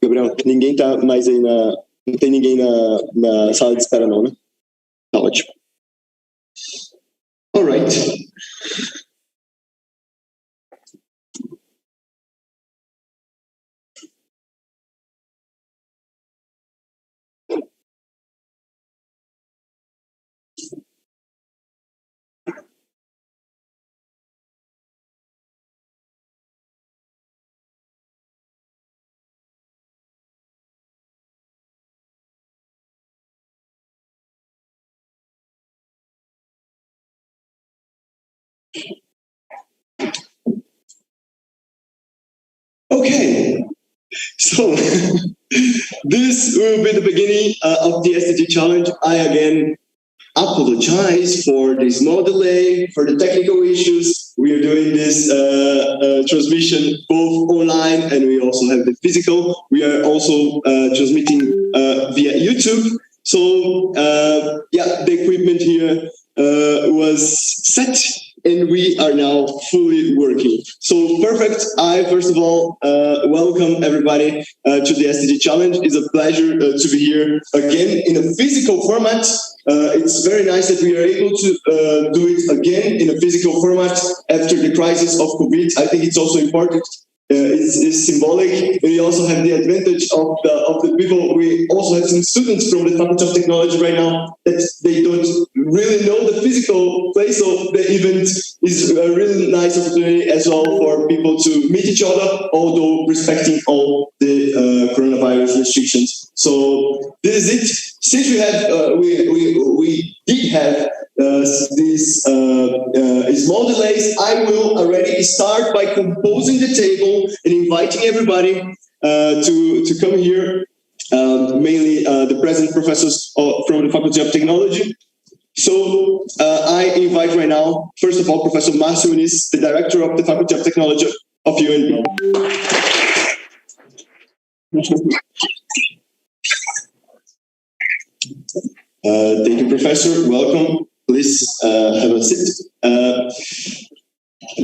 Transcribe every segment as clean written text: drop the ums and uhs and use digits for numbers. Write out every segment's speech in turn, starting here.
Gabriel, ninguém tá mais aí não tem ninguém na sala de espera não, né? Tá ótimo. All right. Okay, so this will be the beginning of the SDG challenge. I again apologize for the small delay, for the technical issues. We are doing this transmission both online and we also have the physical. We are also transmitting via YouTube. So yeah, the equipment here was set and we are now fully working. So perfect. I first of all welcome everybody to the SDG challenge. It's a pleasure to be here again in a physical format. It's very nice that we are able to do it again in a physical format after the crisis of COVID. I think it's also important. It's symbolic. We also have the advantage of the people. We also have some students from the Faculty of Technology right now that they don't really know the physical place. So the event is a really nice opportunity as well for people to meet each other, although respecting all the coronavirus restrictions. So this is it. Since we had we did have these small delays, I will already start by composing the table and inviting everybody to come here, mainly the present professors from the Faculty of Technology. So I invite right now, first of all, Professor Márcio Unis, the Director of the Faculty of Technology of UNB. Thank you, Professor. Welcome. Please have a seat.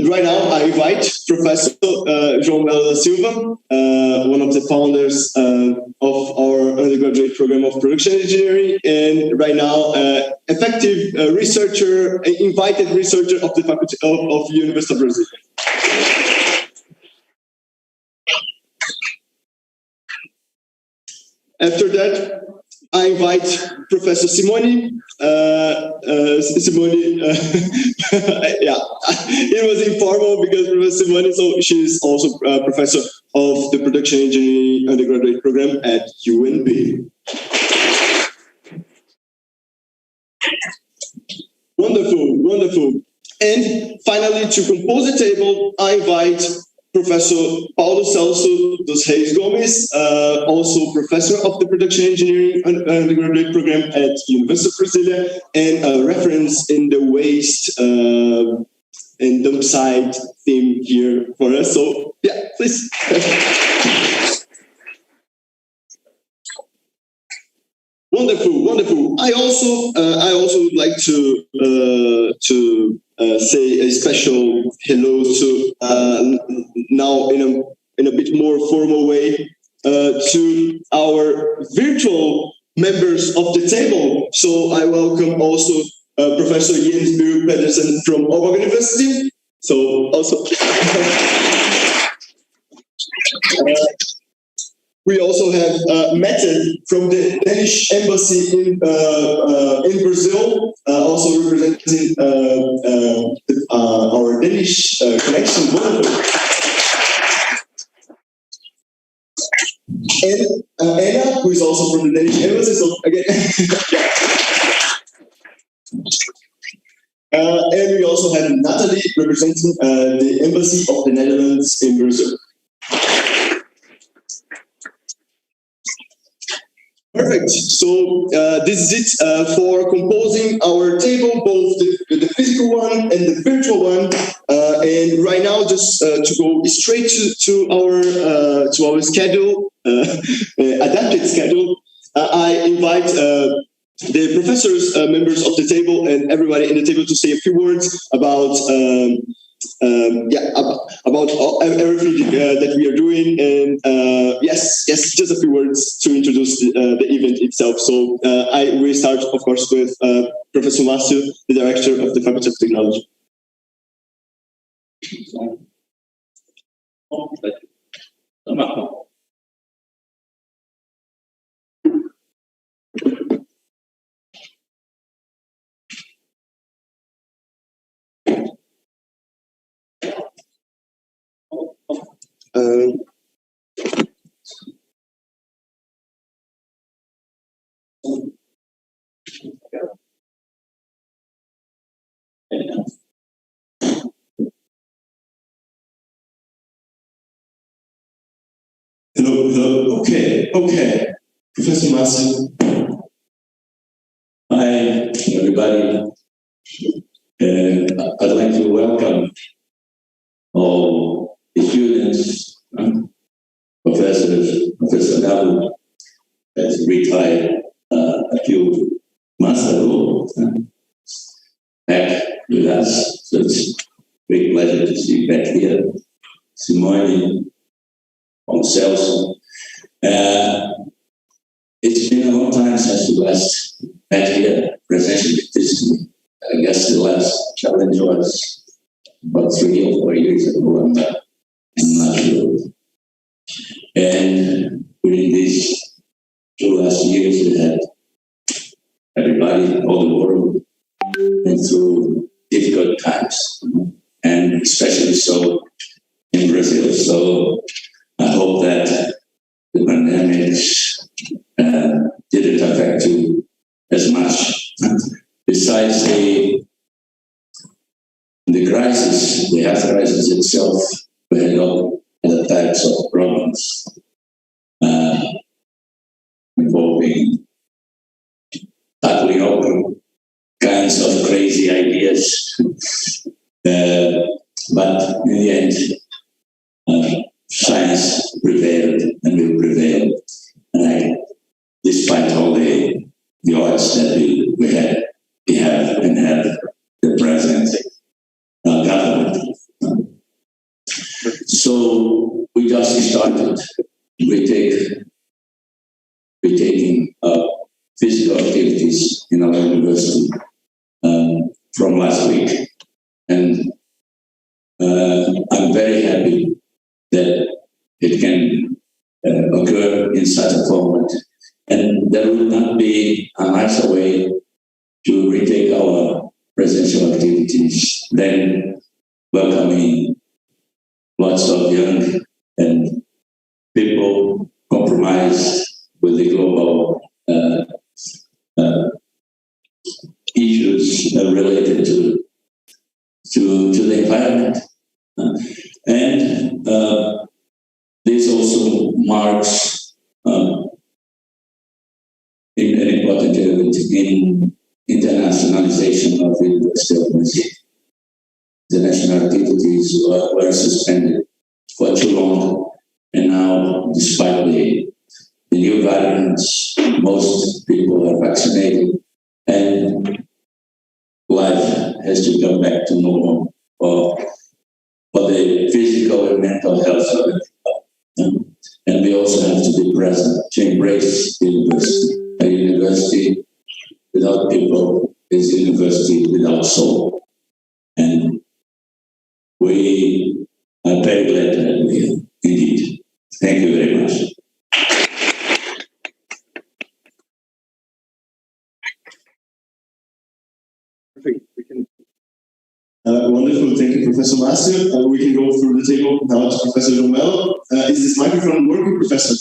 Right now, I invite Professor João Melo da Silva, one of the founders of our undergraduate program of production engineering, and right now, effective researcher, invited researcher of the Faculty of University of Brazil. After that, I invite Professor Simone. Simone, yeah, it was informal because Professor Simone, so she is also a professor of the production engineering undergraduate program at UNB. Wonderful, wonderful. And finally, to compose the table, I invite Professor Paulo Celso dos Reis Gomes, also professor of the production engineering undergraduate program at University of Brasilia, and a reference in the waste and dump site theme here for us. So yeah, please. Wonderful, wonderful. I also would like to say a special hello to now in a bit more formal way to our virtual members of the table. So I welcome also Professor Jens Bure Pedersen from Aalborg University. So also. We also have Mette from the Danish embassy in Brazil, also representing our Danish connection. And Anna, who is also from the Danish embassy. So again, and we also have Natalie representing the embassy of the Netherlands in Brazil. Perfect. So this is it for composing our table, both the physical one and the virtual one. And right now, just to go straight to our schedule, adapted schedule, I invite the professors, members of the table, and everybody in the table to say a few words about about everything that we are doing. And yes, just a few words to introduce the event itself. So I will start, of course, with Professor Márcio, the director of the Faculty of Technology. Hello. Okay. Professor Márcio. Hi, everybody. I'd like to welcome all the students, professors. Professor Gabo has retired a few months ago, back with us. So it's a great pleasure to see you back here. Cerimônia, on Celso. It's been a long time since we last met here, presentially physically. I guess the last challenge was about 3 or 4 years ago. I'm not sure. And within these 2 last years, we had everybody, all the world, went through difficult times, and especially so in Brazil. So I hope that the pandemic didn't affect you as much. Besides the crisis, the health crisis itself, we had all other types of problems involving tackling all kinds of crazy ideas. But in the end, science prevailed and will prevail. And despite all the odds that we have the present government. So we just started. We're taking physical activities in our university from last week. And I'm very happy that it can occur in such a format. And there will not be a nicer way to retake our presential activities than welcoming lots of young and people compromised with the global issues related to the environment. And this also marks an important element in internationalization of the University of Brazil. International activities were suspended for too long, and now, despite the new variants, most people are vaccinated, and life has to come back to normal for the physical and mental health of it. And we also have to be present to embrace the university. A university without people is a university without soul. And we are very glad to have you here, indeed. Thank you very much. Perfect. Wonderful. Thank you, Professor Márcio. We can go through the table now to Professor João. Is this microphone working, Professor?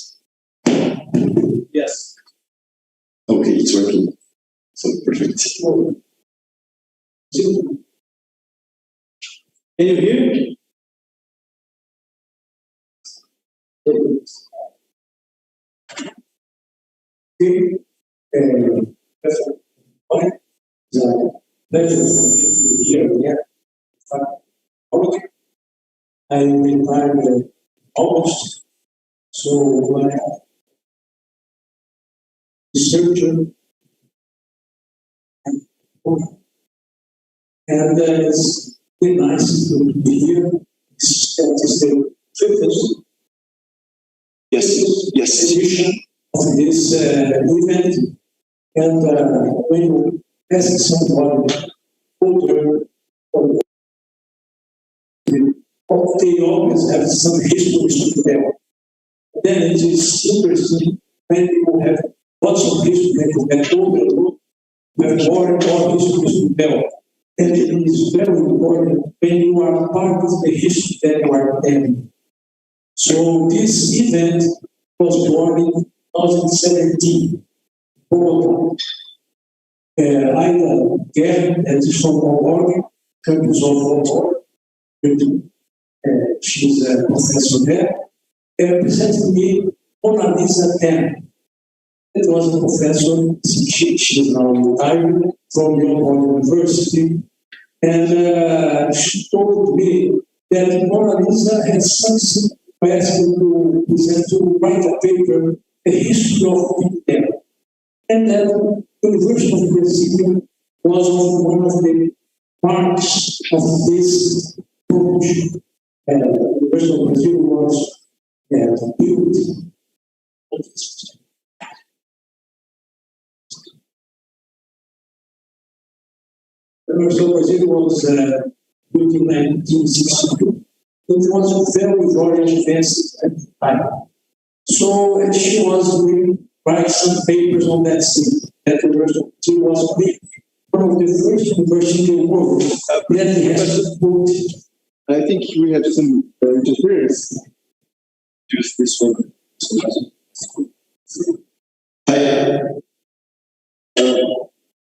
Yes. Okay, it's working. So perfect. Can you hear me? I retired August, so researcher and very nice to be here. This is the fifth edition of this event. And when you ask somebody older, they always have some history to tell. Then it is interesting when people have lots of history to get older, have more and more history to tell. And it is very important when you are part of the history that you are telling. So this event was born in 2017. Aida Guerra, that is from Aalborg, campus of Aalborg. She's a professor there. Presented me Mona Lisa 10. It was a professor, she is now retired from Aalborg University. And she told me that Mona Lisa has something to present, to write a paper, a history of PBL. And that the University of Brazil was one of the parts of this approach. And the University of Brazil was built. The University of Brazil was built in 1962. It was very advanced at the time. So she was doing write some papers on that scene. That university was one of the first universities in the world that has put. I think we have some interference. Use this one.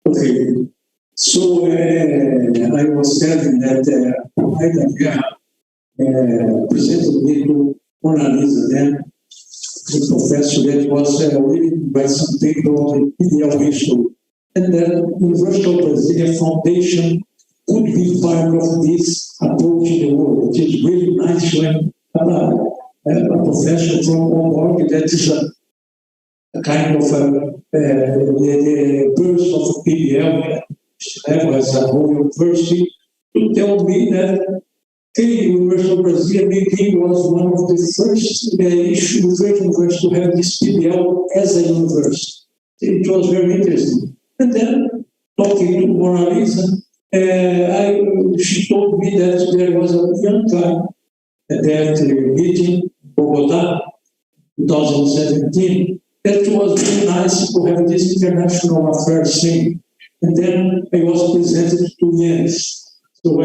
Okay. So I was telling that presented me to Mona Lisa then. The professor that was reading by some paper on the PBL history. And the University of Brasilia Foundation could be part of this approach in the world. It is really nice when a professor from Aalborg, that is a kind of the birth of PBL as a whole university, to tell me that the University of Brazil maybe was one of the first universities to have this PBL as a university. It was very interesting. And then, talking to Mona Lisa, she told me that there was a young guy at that meeting in Bogotá, 2017, that was very nice to have this international affairs thing. And then I was presented to Jens. So I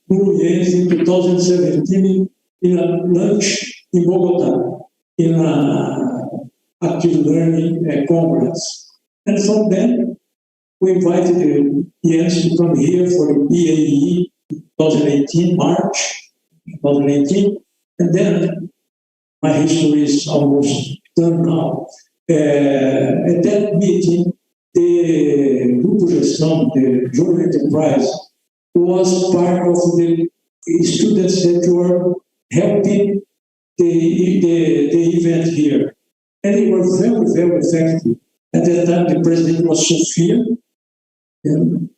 knew Jens in 2017 in a lunch in Bogotá, in an active learning conference. And from then, we invited Jens to come here for the PAE 2018, March 2018. And then my history is almost done now. At that meeting, the Grupo Gestão, the joint enterprise, was part of the students that were helping the event here. And they were very, very effective. At that time, the president was Sofia. And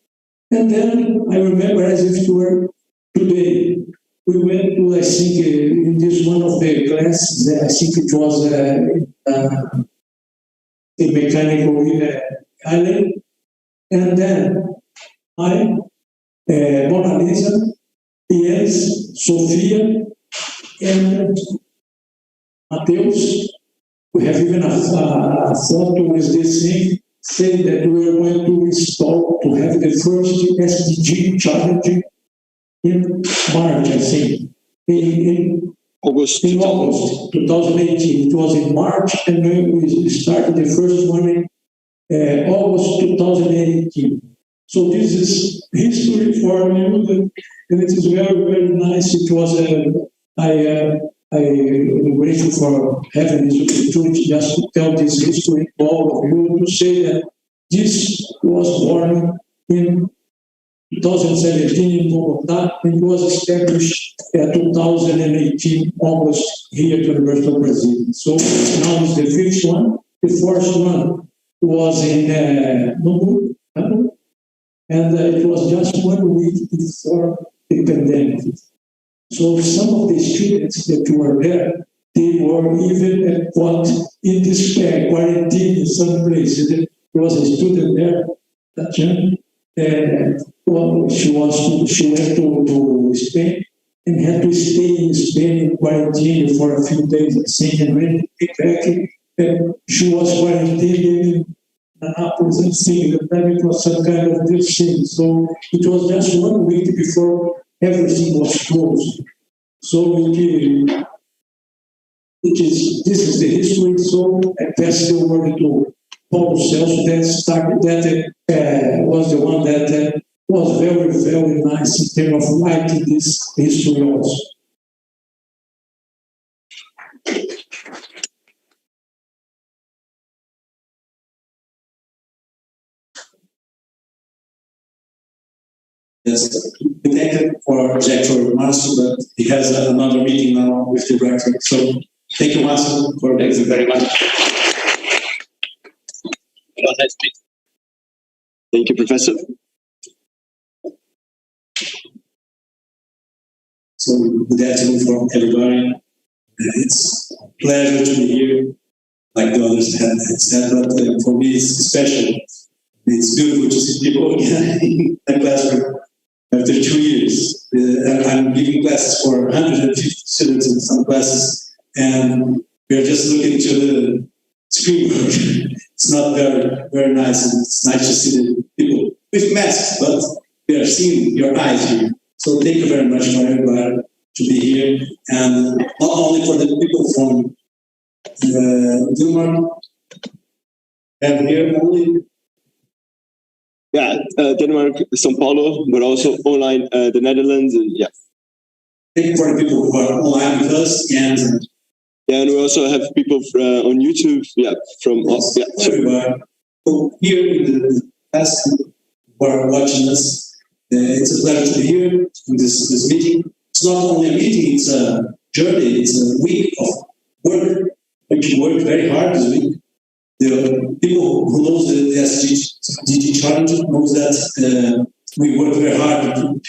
then I remember as if it were today. We went to, I think, in this one of the classes, I think it was a mechanical island. And then Mona Lisa, Jens, Sofia, and Mateus. We have even a photo with this thing saying that we are going to install, to have the first SDG challenge in March, I think. In August 2018. It was in March, and we started the first one in August 2018. So this is history for you, and it is very, very nice. It was I'm grateful for having this opportunity just to tell this history to all of you, to say that this was born in 2017 in Bogotá, and was established in 2018, August, here at the University of Brazil. So now it's the fifth one. The first one was in And it was just 1 week before the pandemic. So some of the students that were there, they were even put in despair, quarantined in some place. There was a student there, she went to Spain and had to stay in Spain in quarantine for a few days, and when she came back, she was quarantined in Naples and saying that it was some kind of this thing. So it was just 1 week before everything was closed. So this is the history. So I pass the word to Paulo Celso that was the one that was very, very nice in terms of writing this history also. Yes, we thank him for Director Márcio, but he has another meeting now with the director. So thank you, Márcio, for thank you very much. Thank you, Professor. So good afternoon for everybody. It's a pleasure to be here, like the others have said, but for me it's special. It's beautiful to see people again in the classroom after 2 years. I'm giving classes for 150 students in some classes, and we are just looking to the screen. It's not very, very nice, and it's nice to see the people with masks, but we are seeing your eyes here. So thank you very much for everybody to be here, and not only for the people from Denmark, and here only. Yeah, Denmark, Sao Paulo, but also online, the Netherlands, and yeah. Thank you for the people who are online with us, and we also have people on YouTube, from us. Yeah, everybody. So here in the past who are watching us, it's a pleasure to be here in this meeting. It's not only a meeting, it's a journey, it's a week of work. We work very hard this week. The people who knows the SDG challenge knows that we work very hard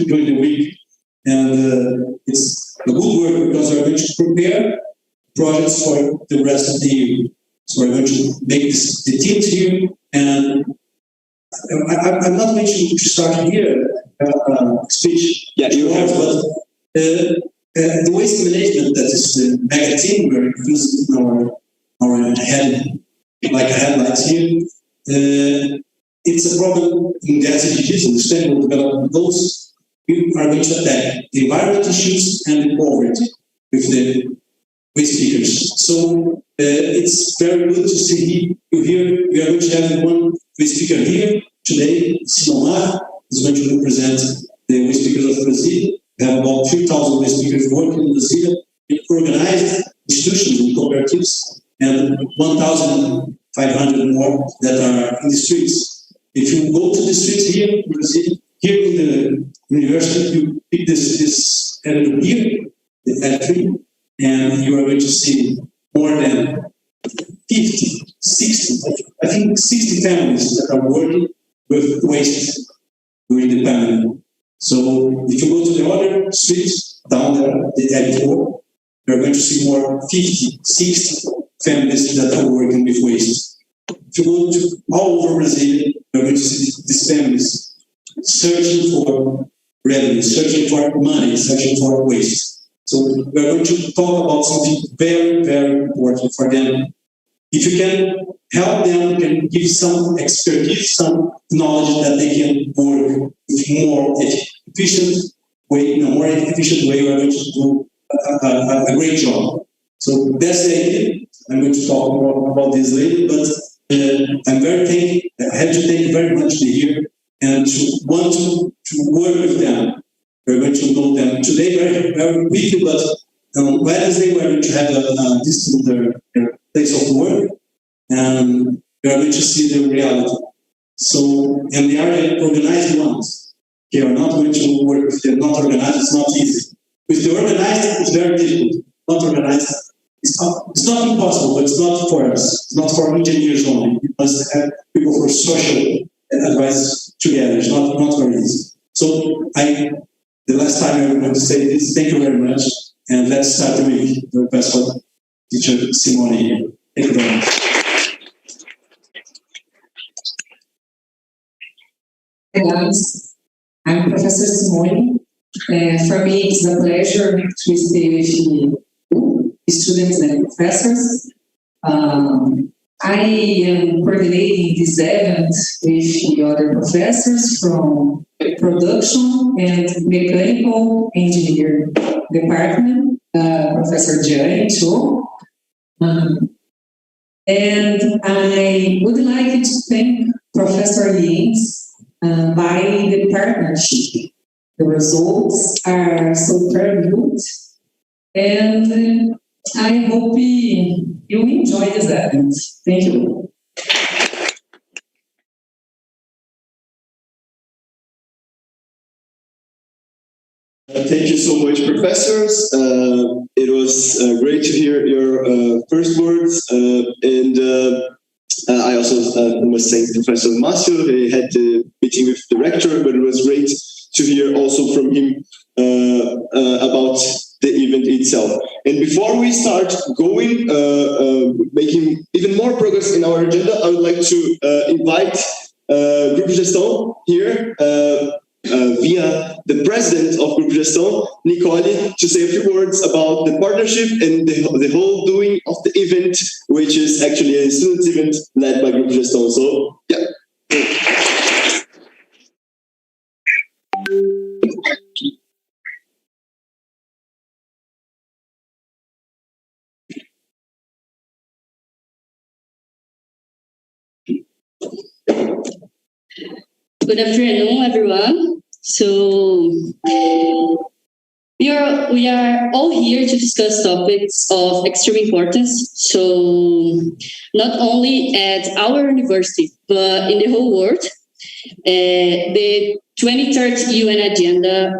during the week, and it's a good work because we're going to prepare projects for the rest of the year. So we're going to make the teams here, and I'm not going to start here speech. Yeah, you have, but the waste management, that is the mega team we're using in our head, like headlights here. It's a problem in the SDGs, in the sustainable development goals. We are going to attack the environment issues and the poverty with the waste speakers. So it's very good to see you here. We are going to have one waste speaker here today. Sinomar is going to represent the waste speakers of Brazil. We have about 3,000 waste speakers working in Brazil in organized institutions and cooperatives, and 1,500 more that are in the streets. If you go to the streets here in Brazil, here in the university, you pick this area here, the factory, and you are going to see more than 50, 60, I think 60 families that are working with waste during the pandemic. So if you go to the other streets down there, the area 4, you're going to see more 50, 60 families that are working with waste. If you go to all over Brazil, you're going to see these families searching for revenue, searching for money, searching for waste. So we're going to talk about something very, very important for them. If you can help them, you can give some expertise, some knowledge that they can work with more efficient way, in a more efficient way, we're going to do a great job. So that's the idea. I'm going to talk more about this later, but I'm very thankful. I have to thank you very much to be here and to want to work with them. We're going to know them today very, very quickly, but on Wednesday we're going to have a visit to their place of work, and we are going to see the reality. So, and they are organized ones. They are not going to work if they're not organized. It's not easy. With the organized, it's very difficult. Not organized, it's not impossible, but it's not for us. It's not for engineers only. We must have people for social advice together. It's not very easy. So the last time I want to say this, thank you very much, and let's start the week. The passport teacher Simone here. Thank you very much. Hi guys, I'm Professor Simone. For me, it's a pleasure to stay with you, students and professors. I am coordinating this event with the other professors from Production and Mechanical Engineering Department, Professor Gianni too. And I would like to thank Professor Jens by the partnership. The results are so very good, and I hope you enjoy this event. Thank you. Thank you so much, professors. It was great to hear your first words, and I also must thank Professor Márcio. He had the meeting with the rector, but it was great to hear also from him about the event itself. And before we start going, making even more progress in our agenda, I would like to invite Grupo Gestão here, via the president of Grupo Gestão, Nicole, to say a few words about the partnership and the whole doing of the event, which is actually a student event led by Grupo Gestão. So, yeah. Good afternoon, everyone. So we are all here to discuss topics of extreme importance. So not only at our university, but in the whole world. The 23rd UN Agenda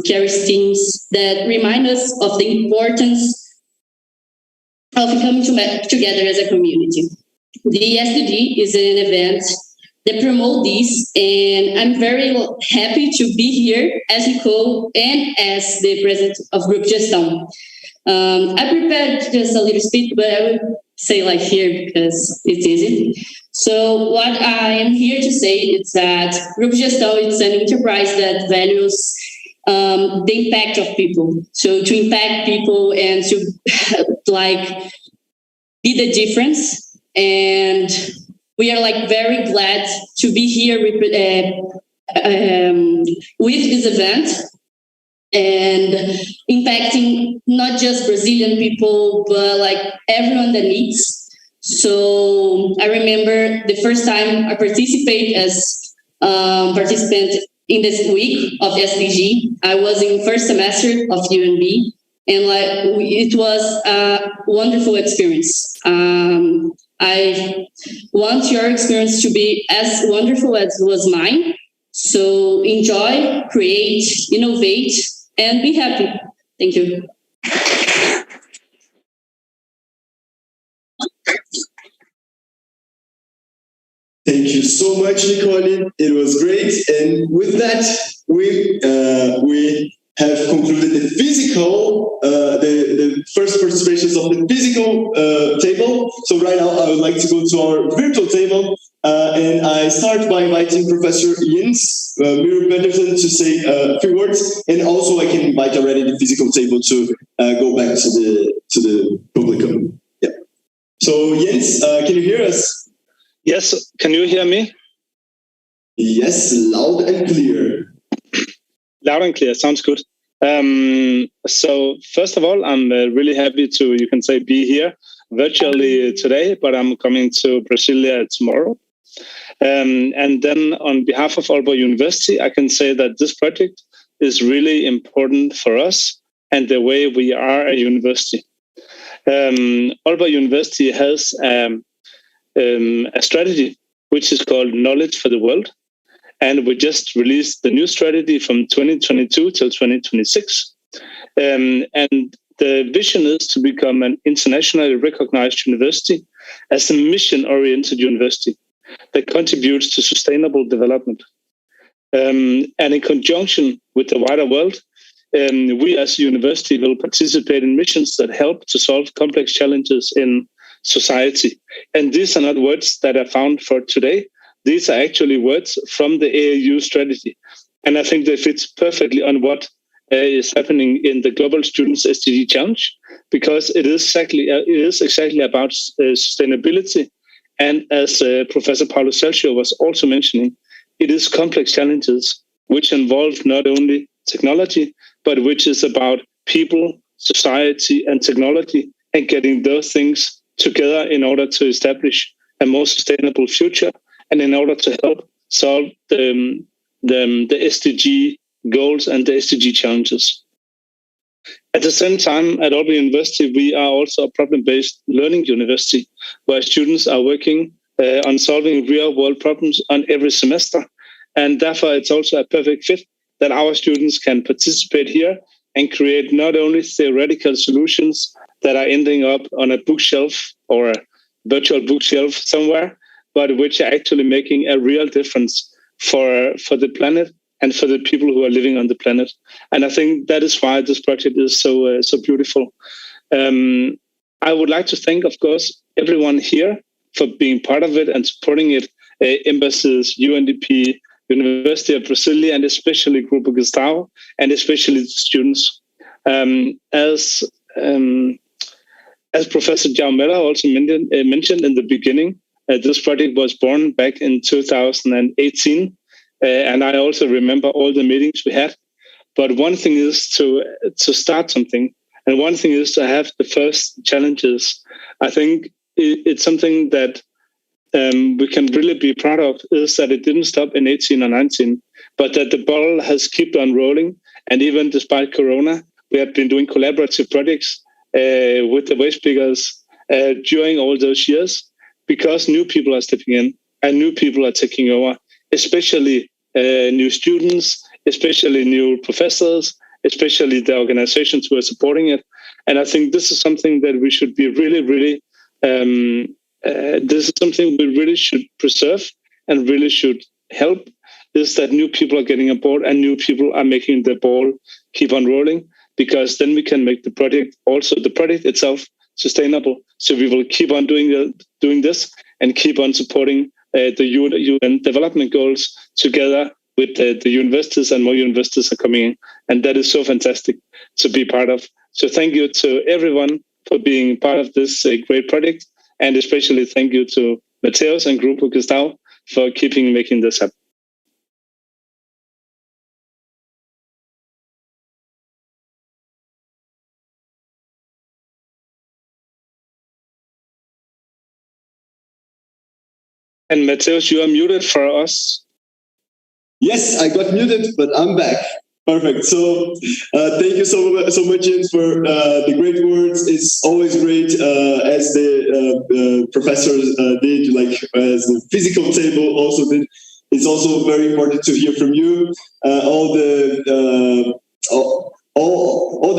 carries themes that remind us of the importance of coming together as a community. The SDG is an event that promote this, and I'm very happy to be here as Nicole and as the president of Grupo Gestão. I prepared just a little speech, but I will say like here because it's easy. So what I am here to say is that Grupo Gestão is an enterprise that values the impact of people. So to impact people and to be the difference. And we are very glad to be here with this event and impacting not just Brazilian people, but everyone that needs. So I remember the first time I participated as participant in this week of SDG. I was in first semester of UNB, and it was a wonderful experience. I want your experience to be as wonderful as was mine. So enjoy, create, innovate, and be happy. Thank you. Thank you so much, Nicole. It was great. And with that, we have concluded the physical, the first participations of the physical table. So right now, I would like to go to our virtual table. And I start by inviting Professor Jens Pedersen to say a few words. And also, I can invite already the physical table to go back to the publicum. Yeah. So Jens, can you hear us? Yes, can you hear me? Yes, loud and clear. Loud and clear, sounds good. So first of all, I'm really happy to, you can say, be here virtually today, but I'm coming to Brasilia tomorrow. And then on behalf of Aalborg University, I can say that this project is really important for us and the way we are a university. Aalborg University has a strategy which is called Knowledge for the World. And we just released the new strategy from 2022 till 2026. And the vision is to become an internationally recognized university as a mission-oriented university. that contributes to sustainable development. And in conjunction with the wider world, we as a university will participate in missions that help to solve complex challenges in society. And these are not words that are found for today. These are actually words from the AAU strategy. And I think they fit perfectly on what is happening in the Global Students SDG Challenge, because it is exactly about sustainability. And as Professor Paulo Celcio was also mentioning, it is complex challenges which involve not only technology, but which is about people, society, and technology, and getting those things together in order to establish a more sustainable future, and in order to help solve the SDG goals and the SDG challenges. At the same time, at Aalborg University, we are also a problem-based learning university, where students are working on solving real-world problems on every semester. And therefore, it's also a perfect fit that our students can participate here and create not only theoretical solutions that are ending up on a bookshelf or a virtual bookshelf somewhere, but which are actually making a real difference for the planet and for the people who are living on the planet. And I think that is why this project is so beautiful. I would like to thank, of course, everyone here for being part of it and supporting it, embassies, UNDP, University of Brasilia, and especially Grupo Gestão, and especially the students. As Professor João Miller also mentioned in the beginning, this project was born back in 2018. And I also remember all the meetings we had. But one thing is to start something, and one thing is to have the first challenges. I think it's something that we can really be proud of, is that it didn't stop in 18 or 19, but that the ball has kept on rolling. And even despite Corona, we have been doing collaborative projects with the waste pickers during all those years, because new people are stepping in and new people are taking over, especially new students, especially new professors, especially the organizations who are supporting it. And I think this is something that we should be really, this is something we really should preserve and really should help, is that new people are getting aboard and new people are making the ball keep on rolling, because then we can make the project itself sustainable. So we will keep on doing this and keep on supporting the UN development goals together with the universities, and more universities are coming in. And that is so fantastic to be part of. So thank you to everyone for being part of this great project. And especially thank you to Mateus and Grupo Gestão for making this happen. And Mateus, you are muted for us. Yes, I got muted, but I'm back. Perfect. So thank you so much, James, for the great words. It's always great, as the professors did, like as the physical table also did. It's also very important to hear from you all the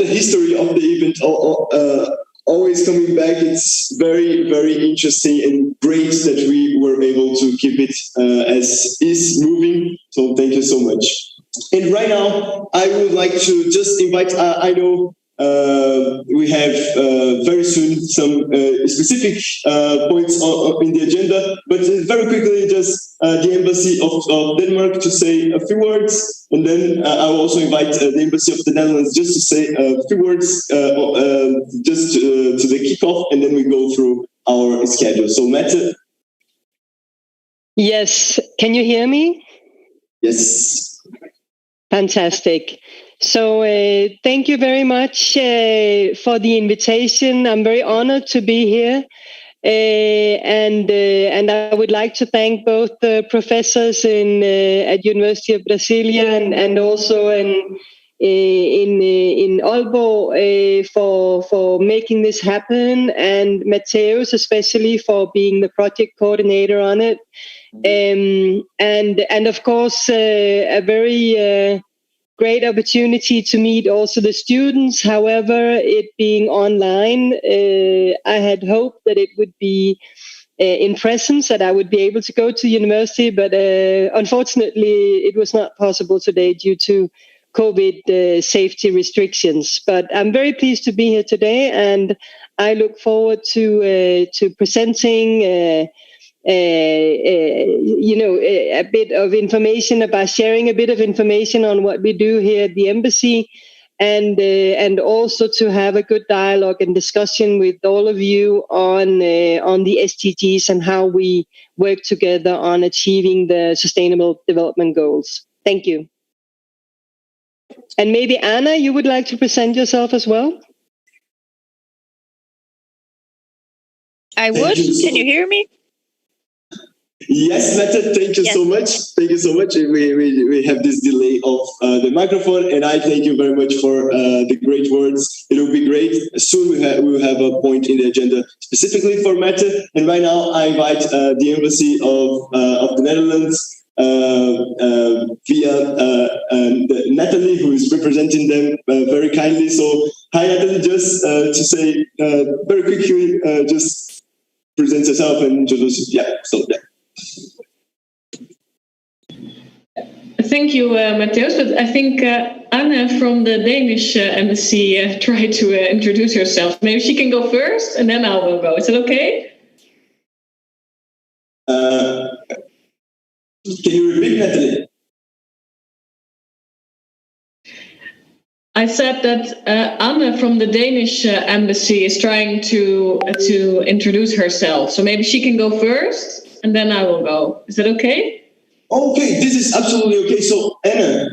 history of the event. Always coming back. It's very, very interesting and great that we were able to keep it as is moving. So thank you so much. And right now, I would like to just invite, I know we have very soon some specific points in the agenda, but very quickly, just the Embassy of Denmark to say a few words, and then I will also invite the Embassy of the Netherlands just to say a few words just to the kickoff, and then we go through our schedule. So, Mette? Yes, can you hear me? Yes. Fantastic. So thank you very much for the invitation. I'm very honored to be here. And I would like to thank both the professors at University of Brasilia and also in Aalborg for making this happen, and Mateus especially for being the project coordinator on it. And of course, a very great opportunity to meet also the students. However, it being online, I had hoped that it would be in presence, that I would be able to go to university, but unfortunately it was not possible today due to COVID safety restrictions. But I'm very pleased to be here today, and I look forward to presenting a bit of information about sharing a bit of information on what we do here at the embassy, and also to have a good dialogue and discussion with all of you on the SDGs and how we work together on achieving the Sustainable Development Goals. Thank you. And maybe Anna, you would like to present yourself as well? I would. Can you hear me? Yes, Mette, thank you so much. Thank you so much. We have this delay of the microphone, and I thank you very much for the great words. It will be great. Soon we will have a point in the agenda specifically for Mette. And right now I invite the Embassy of the Netherlands via Natalie, who is representing them very kindly. So hi, Natalie, just to say very quickly, just present yourself and introduce you. Thank you, Matthäus. But I think Anna from the Danish embassy tried to introduce herself. Maybe she can go first, and then I will go. Is it okay? Can you repeat, Natalie? I said that Anna from the Danish embassy is trying to introduce herself. So maybe she can go first, and then I will go. Is that okay? Okay, this is absolutely okay. So Anna,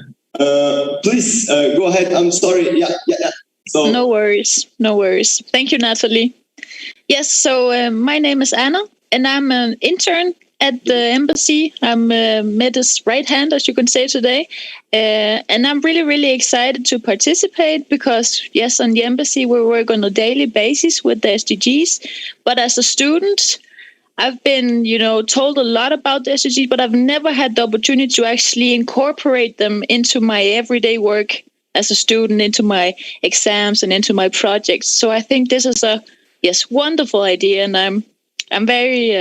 please go ahead. I'm sorry. Yeah. So no worries. Thank you, Natalie. Yes. So my name is Anna, and I'm an intern at the embassy. I'm Mette's right hand, as you can say today. And I'm really, really excited to participate because, yes, on the embassy, we work on a daily basis with the SDGs. But as a student, I've been, told a lot about the SDGs, but I've never had the opportunity to actually incorporate them into my everyday work as a student, into my exams and into my projects. So I think this is a, wonderful idea. And I'm very,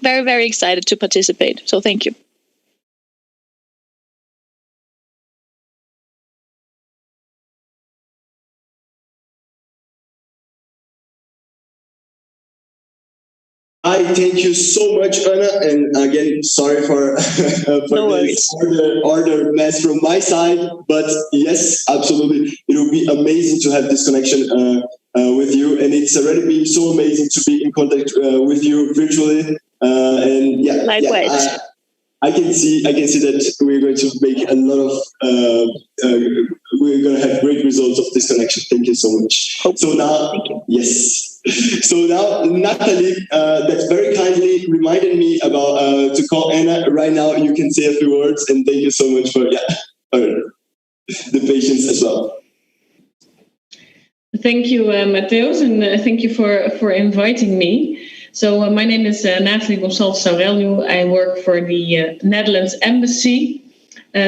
very, very excited to participate. So thank you. I thank you so much, Anna, and again, sorry for this order mess from my side, but yes, absolutely, it will be amazing to have this connection with you, and it's already been so amazing to be in contact with you virtually, and likewise. I can see that we're going to make a lot of we're going to have great results of this connection. Thank you so much. So now, yes. So now, Natalie, that very kindly reminded me about to call Anna. Right now, you can say a few words, and thank you so much for the patience as well. Thank you, Matthäus, and thank you for inviting me. So my name is Natalie Gonçalves-Aurelio. I work for the Netherlands Embassy,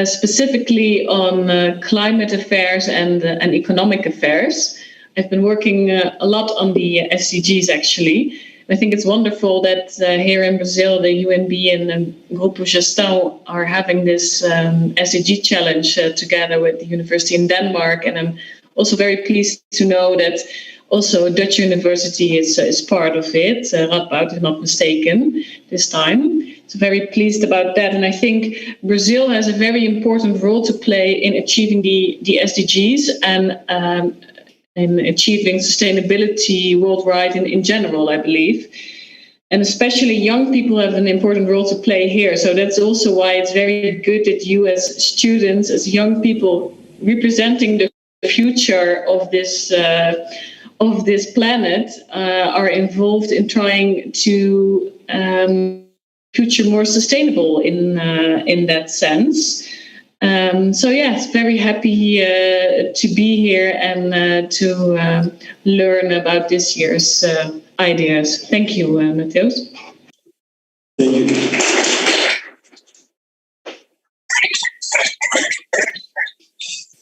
specifically on climate affairs and economic affairs. I've been working a lot on the SDGs, actually. I think it's wonderful that here in Brazil, the UNB and Grupo Gestão are having this SDG challenge together with the university in Denmark. And I'm also very pleased to know that also a Dutch university is part of it, Radboud, if not mistaken, this time. So very pleased about that. And I think Brazil has a very important role to play in achieving the SDGs and in achieving sustainability worldwide in general, I believe. And especially young people have an important role to play here. So that's also why it's very good that you as students, as young people representing the future of this planet are involved in trying to future more sustainable in that sense. So yes, very happy to be here and to learn about this year's ideas. Thank you, Matthäus. Thank you.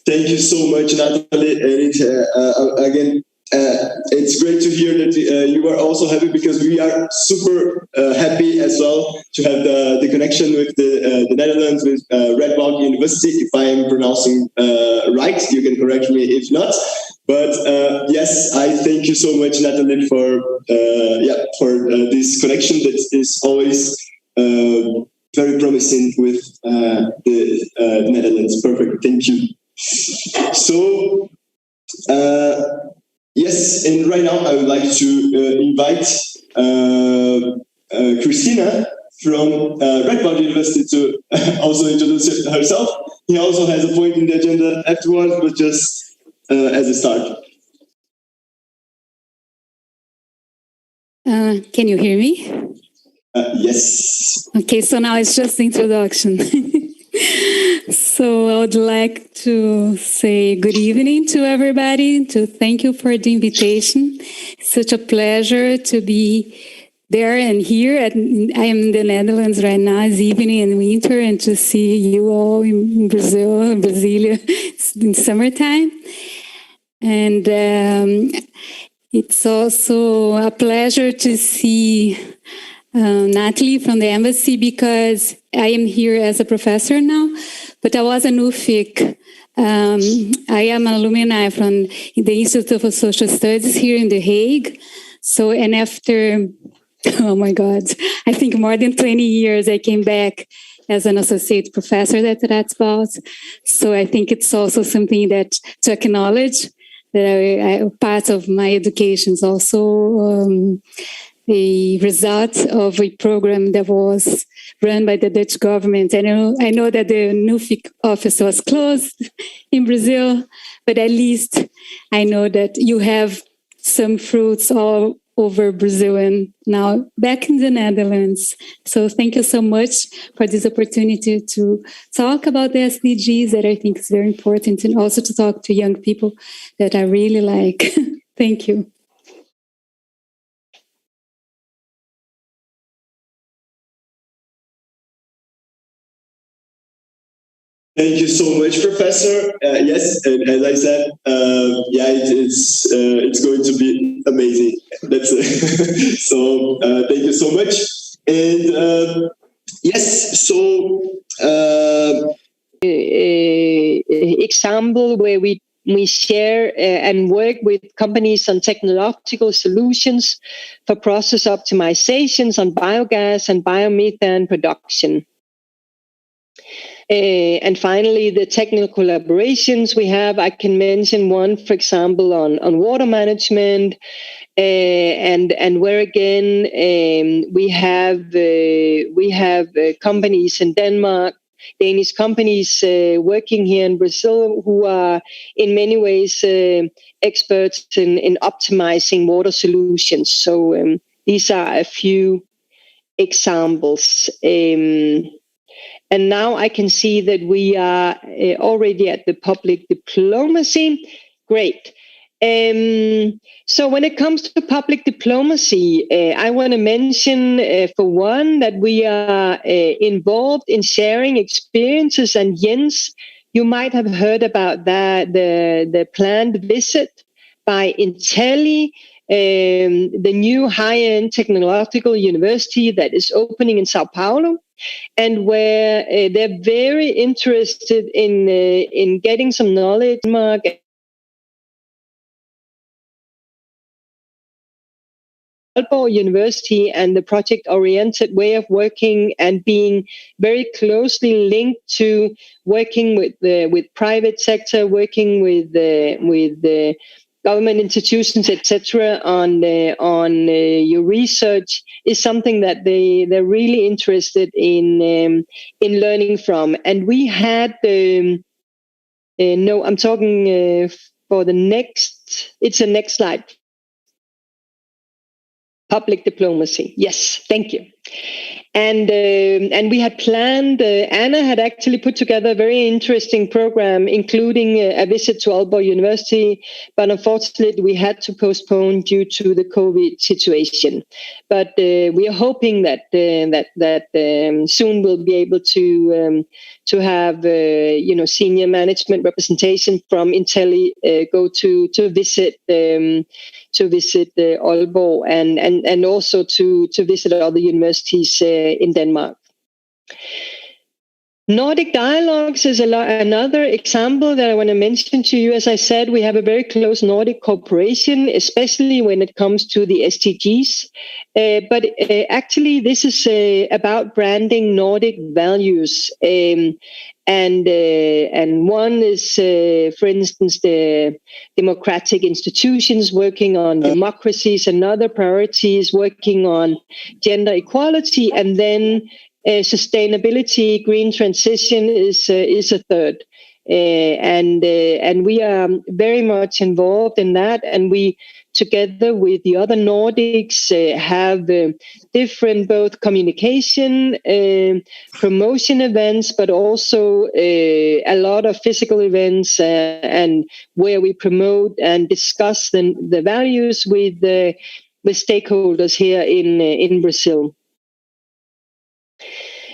Thank you so much, Natalie. And again, it's great to hear that you are also happy, because we are super happy as well to have the connection with the Netherlands, with Radboud University. If I am pronouncing right, you can correct me if not. But yes, I thank you so much, Natalie, for this connection that is always very promising with the Netherlands. Perfect, thank you. So. Yes, and right now I would like to invite Christina from Radboud University to also introduce herself. He also has a point in the agenda afterwards, but just as a start. Can you hear me? Yes. Okay, so now it's just the introduction. So I would like to say good evening to everybody, to thank you for the invitation. It's such a pleasure to be there and here. I am in the Netherlands right now. It's evening and winter, and to see you all in Brazil, Brasilia, in summertime. And it's also a pleasure to see Natalie from the embassy, because I am here as a professor now, but I was an UFIC. I am an alumni from the Institute of Social Studies here in The Hague. So, and after, oh my God, I think more than 20 years, I came back as an associate professor at Radboud. So I think it's also something that to acknowledge that part of my education is also a result of a program that was run by the Dutch government. I know that the NUFIC office was closed in Brazil, but at least I know that you have some fruits all over Brazil and now back in the Netherlands. So thank you so much for this opportunity to talk about the SDGs, that I think is very important, and also to talk to young people that I really like. Thank you. Thank you so much, Professor. Yes, and as I said, it's going to be amazing. That's it. So thank you so much. And yes, so example where we share and work with companies on technological solutions for process optimizations on biogas and biomethane production. And finally, the technical collaborations we have, I can mention one, for example, on water management, and where again we have companies in Denmark, Danish companies working here in Brazil, who are in many ways experts in optimizing water solutions. So these are a few examples. And now I can see that we are already at the public diplomacy. Great. So when it comes to public diplomacy, I want to mention, for one, that we are involved in sharing experiences. And Jens, you might have heard about that, the planned visit by Intelli, the new high-end technological university that is opening in Sao Paulo, and where they're very interested in getting some knowledge. Aalborg University and the project-oriented way of working, and being very closely linked to working with private sector, working with the government institutions, etc., on your research, is something that they're really interested in learning from. And we had I'm talking for the next. It's the next slide. Public diplomacy. Yes, thank you. And we had planned, Anna had actually put together a very interesting program, including a visit to Aalborg University, but unfortunately we had to postpone due to the COVID situation. But we are hoping that soon we'll be able to have senior management representation from Intelli go to visit Aalborg and also to visit other universities in Denmark. Nordic Dialogues is another example that I want to mention to you. As I said, we have a very close Nordic cooperation, especially when it comes to the SDGs. But actually, this is about branding Nordic values. And one is, for instance, the democratic institutions working on democracies. Another priority is working on gender equality, and then sustainability, green transition is a third. And we are very much involved in that, and we, together with the other Nordics, have different both communication, promotion events, but also a lot of physical events and where we promote and discuss the values with stakeholders here in Brazil.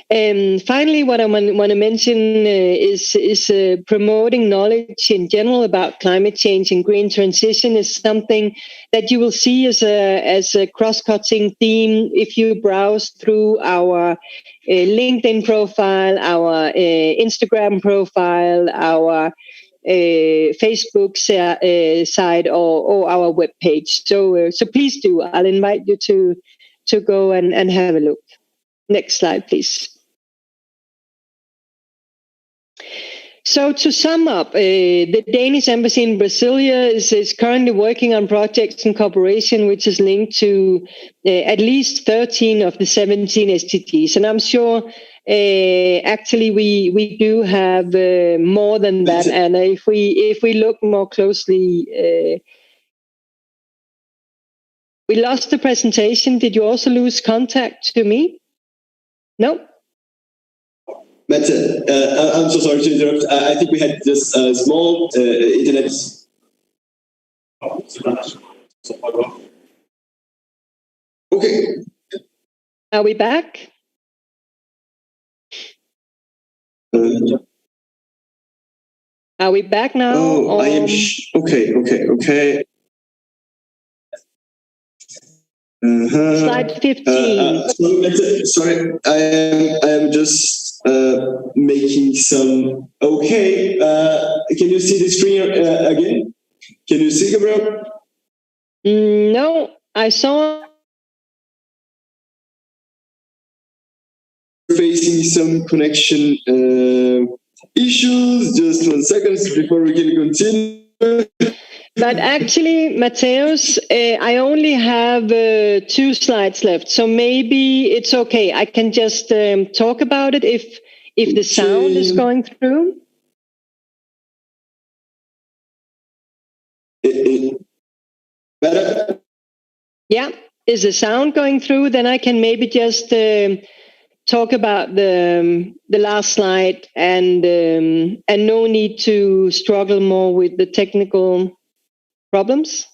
Finally, what I want to mention is promoting knowledge in general about climate change and green transition is something that you will see as a cross-cutting theme if you browse through our LinkedIn profile, our Instagram profile, our Facebook site, or our webpage. So please do. I'll invite you to go and have a look. Next slide, please. So to sum up, the Danish Embassy in Brasilia is currently working on projects in cooperation, which is linked to at least 13 of the 17 SDGs. And I'm sure actually we do have more than that. And if we look more closely, we lost the presentation. Did you also lose contact to me? No? Mette, I'm so sorry to interrupt. I think we had this small internet. Okay. Are we back? Are we back now? Oh, I am. Okay. Slide 15. Sorry, I am just making some. Okay, can you see the screen again? Can you see, Gabriel? No, I saw. Facing some connection issues. Just 1 second before we can continue. But actually, Matthäus, I only have 2 slides left, so maybe it's okay. I can just talk about it if the sound is going through. Better? Yeah, is the sound going through? Then I can maybe just talk about the last slide, and no need to struggle more with the technical problems.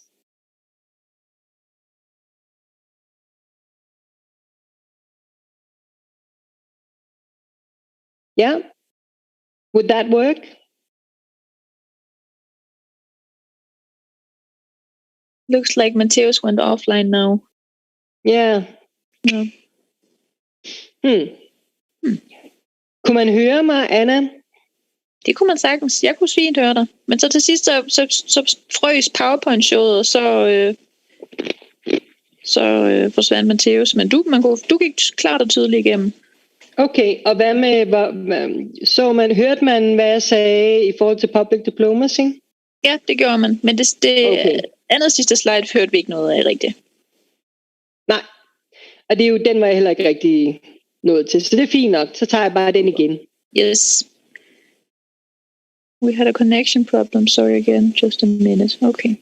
Yeah, would that work? Looks like Matthäus went offline now. Yeah. No. Kunne man høre mig, Anna? Det kunne man sagtens. Jeg kunne fint høre dig. Men så til sidst, så frøs PowerPoint-showet, og så forsvandt Matthæus. Men du gik klart og tydeligt igennem. Okay, og hvad med, hørte man, hvad jeg sagde i forhold til public diplomacy? Ja, det gjorde man. Men det okay. Andet sidste slide hørte vi ikke noget af rigtigt. Nej, og det er jo, den var jeg heller ikke rigtig nået til. Så det er fint nok, så tager jeg bare den igen. Yes. We had a connection problem. Sorry again. Just a minute. Okay.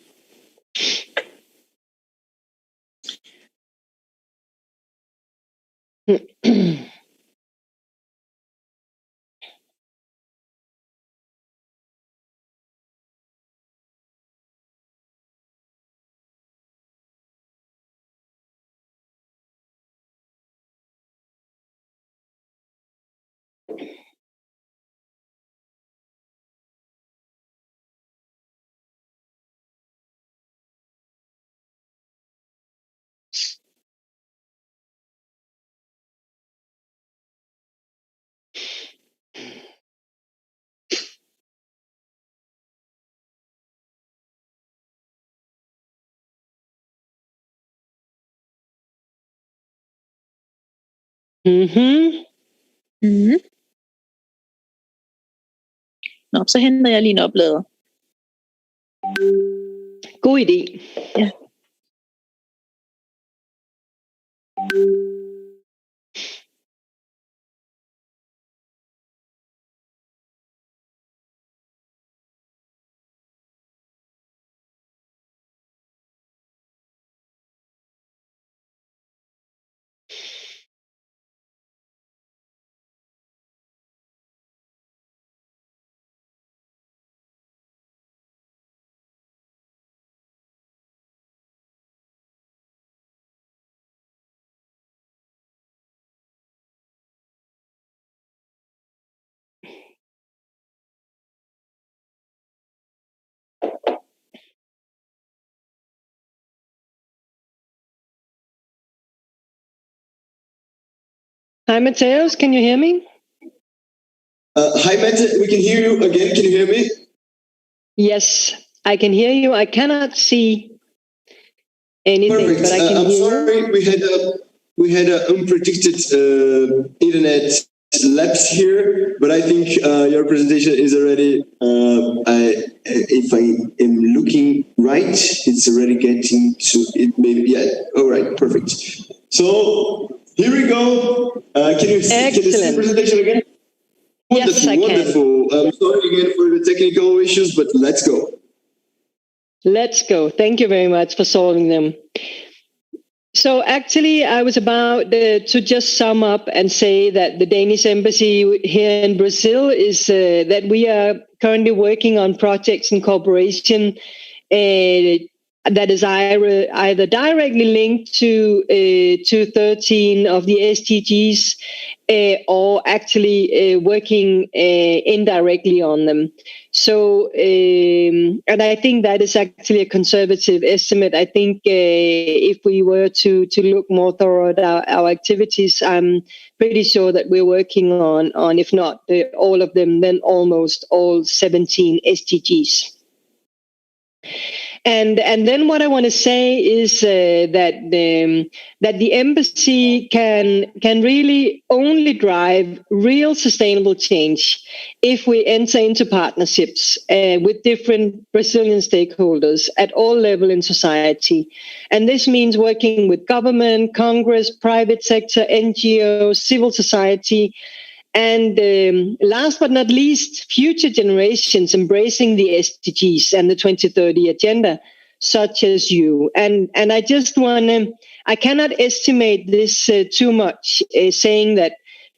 Nå, så henter jeg lige en oplader. God idé. Ja. Hi, Mateus, can you hear me? Hi, Mette, we can hear you again. Can you hear me? Yes, I can hear you. I cannot see anything, Perfect. but I can I'm hear sorry, you. we had an unpredicted internet lapse here, but I think your presentation is already. If I am looking right, it's already getting to it. Maybe all right, perfect. So here we go. Can you see the presentation again? Yes, I can. Wonderful. I'm sorry again for the technical issues, but let's go. Let's go. Thank you very much for solving them. So actually, I was about to just sum up and say that the Danish embassy here in Brazil is that we are currently working on projects in cooperation that is either directly linked to 13 of the SDGs or actually working indirectly on them. So, and I think that is actually a conservative estimate. I think if we were to look more thorough at our activities, I'm pretty sure that we're working on if not all of them, then almost all 17 SDGs. And then what I want to say is that the embassy can really only drive real sustainable change if we enter into partnerships with different Brazilian stakeholders at all levels in society. And this means working with government, Congress, private sector, NGOs, civil society, and last but not least, future generations embracing the SDGs and the 2030 agenda, such as you. And I just want to, I cannot estimate this too much, saying that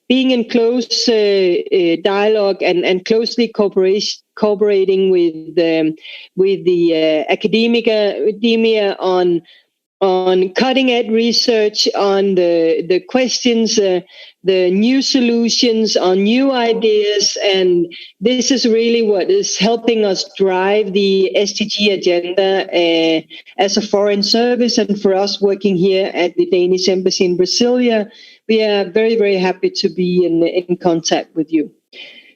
being in close dialogue and closely cooperating with the academia on cutting-edge research, on the questions, the new solutions, on new ideas, and this is really what is helping us drive the SDG agenda as a foreign service. And for us working here at the Danish Embassy in Brasilia, we are very, very happy to be in contact with you.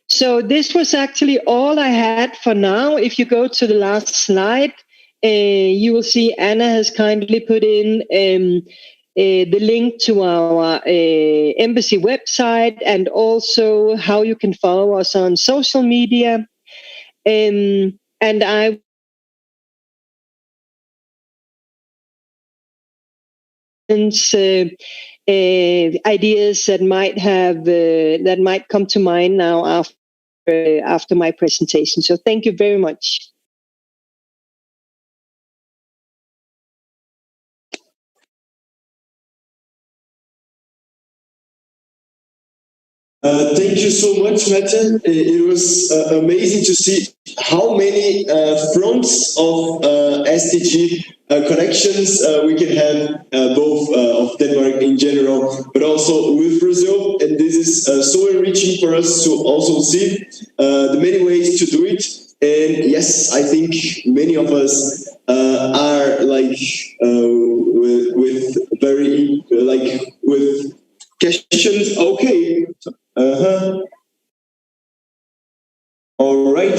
So this was actually all I had for now. If you go to the last slide, you will see Anna has kindly put in the link to our embassy website and also how you can follow us on social media. And I ideas that might come to mind now after my presentation. So thank you very much. Thank you so much, Mette. It was amazing to see how many fronts of SDG connections we can have, both of Denmark in general, but also with Brazil. And this is so enriching for us to also see the many ways to do it. And yes, I think many of us are like with very like with questions. Okay. All right.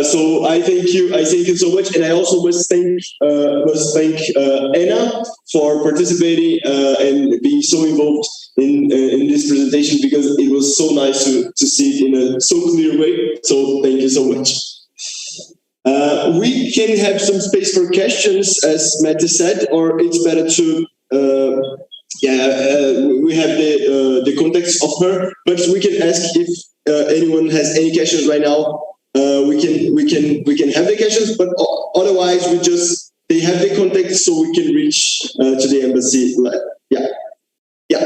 So I thank you so much, and I also must thank Anna for participating and being so involved in this presentation, because it was so nice to see it in a so clear way. So thank you so much. We can have some space for questions, as Mette said, or it's better to. We have the context of her, but we can ask if anyone has any questions right now. We can have the questions, but otherwise they have the context, so we can reach to the embassy.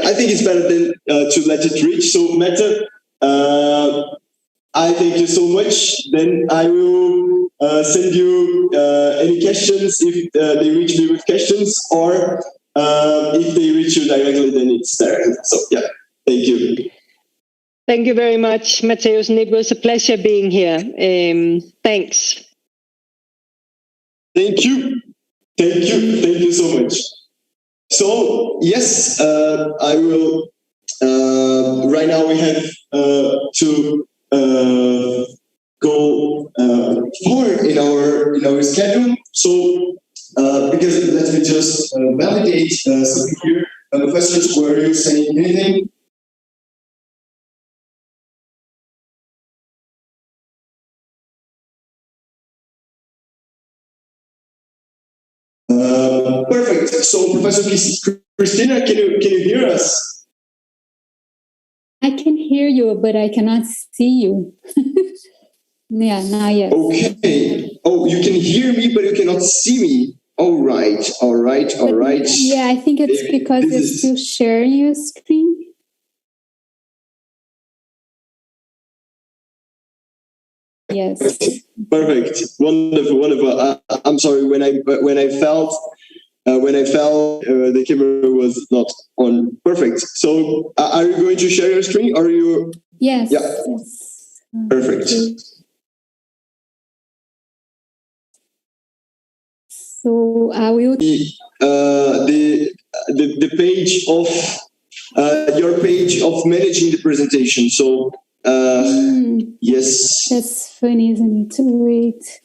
I think it's better than to let it reach. So Mette, I thank you so much. Then I will send you any questions if they reach me with questions, or if they reach you directly, then it's there. So thank you. Thank you very much, Matthäus, and it was a pleasure being here. Thanks. Thank you so much. So yes, I will. Right now we have to go forward in our schedule. So because let me just validate something here. Professors, were you saying anything? Perfect. So, Professor Christina, can you hear us? I can hear you, but I cannot see you. Yeah, now yes. Okay. Oh, you can hear me, but you cannot see me. All right. Yeah, I think it's because you're still sharing your screen. Yes. Perfect. Wonderful. I'm sorry when I felt the camera was not on. Perfect. So are you going to share your screen, or are you? Yes. Yeah. Yes. Perfect. Okay. So I will. The page of your page of managing the presentation. So. Yes. That's funny, isn't it? Wait.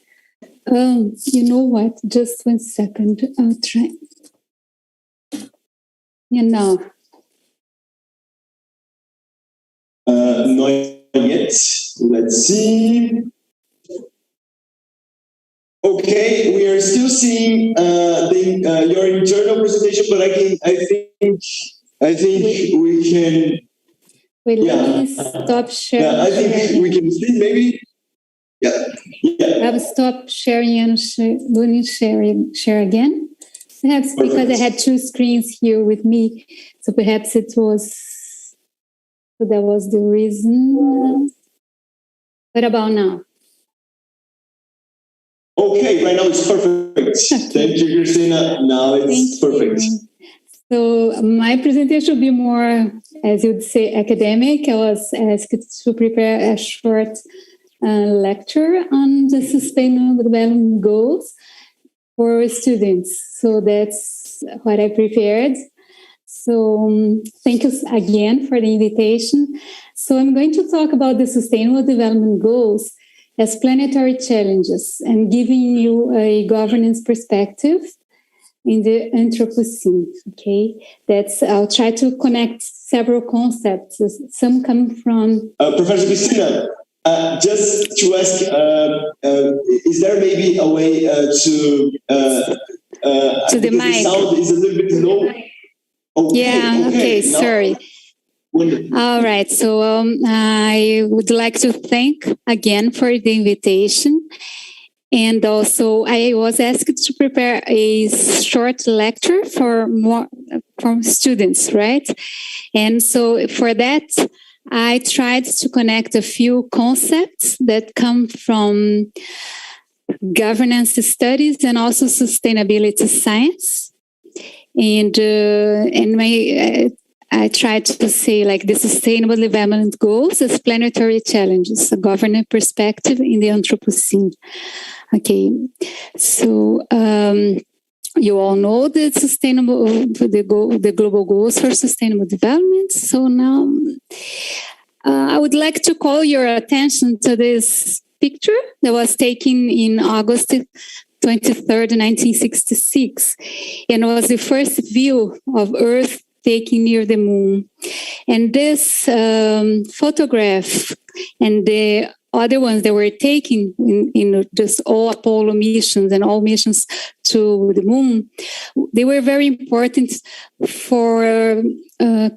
You know what? Just 1 second. I'll try. Now. Not yet. Let's see. Okay, we are still seeing your internal presentation, but I think we can. Wait, let me stop sharing. Yeah, I think we can see maybe. Yeah. I'll stop sharing and share again. Perhaps because I had two screens here with me, so perhaps that was the reason. What about now? Okay, right now it's perfect. Okay. Thank you, Christina. Now it's perfect. So my presentation will be more, as you'd say, academic. I was asked to prepare a short lecture on the Sustainable Development Goals for students. So that's what I prepared. So thank you again for the invitation. So I'm going to talk about the Sustainable Development Goals as planetary challenges and giving you a governance perspective in the Anthropocene. Okay, I'll try to connect several concepts. Some come from Professor Christina. Just to ask, is there maybe a way to the mic? The sound is a little bit low. Okay, sorry. All right, so I would like to thank again for the invitation. And also, I was asked to prepare a short lecture for from students, right? And so for that, I tried to connect a few concepts that come from governance studies and also sustainability science. And I tried to say like the Sustainable Development Goals as planetary challenges, a governance perspective in the Anthropocene. Okay, so you all know the the global goals for sustainable development. So now I would like to call your attention to this picture that was taken in August 23rd, 1966, and was the first view of Earth taken near the moon. And this photograph and the other ones that were taken in just all Apollo missions and all missions to the moon, they were very important for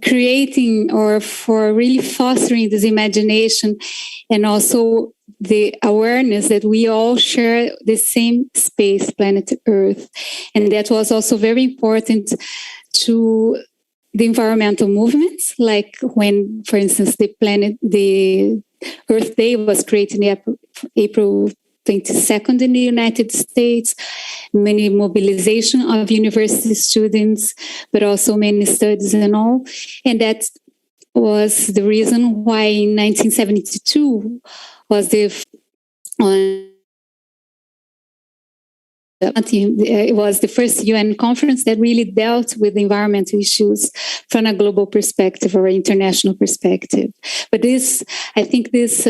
creating or for really fostering this imagination and also the awareness that we all share the same space, planet Earth. And that was also very important to the environmental movements, like when, for instance, the Earth Day was created in April 22nd in the United States, many mobilization of university students, but also many studies and all. And that was the reason why in 1972 was it was the first UN conference that really dealt with environmental issues from a global perspective or international perspective. But I think this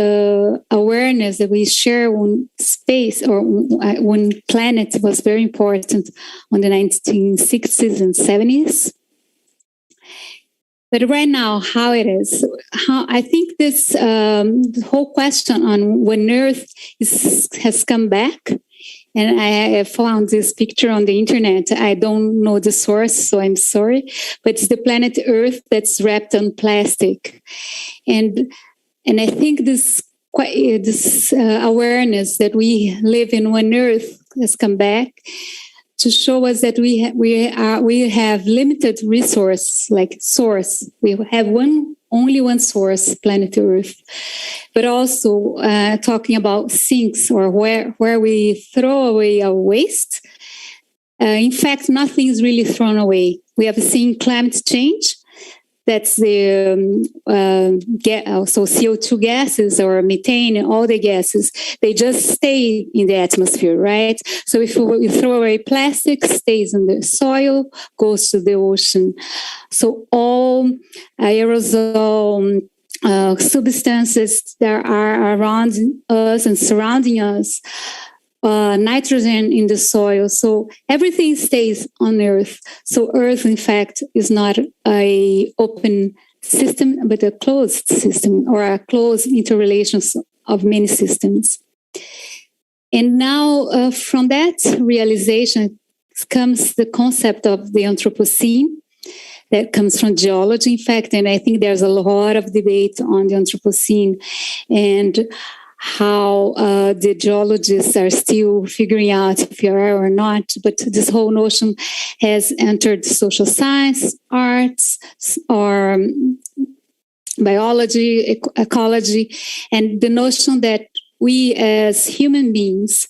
awareness that we share one space or one planet was very important on the 1960s and 70s. But right now, how it is, I think this whole question on when Earth has come back. And I found this picture on the internet. I don't know the source, so I'm sorry. But it's the planet Earth that's wrapped on plastic. And I think this awareness that we live in one Earth has come back to show us that we have limited resource, like source. We have only one source, planet Earth, but also talking about sinks or where we throw away our waste. In fact, nothing is really thrown away. We have seen climate change. That's the so CO2 gases or methane and all the gases, they just stay in the atmosphere, right? So if we throw away plastic, stays in the soil, goes to the ocean. So all aerosol substances that are around us and surrounding us, nitrogen in the soil. So everything stays on Earth. So Earth, in fact, is not an open system, but a closed system or a closed interrelations of many systems. And now from that realization comes the concept of the Anthropocene that comes from geology, in fact. And I think there's a lot of debate on the Anthropocene and how the geologists are still figuring out if you are or not. But this whole notion has entered social science, arts, or biology, ecology, and the notion that we as human beings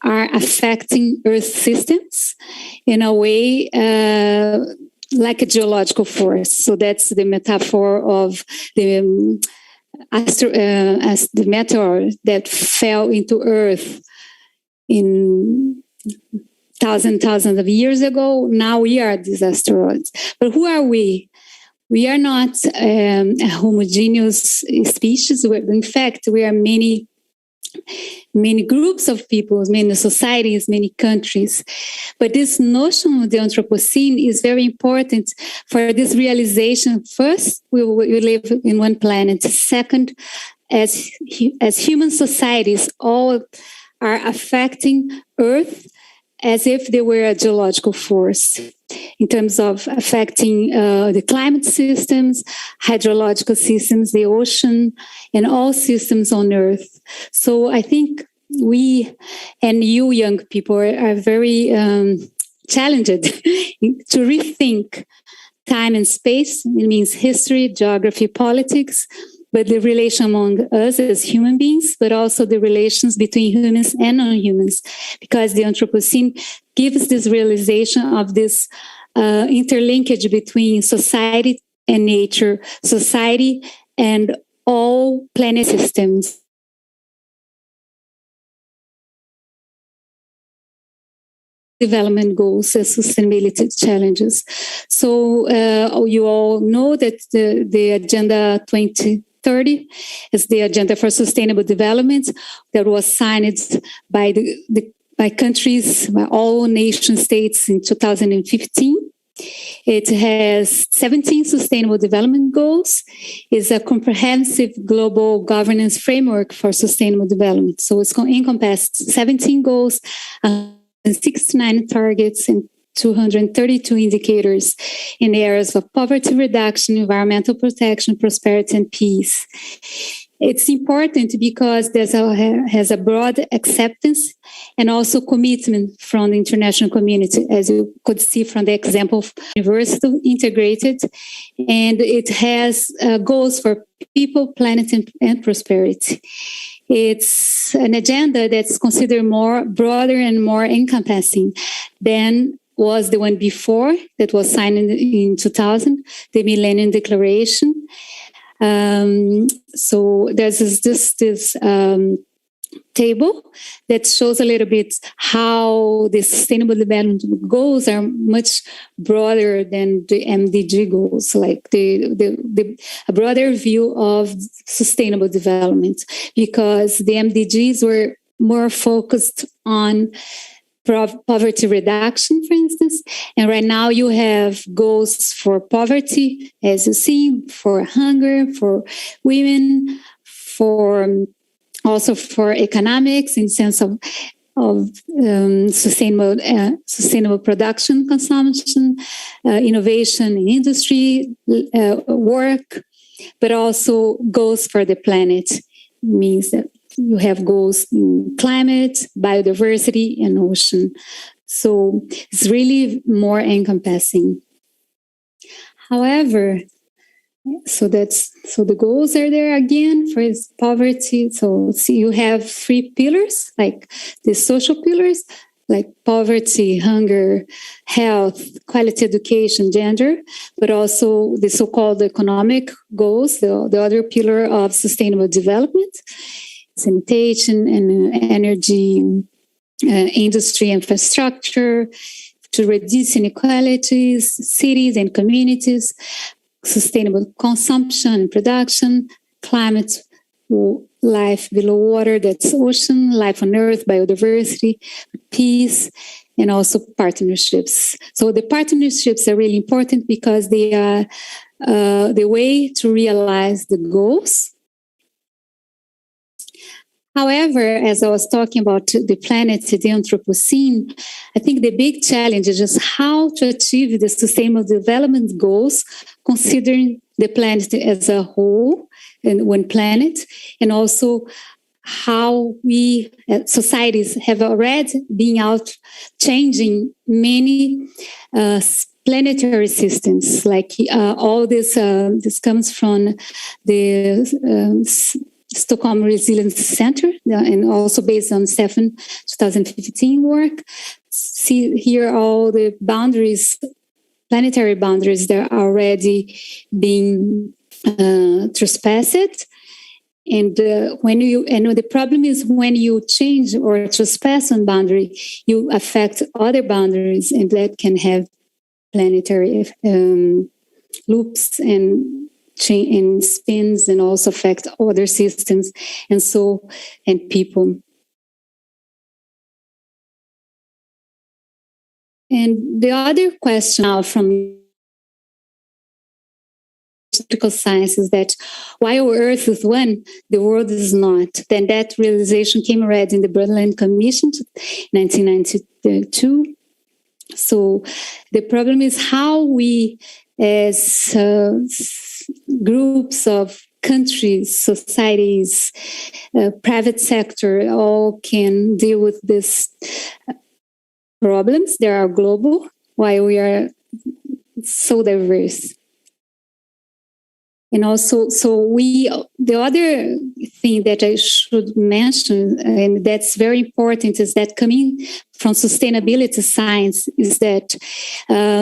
are affecting Earth systems in a way like a geological force. So that's the metaphor of the as the meteor that fell into Earth in thousands of years ago. Now we are these asteroids. But who are we? We are not a homogeneous species. In fact, we are many groups of people, many societies, many countries. But this notion of the Anthropocene is very important for this realization. First, we live in one planet. Second, as human societies, all are affecting Earth as if they were a geological force in terms of affecting the climate systems, hydrological systems, the ocean, and all systems on Earth. So I think we and you young people are very challenged to rethink time and space. It means history, geography, politics, but the relation among us as human beings, but also the relations between humans and non-humans, because the Anthropocene gives this realization of this interlinkage between society and nature, society and all planet systems. Development goals and sustainability challenges. So you all know that the Agenda 2030 is the Agenda for Sustainable Development that was signed by by countries, by all nation states in 2015. It has 17 sustainable development goals. It's a comprehensive global governance framework for sustainable development. So it's encompasses 17 goals, 69 targets, and 232 indicators in the areas of poverty reduction, environmental protection, prosperity, and peace. It's important because has a broad acceptance and also commitment from the international community, as you could see from the example of University integrated, and it has goals for people, planet, and prosperity. It's an agenda that's considered more broader and more encompassing than was the one before that was signed in 2000, the Millennium Declaration. So there's this table that shows a little bit how the sustainable development goals are much broader than the MDG goals, like a broader view of sustainable development, because the MDGs were more focused on poverty reduction, for instance. And right now you have goals for poverty, as you see, for hunger, for women, also for economics in sense of sustainable production, consumption, innovation in industry, work, but also goals for the planet. It means that you have goals in climate, biodiversity, and ocean. So it's really more encompassing. However, so the goals are there again for poverty. So you have 3 pillars, like the social pillars, like poverty, hunger, health, quality education, gender, but also the so-called economic goals, the other pillar of sustainable development, sanitation and energy, industry infrastructure, to reduce inequalities, cities and communities, sustainable consumption and production, climate, life below water, that's ocean, life on earth, biodiversity, peace, and also partnerships. So the partnerships are really important because they are the way to realize the goals. However, as I was talking about the planet, the Anthropocene, I think the big challenge is just how to achieve the sustainable development goals, considering the planet as a whole and one planet, and also how we societies have already been out changing many planetary systems. Like all this comes from the Stockholm Resilience Center, and also based on Stefan 2015 work. See here all the boundaries, planetary boundaries that are already being trespassed. And the problem is when you change or trespass on boundary, you affect other boundaries, and that can have planetary loops and spins, and also affect other systems and people. And the other question now from political science is that while Earth is one, the world is not. Then that realization came already in the Brundtland Commission, 1992. So the problem is how we, as groups of countries, societies, private sector, all can deal with these problems. They are global, while we are so diverse. And also, the other thing that I should mention, and that's very important, is that coming from sustainability science, is that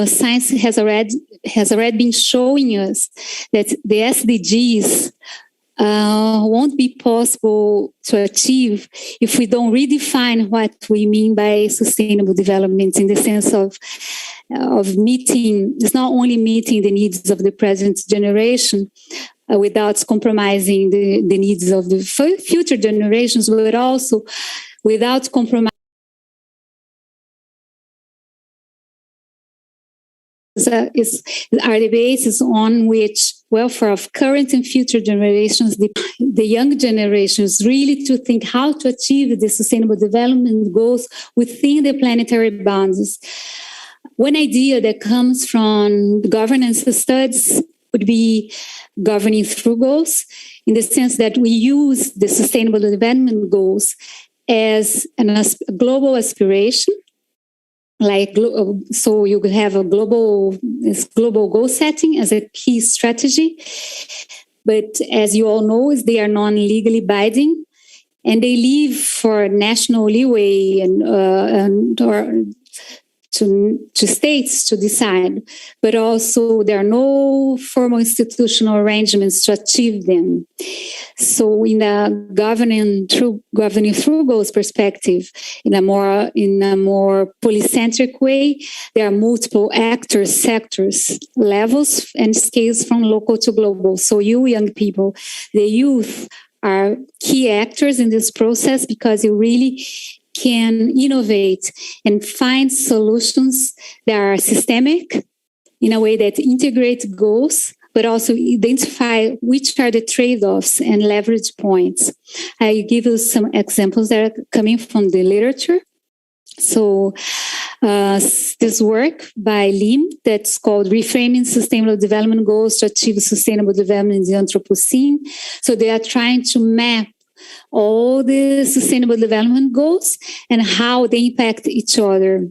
science has already been showing us that the SDGs won't be possible to achieve if we don't redefine what we mean by sustainable development, in the sense of meeting, it's not only meeting the needs of the present generation without compromising the needs of the future generations, but also without compromising are the basis on which welfare of current and future generations, the young generations, really to think how to achieve the sustainable development goals within the planetary boundaries. One idea that comes from governance studies would be governing through goals, in the sense that we use the sustainable development goals as a global aspiration. So you could have a global goal setting as a key strategy. But as you all know, they are non-legally binding, and they leave for national leeway or to states to decide. But also there are no formal institutional arrangements to achieve them. So in a governing through goals perspective, in a more polycentric way, there are multiple actors, sectors, levels, and scales from local to global. So you young people, the youth, are key actors in this process, because you really can innovate and find solutions that are systemic in a way that integrate goals, but also identify which are the trade-offs and leverage points. I give you some examples that are coming from the literature. So this work by Lim, that's called Reframing Sustainable Development Goals to Achieve Sustainable Development in the Anthropocene. So they are trying to map all the sustainable development goals and how they impact each other.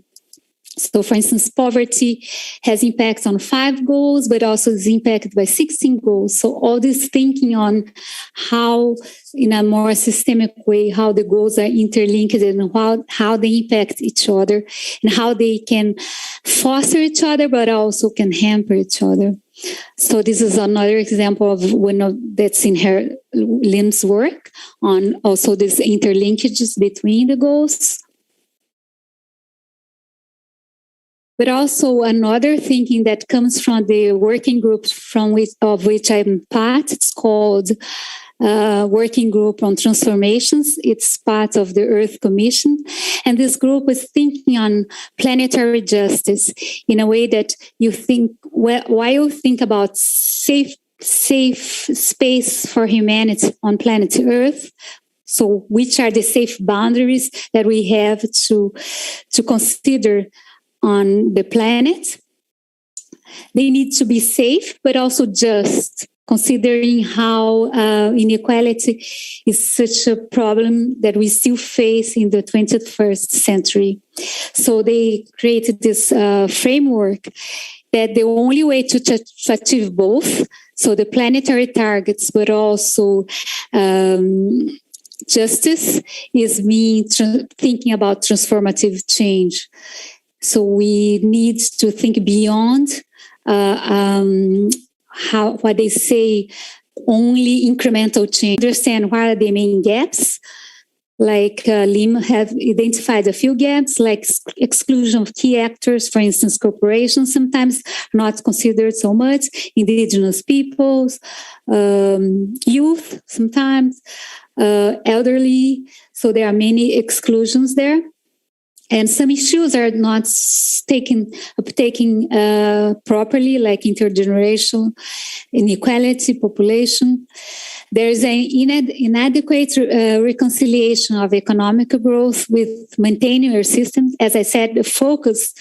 So, for instance, poverty has impact on 5 goals, but also is impacted by 16 goals. So all this thinking on how, in a more systemic way, how the goals are interlinked and how they impact each other, and how they can foster each other, but also can hamper each other. So this is another example of that's in Lim's work on also these interlinkages between the goals. But also another thinking that comes from the working group of which I'm part. It's called Working Group on Transformations. It's part of the Earth Commission. And this group is thinking on planetary justice in a way that you think, while you think about safe space for humanity on planet Earth, so which are the safe boundaries that we have to consider on the planet? They need to be safe, but also just, considering how inequality is such a problem that we still face in the 21st century. So they created this framework that the only way to achieve both, so the planetary targets, but also justice, is thinking about transformative change. So we need to think beyond what they say, only incremental change. Understand what are the main gaps. Like Lim have identified a few gaps, like exclusion of key actors, for instance, corporations sometimes not considered so much, indigenous peoples, youth sometimes, elderly. So there are many exclusions there. And some issues are not taken properly, like intergenerational inequality, population. There is an inadequate reconciliation of economic growth with maintaining our systems. As I said, the focus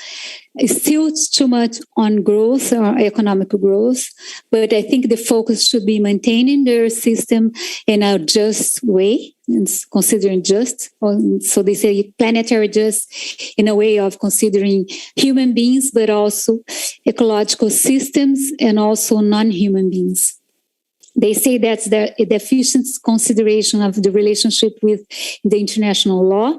still too much on growth or economic growth, but I think the focus should be maintaining their system in a just way, and considering just, so they say planetary just, in a way of considering human beings, but also ecological systems and also non-human beings. They say that's the efficient consideration of the relationship with the international law.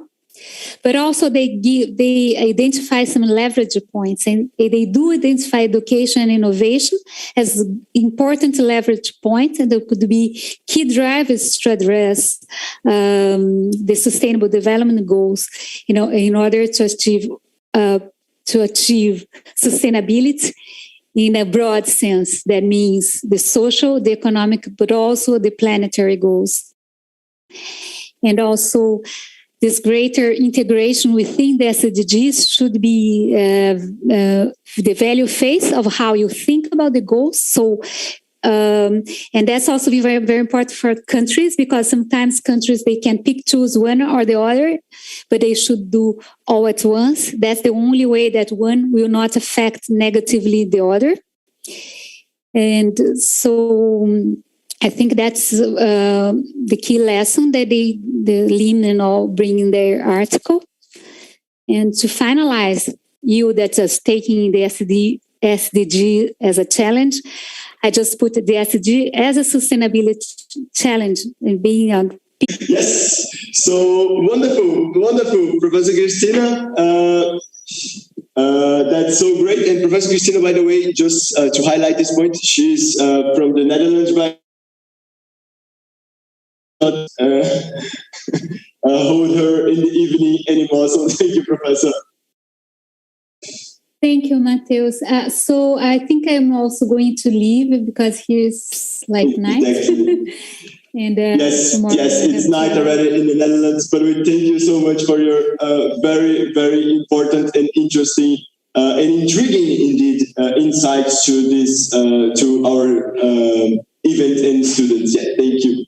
But also they identify some leverage points, and they do identify education and innovation as important leverage points, and there could be key drivers to address the sustainable development goals, in order to achieve sustainability in a broad sense. That means the social, the economic, but also the planetary goals. And also, this greater integration within the SDGs should be the value phase of how you think about the goals. So, and that's also very, very important for countries, because sometimes countries, they can choose one or the other, but they should do all at once. That's the only way that one will not affect negatively the other. And so I think that's the key lesson that the Lim and all bring in their article. And to finalize, you that is taking the SDG as a challenge, I just put the SDG as a sustainability challenge and being on. Yes, so wonderful, Professor Christina. That's so great. And Professor Christina, by the way, just to highlight this point, she's from the Netherlands, right? Hold her in the evening anymore. So thank you, Professor. Thank you, Mateus. So I think I'm also going to leave because here's like night. Exactly. And yes, it's night already in the Netherlands. But we thank you so much for your very, very important and interesting and intriguing, indeed, insights to this to our event and students. Yeah, thank you.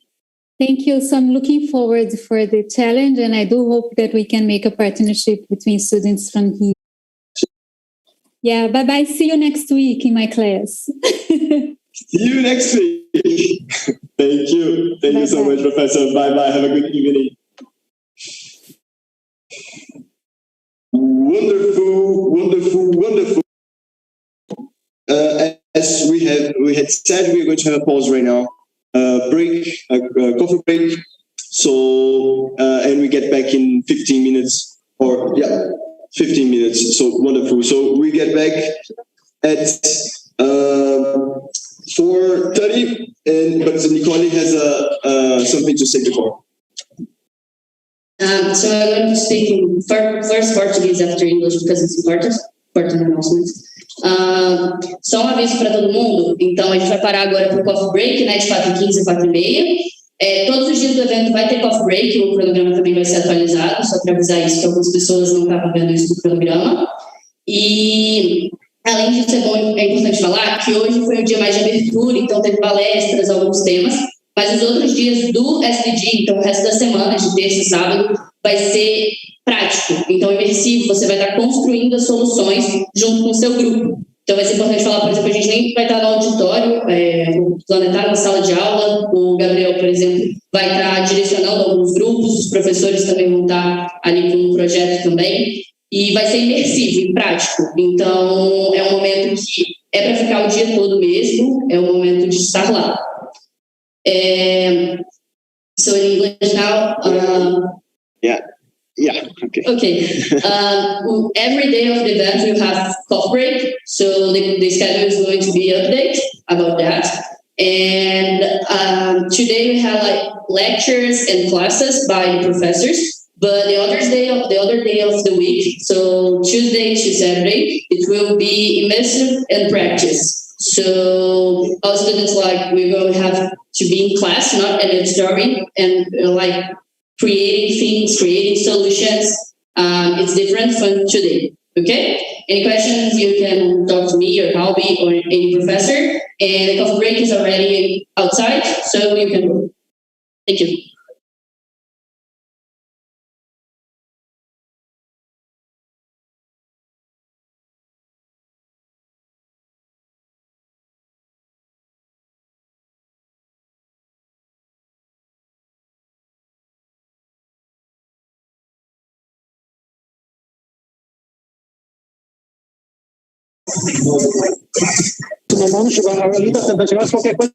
Thank you. So I'm looking forward for the challenge, and I do hope that we can make a partnership between students from here. Yeah, bye-bye. See you next week in my class. See you next week. Thank you. Thank you so much, Professor. Bye-bye. Have a good evening. Wonderful. As we had said, we are going to have a pause right now. Break, coffee break. So, and we get back in 15 minutes 15 minutes. So wonderful. So we get back at 4:30, but Nicole has something to say before. So I'm going to speak in first Portuguese after English because it's important announcement. Só um aviso para todo mundo. Então a gente vai parar agora para o coffee break, né, de 4h15 a 4h30. Todos os dias do evento vai ter coffee break, o cronograma também vai ser atualizado, só para avisar isso, que algumas pessoas não estavam vendo isso no cronograma. E, além disso, é importante falar que hoje foi o dia mais de abertura, então teve palestras, alguns temas, mas os outros dias do SDG, então o resto da semana, de terça e sábado, vai ser prático, então imersivo, você vai estar construindo as soluções junto com o seu grupo. Então vai ser importante falar, por exemplo, a gente nem vai estar no auditório, no planetário, na sala de aula, o Gabriel, por exemplo, vai estar direcionando alguns grupos, os professores também vão estar ali com um projeto também, e vai ser imersivo e prático. Então é um momento que é para ficar o dia todo mesmo, é um momento de estar lá. So in English now, Yeah. Okay. Every day of the event we'll have coffee break, so the schedule is going to be updated about that. And today we have like lectures and classes by the professors. But the other day of the week, so Tuesday to Saturday, it will be immersive and practice. So our students we're going to have to be in class, not in a story, and creating things, creating solutions. It's different from today. Okay? Any questions, you can talk to me or Halby or any professor. And the coffee break is already outside, so you can go. Thank you. Vamos chegar a Lita, tentar chegar qualquer coisa.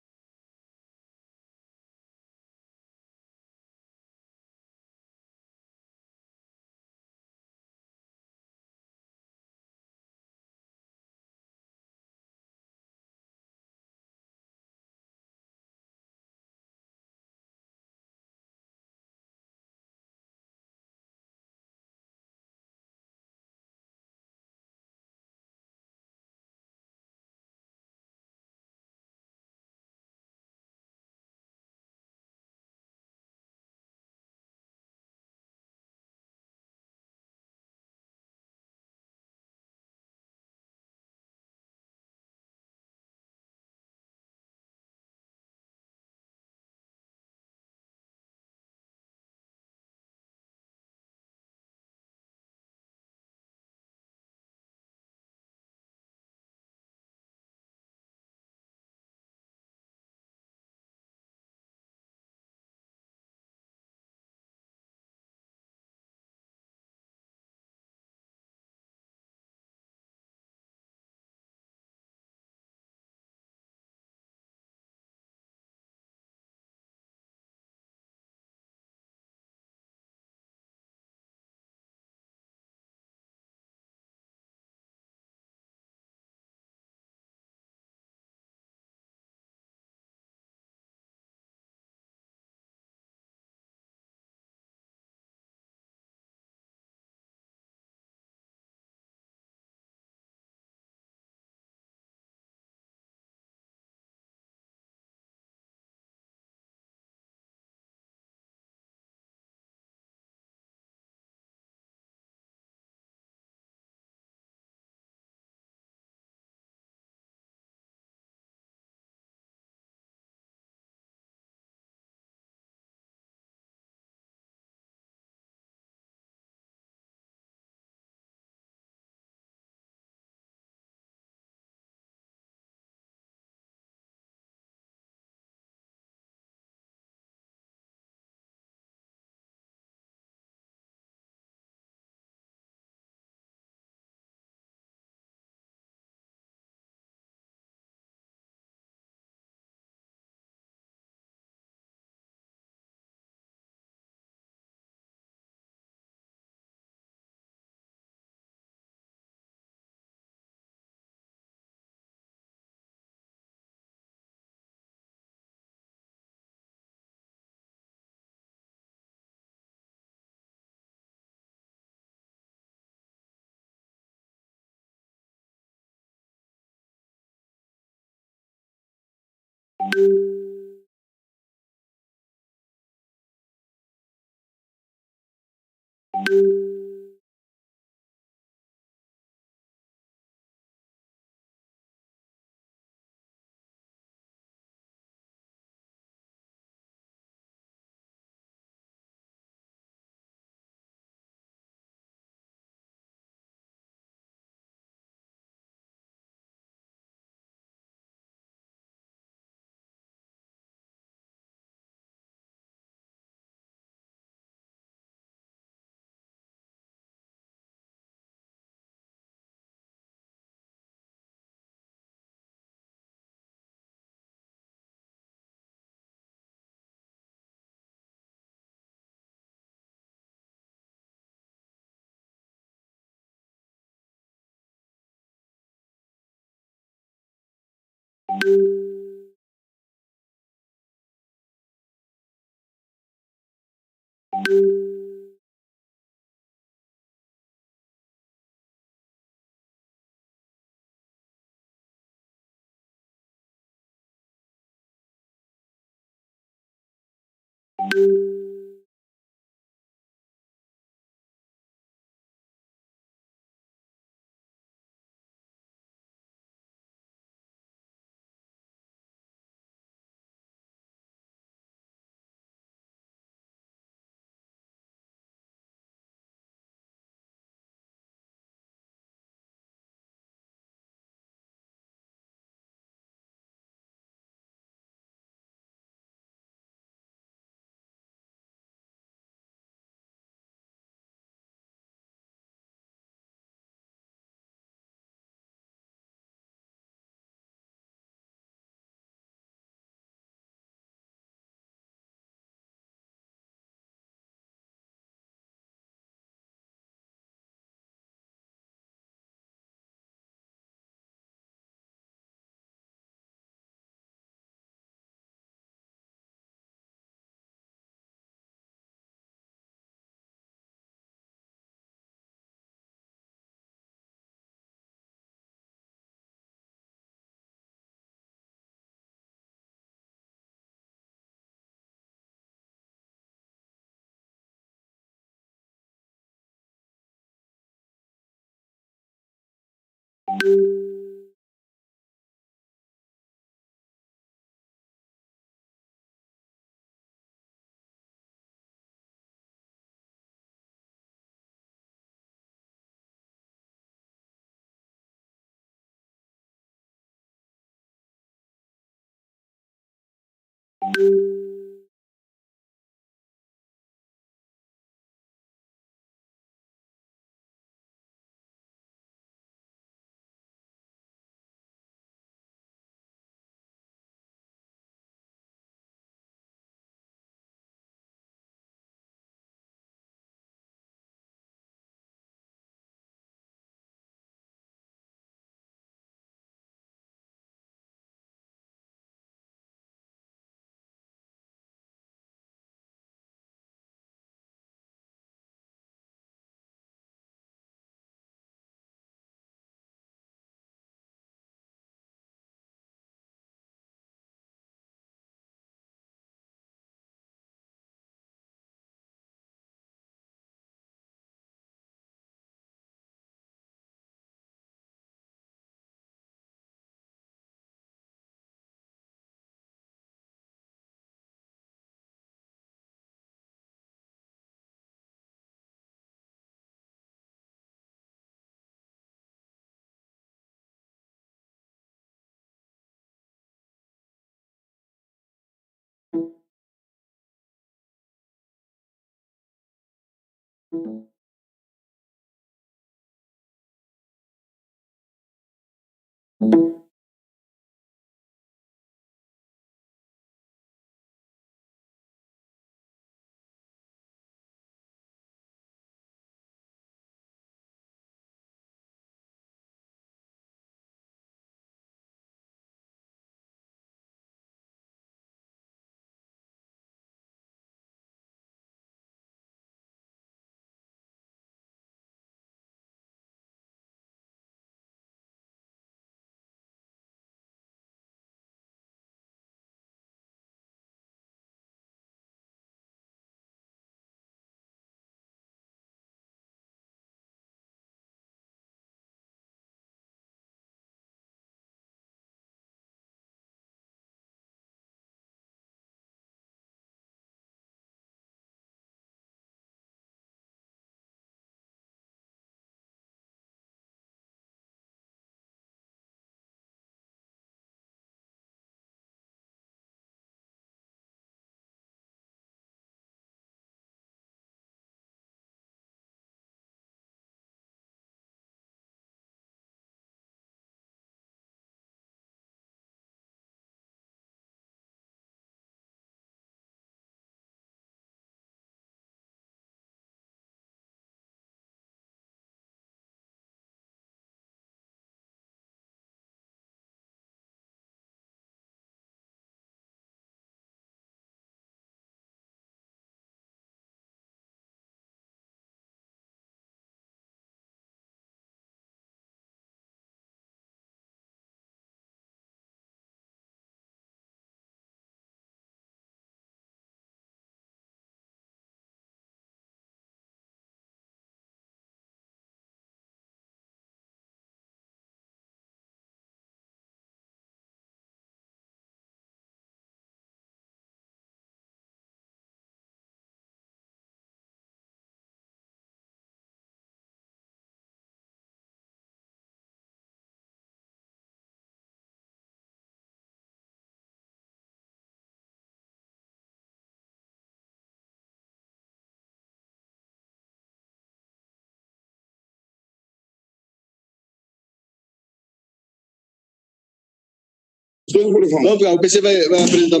Vamos, o PC vai apresentar.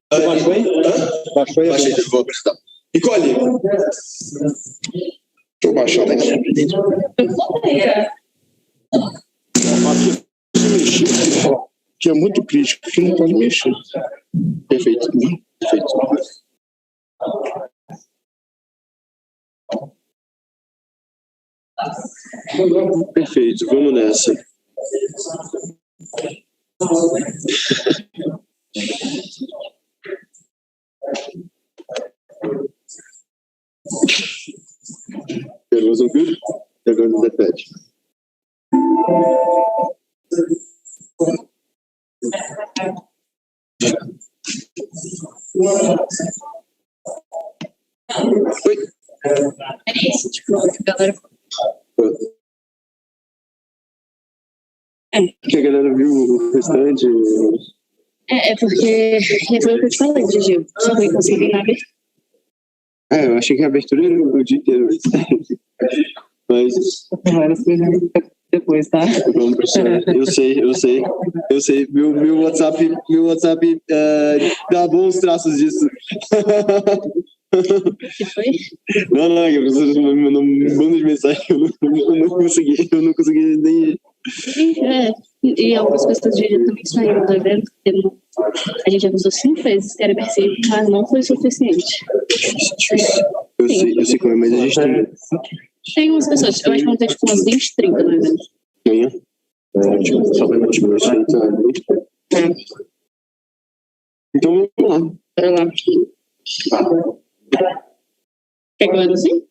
Baixou aí? Baixou aí? Baixei, vou apresentar. Nicole. Deixa eu baixar aqui. Que é muito crítico, que não pode mexer. Perfeito. Perfeito. Perfeito, vamos nessa. Everyone's all good? Everyone's on that page. Oi. É isso, tipo, a galera. Que a galera viu o restante. É porque foi o que eu te falei, Gigi. Só foi conseguir na abertura. Eu achei que a abertura era o dia inteiro. Mas. Várias coisas depois, tá? Vamos pressionar. Eu sei. Meu WhatsApp dá bons traços disso. Que foi? Não, a professora me mandou um bando de mensagem. Eu não consegui nem. E algumas pessoas de dia também saíram do evento. A gente avisou 5 vezes que era possível, mas não foi suficiente. Eu sei como é, mas a gente tem umas pessoas, eu acho que vão ter tipo umas 20, 30 no evento. Amanhã? Só vai continuar isso aí, tá? Então vamos lá. Bora lá. Quer que eu ande assim?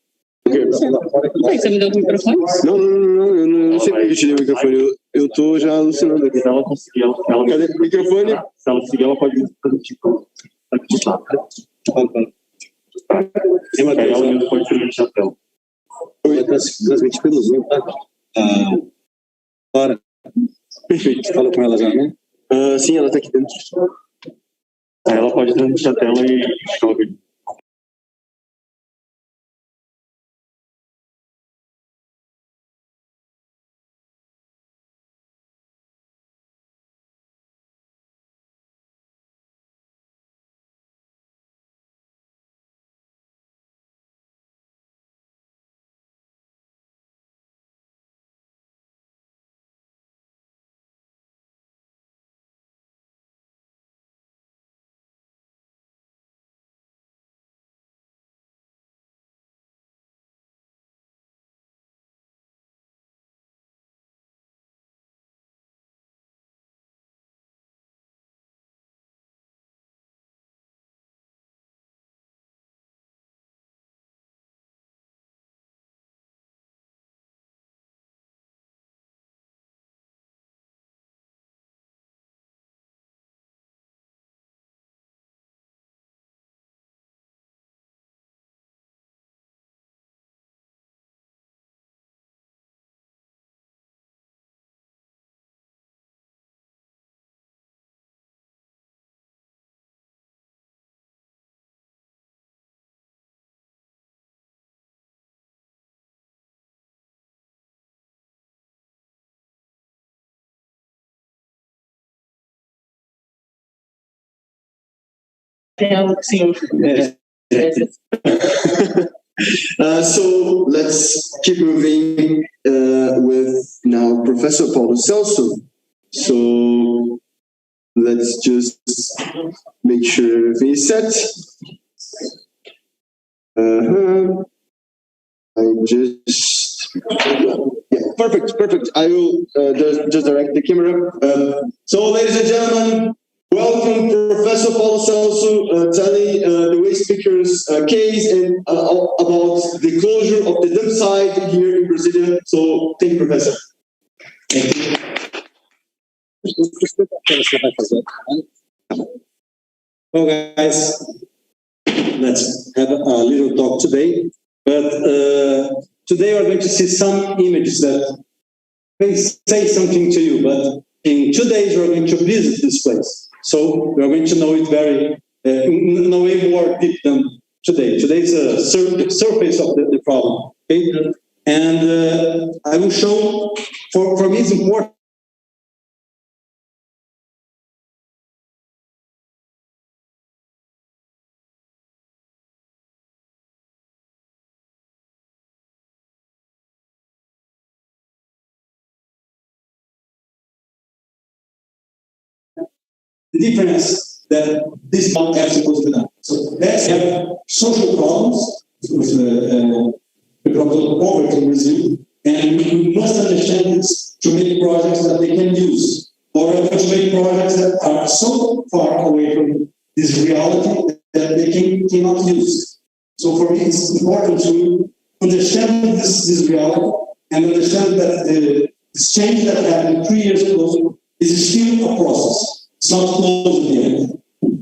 Você me deu o microfone? Não, eu não sei porque eu te dei o microfone. Eu tô já alucinando aqui. Se ela conseguir, ela cadê o microfone? Se ela conseguir, ela pode fazer tipo. Tem uma ela mesmo pode ser no chapéu. Oi, transmite pelo Zoom, tá? Bora. Perfeito. Você falou com ela já, né? Sim, ela tá aqui dentro. Aí ela pode transmitir a tela e chove. So let's keep moving with now Professor Paulo Celso. So let's just make sure everything is set. Perfect. I will just direct the camera. So ladies and gentlemen, welcome Professor Paulo Celso telling the waste pickers case and about the closure of the dump site here in Brasilia. So thank you, Professor. Thank you. Well, guys, let's have a little talk today. But today we're going to see some images that may say something to you. But in 2 days we're going to visit this place. So we're going to know it in a way more deep than today. Today is a surface of the problem. Okay? And I will show, for me it's important the difference that this is not supposed to be done. So let's have social problems with the problem of poverty in Brazil, and we must understand this to make projects that they can use, or to make projects that are so far away from this reality that they cannot use. So for me, it's important to understand this reality and understand that this change that happened 3 years ago is still a process. It's not closed yet.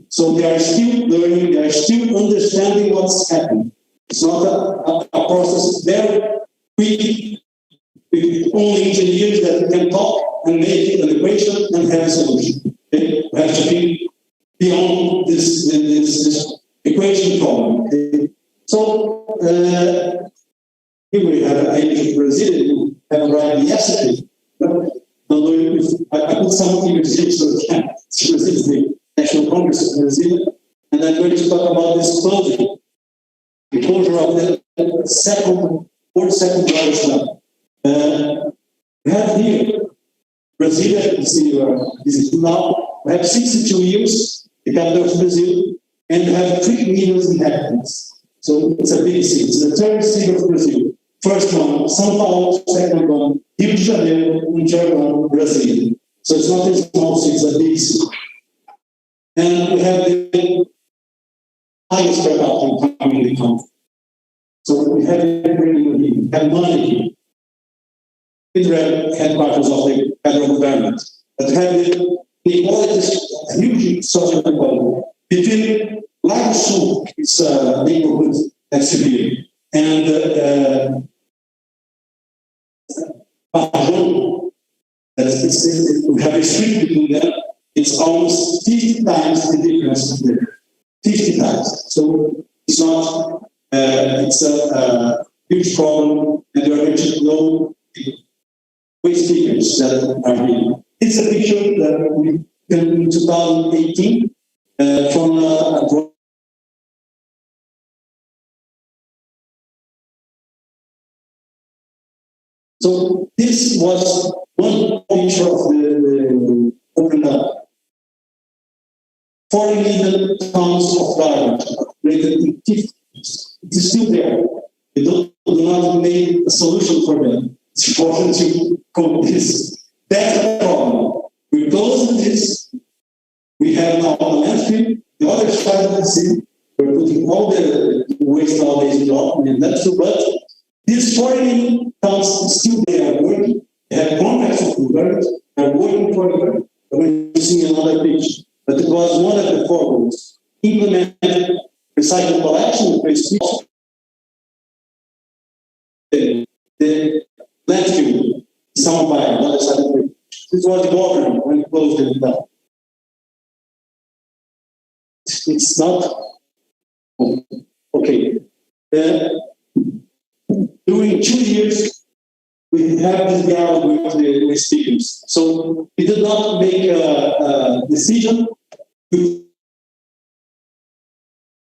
So they are still learning, they are still understanding what's happening. It's not a process very quick with only engineers that can talk and make an equation and have a solution. Okay? We have to be beyond this equation problem. Okay? So here we have an Asian Brazilian who have arrived yesterday. I put some images so this is the National Congress of Brazil, and I'm going to talk about this closure. The closure of the second largest one. We have here Brasilia, you see now, we have 62 years, the capital of Brazil, and we have 3 million inhabitants. So it's a big city. It's the third city of Brazil. First one, São Paulo, second one, Rio de Janeiro, and third one, Brasília. So it's not a small city, it's a big city. And we have the highest per capita income in the country. So we have everything here. We have money here. Federal headquarters of the federal government. But have the inequalities, a huge social inequality between Lago Sul, it's a neighborhood that's severe, and Barão, we have a street between them. It's almost 50 times the difference there. 50 times. So it's not, it's a huge problem, and you are going to know the waste figures that are here. It's a picture that we in 2018 from a So this was one picture of the open up. 40 million tons of garbage rated in 50. It is still there. We do not make a solution for them. It's important to cope this. That's the problem. We close this. We have now a landfill. The other side of the city, we're putting all the waste nowadays in the landfill, but these 40 million tons still they are working. They have contracts with the government. They are working for the government. We're going to see another picture. But it was one of the four goals. Implement recycling collection with waste people. The landfill, some by another side of the This was the government when it closed it down. It's not okay. During 2 years, we have this dialogue with the speakers. So we did not make a decision to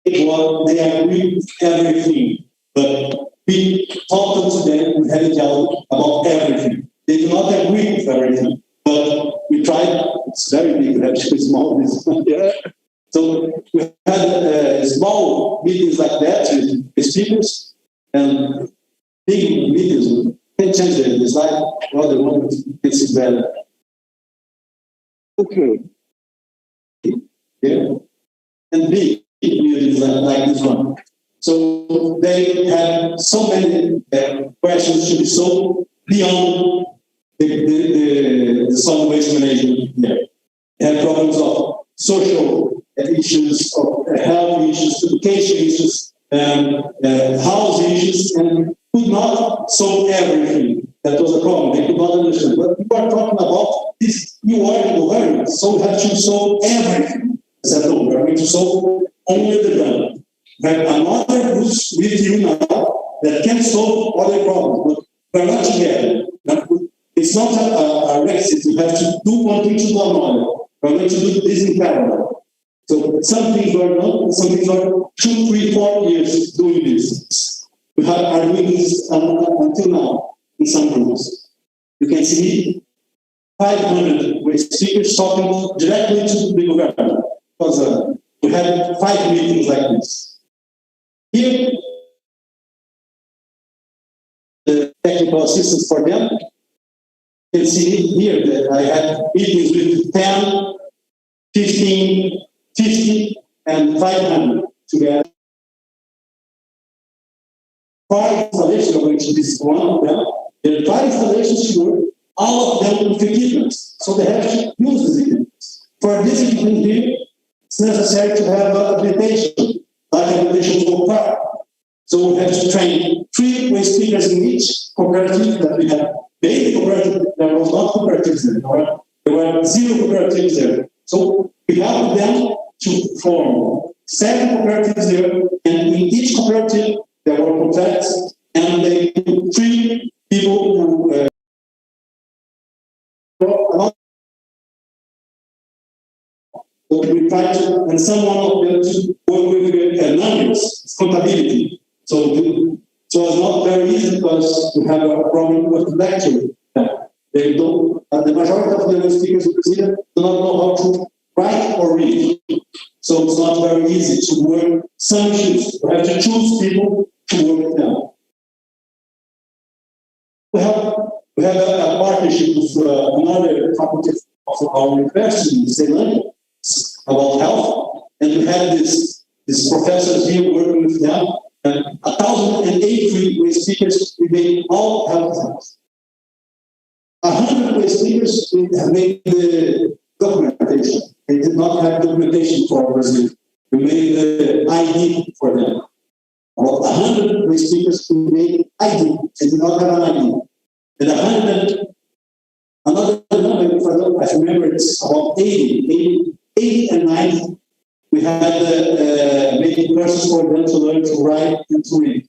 what they agree with everything, but we talked to them, we had a dialogue about everything. They do not agree with everything, but we tried. It's very big, actually small. So we had small meetings like that with the speakers, and big meetings. Can change the slide. Other one can see better. Okay. Yeah. And big meetings like this one. So they had so many questions to be solved beyond the solid waste management there. They had problems of social issues, of health issues, education issues, house issues, and could not solve everything. That was a problem. They could not understand. But we are talking about this. You are in the government, so you have to solve everything. I said, no, we are going to solve only the government. We have another group with you now that can solve other problems, but we are not together. It's not a exit. We have to do one thing to do another. We are going to do this in parallel. So some things are done, some things are 2, 3, 4 years doing this. We are doing this until now in some groups. You can see 500 waste speakers talking directly to the government. Because we had 5 meetings like this. Here, the technical assistance for them. You can see here that I had meetings with 10, 15, 50, and 500 together. 5 installations, which is one of them. There are 5 installations to work, all of them with equipment. So they have to use this equipment. For this equipment here, it's necessary to have habilitation, like habilitation for car. So we have to train 3 waste speakers in each cooperative that we have. Maybe cooperative, there was not cooperatives there. There were 0 cooperatives there. So we helped them to form 7 cooperatives there, and in each cooperative there were contracts, and they put 3 people who we tried to, and someone of them to work with numbers, contability. So it was not very easy because we have a problem with the lecture. They don't, the majority of the speakers in Brazil do not know how to write or read. So it's not very easy to work some issues. We have to choose people to work with them. We have a partnership with another faculty of our university in Cerimônia about health, and we have these professors here working with them. 1,083 waste speakers, we made all health exams. 100 waste speakers have made the documentation. They did not have documentation for Brazil. We made the ID for them. About 100 waste speakers we made ID. They did not have an ID. And 100, another number, if I remember, it's about 80 and 90. We had making courses for them to learn to write and to read.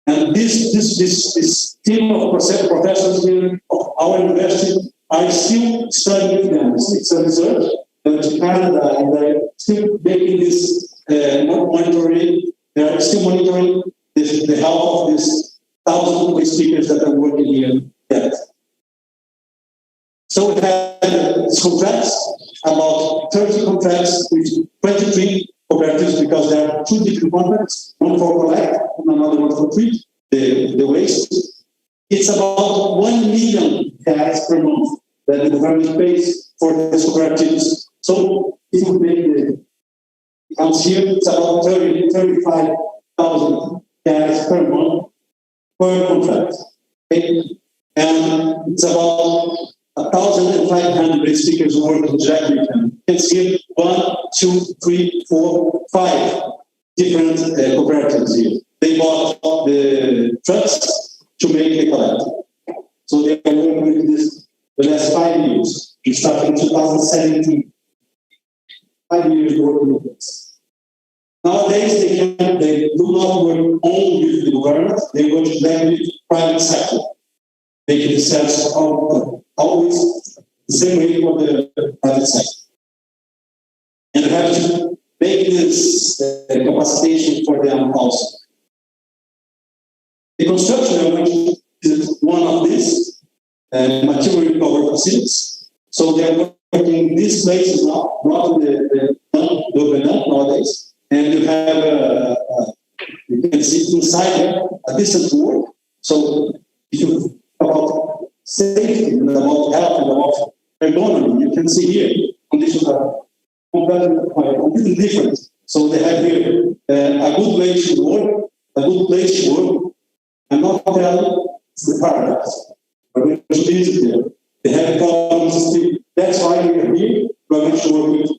And this team of professors here of our university are still studying with them. It's a research to Canada, and they're still making this monitoring. They are still monitoring the health of these 1,000 waste speakers that are working here yet. So we had these contracts, about 30 contracts with 23 cooperatives, because there are 2 different contracts, one for collect and another one for treat the waste. It's about 1 million per month that the government pays for these cooperatives. So if you make the counts here, it's about 35,000 per month per contract. Okay? And it's about 1,500 speakers working directly with them. You can see 1, 2, 3, 4, 5 different cooperatives here. They bought the trucks to make the collector. So they are working with this the last 5 years. We started in 2017. 5 years working with this. Nowadays, they do not work only with the government, they work directly with the private sector. Making the service always the same way for the private sector. And we have to make this capacitation for them also. The construction element is one of these material recovery facilities. So they are working in these places now, not in the government nowadays. And you have, you can see inside there a distant work. So if you about safety and about health and about ergonomy, you can see here conditions are completely different. So they have here a good place to work, a good place to work. I'm not telling it's the paradise. We're going to visit there. They have problems still. That's why we are here. We're going to work with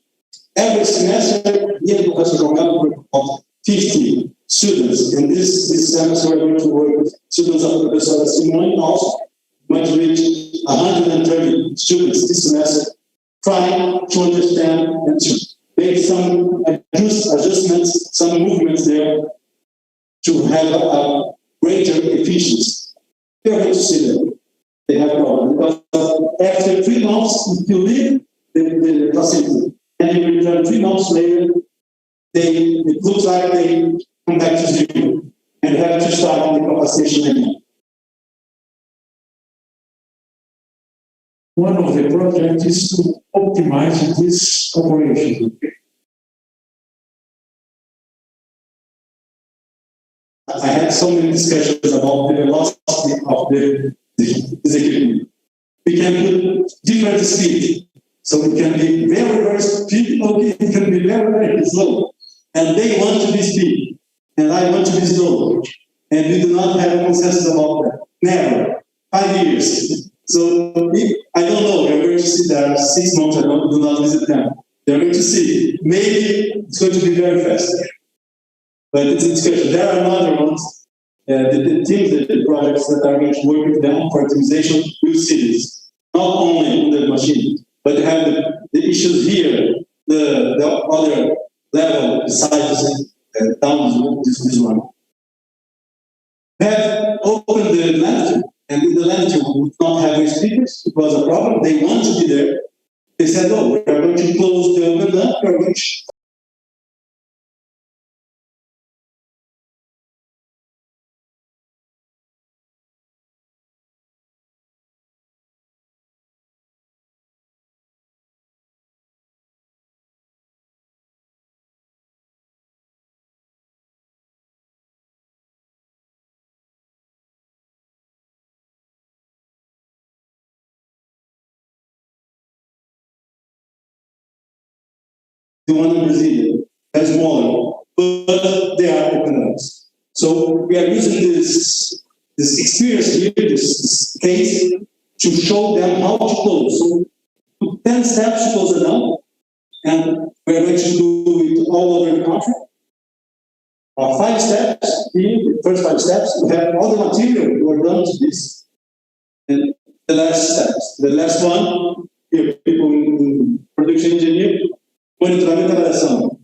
every semester. Here, Professor Romero, of 50 students. And this semester, we're going to work with students of Professor Cerimônia also. We're going to reach 130 students this semester, trying to understand and to make some adjustments, some movements there to have a greater efficiency. You're going to see them. They have problems. Because after 3 months, if you leave the facility and you return 3 months later, it looks like they come back to zero and have to start the capacitation again. one of the projects is to optimize this operation. I had so many discussions about the velocity of this equipment. We can put different speed. So it can be very, very speed, okay, it can be very, very slow. And they want to be speed, and I want to be slow. And we do not have a consensus about that. Never. 5 years. So I don't know, we're going to see that 6 months, I do not visit them. They're going to see. Maybe it's going to be very fast. But it's a discussion. There are other ones, the teams, the projects that are going to work with them for optimization with cities. Not only on the machine, but they have the issues here, the other level besides down this one. We have opened the latitude, and in the latitude we would not have any speakers. It was a problem. They want to be there. They said, "Oh, we are going to close the open up. We are going to." The one in Brazil is smaller, but they are open ups. So we are using this experience here, this case, to show them how to close. So 10 steps to close it down, and we are going to do it all over the country. 5 steps, the first 5 steps, we have all the material we are done to this. And the last steps, the last one, here, people in production engineering, monitoramento e avaliação.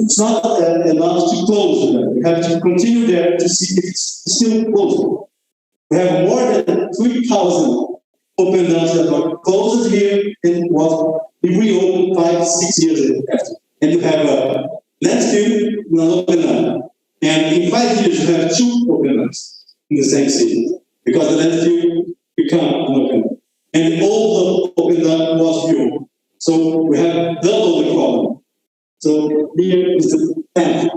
It's not enough to close them. We have to continue there to see if it's still closed. We have more than 3,000 open dumps that are closed here and was reopened 5-6 years after. And you have a landfill and an open dump. And in 5 years, you have 2 open dumps in the same city because the landfill became an open dump. And the old open dump was reopened. So we have double the problem. So here is the plan.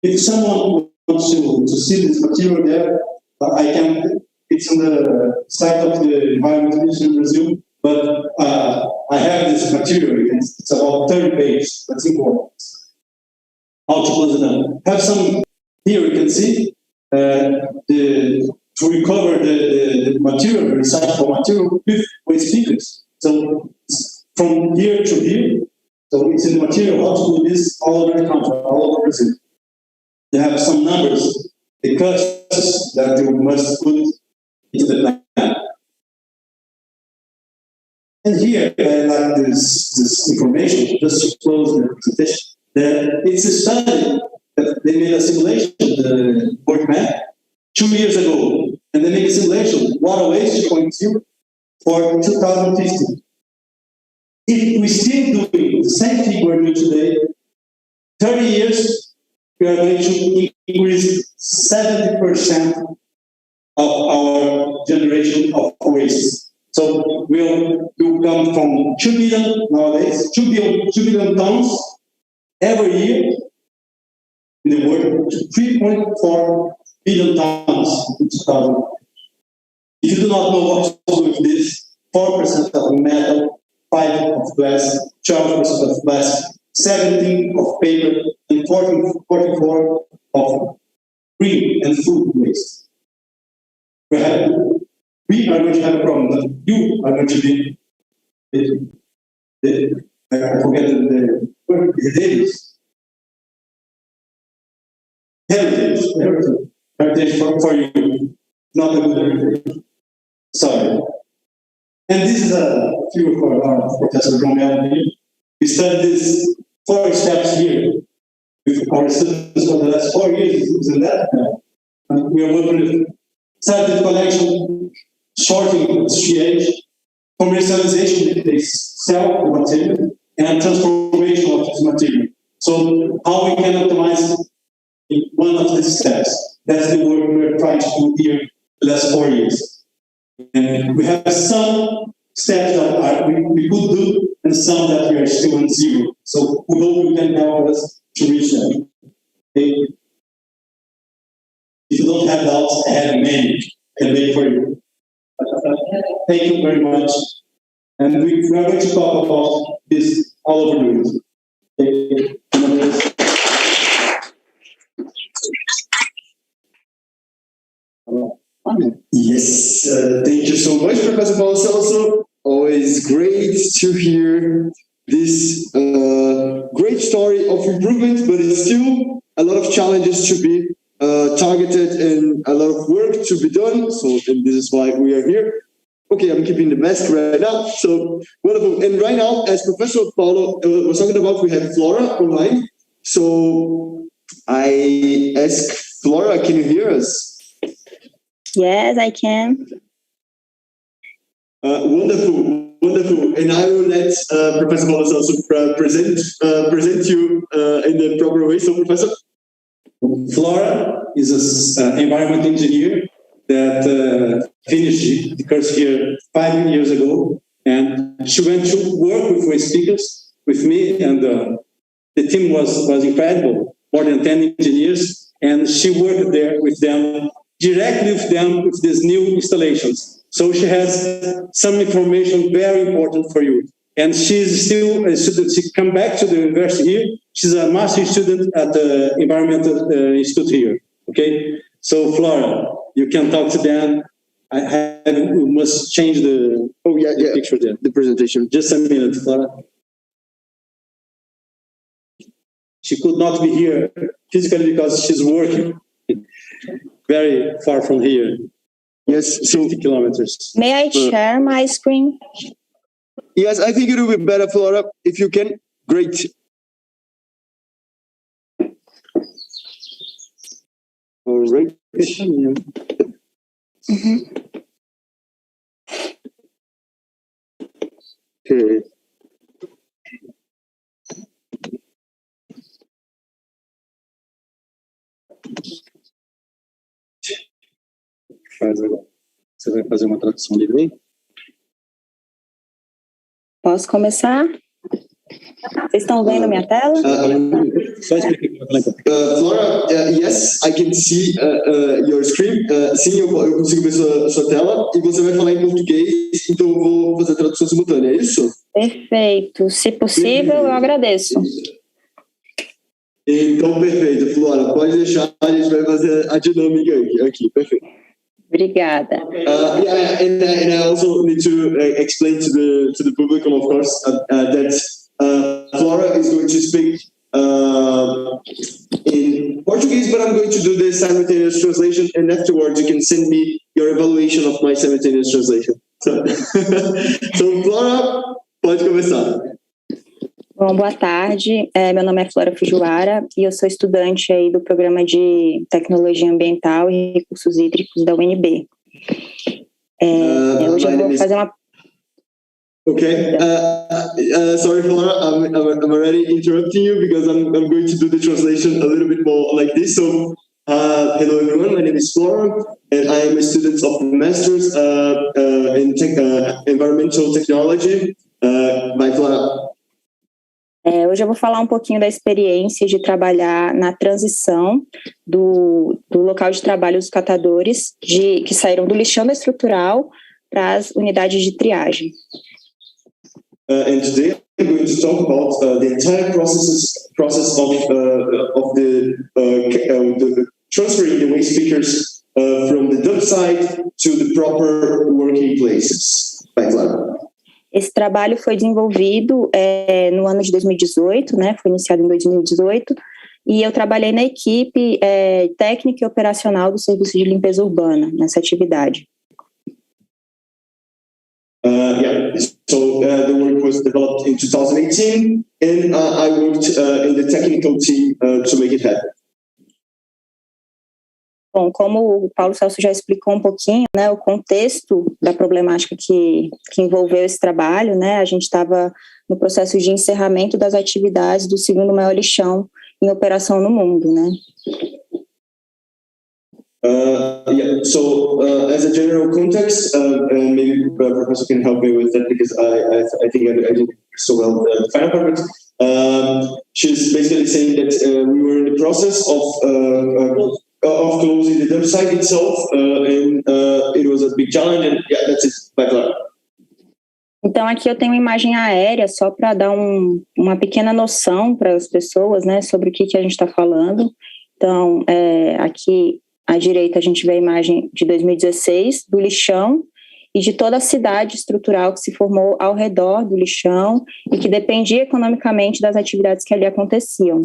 If someone wants to see this material there, I can. It's on the site of the Environment Ministry in Brazil, but I have this material. It's about 30 pages. That's important. How to close it down. Have some here. You can see to recover the material, the recyclable material with speakers. So from here to here, so it's in the material how to do this all over the country, all over Brazil. They have some numbers, the costs that you must put into the plan. And here, I like this information, just to close the presentation. It's a study that they made a simulation, the work map, 2 years ago, and they made a simulation, water waste point for 2050. If we still doing the same thing we're doing today, 30 years, we are going to increase 70% of our generation of waste. So we'll come from 2 billion nowadays, 2 billion tons every year in the world to 3.4 billion tons in 2000. If you do not know what to do with this, 4% of metal, 5% of glass, 12% of plastic, 17% of paper, and 44% of green and food waste. We are going to have a problem, but you are going to be I forget the days. Heritage for you, not a good heritage. Sorry. And this is a few for our Professor Romel. We studied these 4 steps here with our students for the last 4 years. Isn't that? We are working with started collection, sorting, exchange, commercialization, they sell the material, and transformation of this material. So how we can optimize in one of these steps. That's the work we're trying to do here the last 4 years. And we have some steps that we could do and some that we are still on zero. So we hope you can help us to reach them. Okay? If you don't have doubts, I have many. I can wait for you. Thank you very much. And we are going to talk about this all over the world. Okay? Yes, thank you so much, Professor Paulo Celso. Always great to hear this great story of improvement, but it's still a lot of challenges to be targeted and a lot of work to be done. So, and this is why we are here. Okay, I'm keeping the mask right now. So wonderful. And right now, as Professor Paulo was talking about, we have Flora online. So I ask Flora, can you hear us? Yes, I can. Wonderful, wonderful. And I will let Professor Paulo also present you in the proper way. So, Professor? Flora is an environment engineer that finished the course here 5 years ago. And she went to work with waste speakers with me, and the team was incredible, more than 10 engineers. And she worked there with them, directly with them, with these new installations. So she has some information very important for you. And she's still a student. She come back to the university here. She's a master's student at the Environmental Institute here. Okay? So Flora, you can talk to them. We must change the picture there. The presentation. Just a minute, Flora. She could not be here physically because she's working very far from here. Yes, so 50 kilometers. May I share my screen? Yes, I think it will be better, Flora, if you can. Great. All right. Mm-hmm. Okay. Faz agora. Você vai fazer uma tradução livre aí? Posso começar? Vocês estão vendo minha tela? Só explica. Flora, yes, I can see your screen. Sim, eu consigo ver sua tela. E você vai falar em português, então eu vou fazer a tradução simultânea, é isso? Perfeito. Se possível, eu agradeço. Então, perfeito, Flora. Pode deixar, a gente vai fazer a dinâmica aqui. Perfeito. Obrigada. And I also need to explain to the public, of course, that Flora is going to speak in Portuguese, but I'm going to do the simultaneous translation, and afterwards you can send me your evaluation of my simultaneous translation. So Flora, pode começar. Bom, boa tarde. Meu nome é Flora Fujiwara e eu sou estudante aí do Programa de Tecnologia Ambiental e Recursos Hídricos da UNB. Hoje eu vou fazer uma... Okay. Sorry, Flora, I'm already interrupting you because I'm going to do the translation a little bit more like this. So, hello everyone, my name is Flora, and I am a student of the Masters in Environmental Technology by Flora. Hoje eu vou falar um pouquinho da experiência de trabalhar na transição do local de trabalho dos catadores que saíram do lixão estrutural para as unidades de triagem. And today I'm going to talk about the entire process of the transferring the waste speakers from the dump site to the proper working places. By Clara. Esse trabalho foi desenvolvido no ano de 2018, né? Foi iniciado em 2018, e eu trabalhei na equipe técnica e operacional do Serviço de Limpeza Urbana, nessa atividade. So the work was developed in 2018, and I worked in the technical team to make it happen. Bom, como o Paulo Celso já explicou um pouquinho, né, o contexto da problemática que envolveu esse trabalho, né, a gente estava no processo de encerramento das atividades do segundo maior lixão em operação no mundo, né. So as a general context, and maybe Professor can help me with that because I think I didn't so well the final part. She's basically saying that we were in the process of closing the dump site itself, and it was a big challenge. And yeah, that's it. By far. Então, aqui eu tenho uma imagem aérea só para dar uma pequena noção para as pessoas, né, sobre o que a gente está falando. Então, aqui à direita a gente vê a imagem de 2016 do lixão e de toda a cidade estrutural que se formou ao redor do lixão e que dependia economicamente das atividades que ali aconteciam.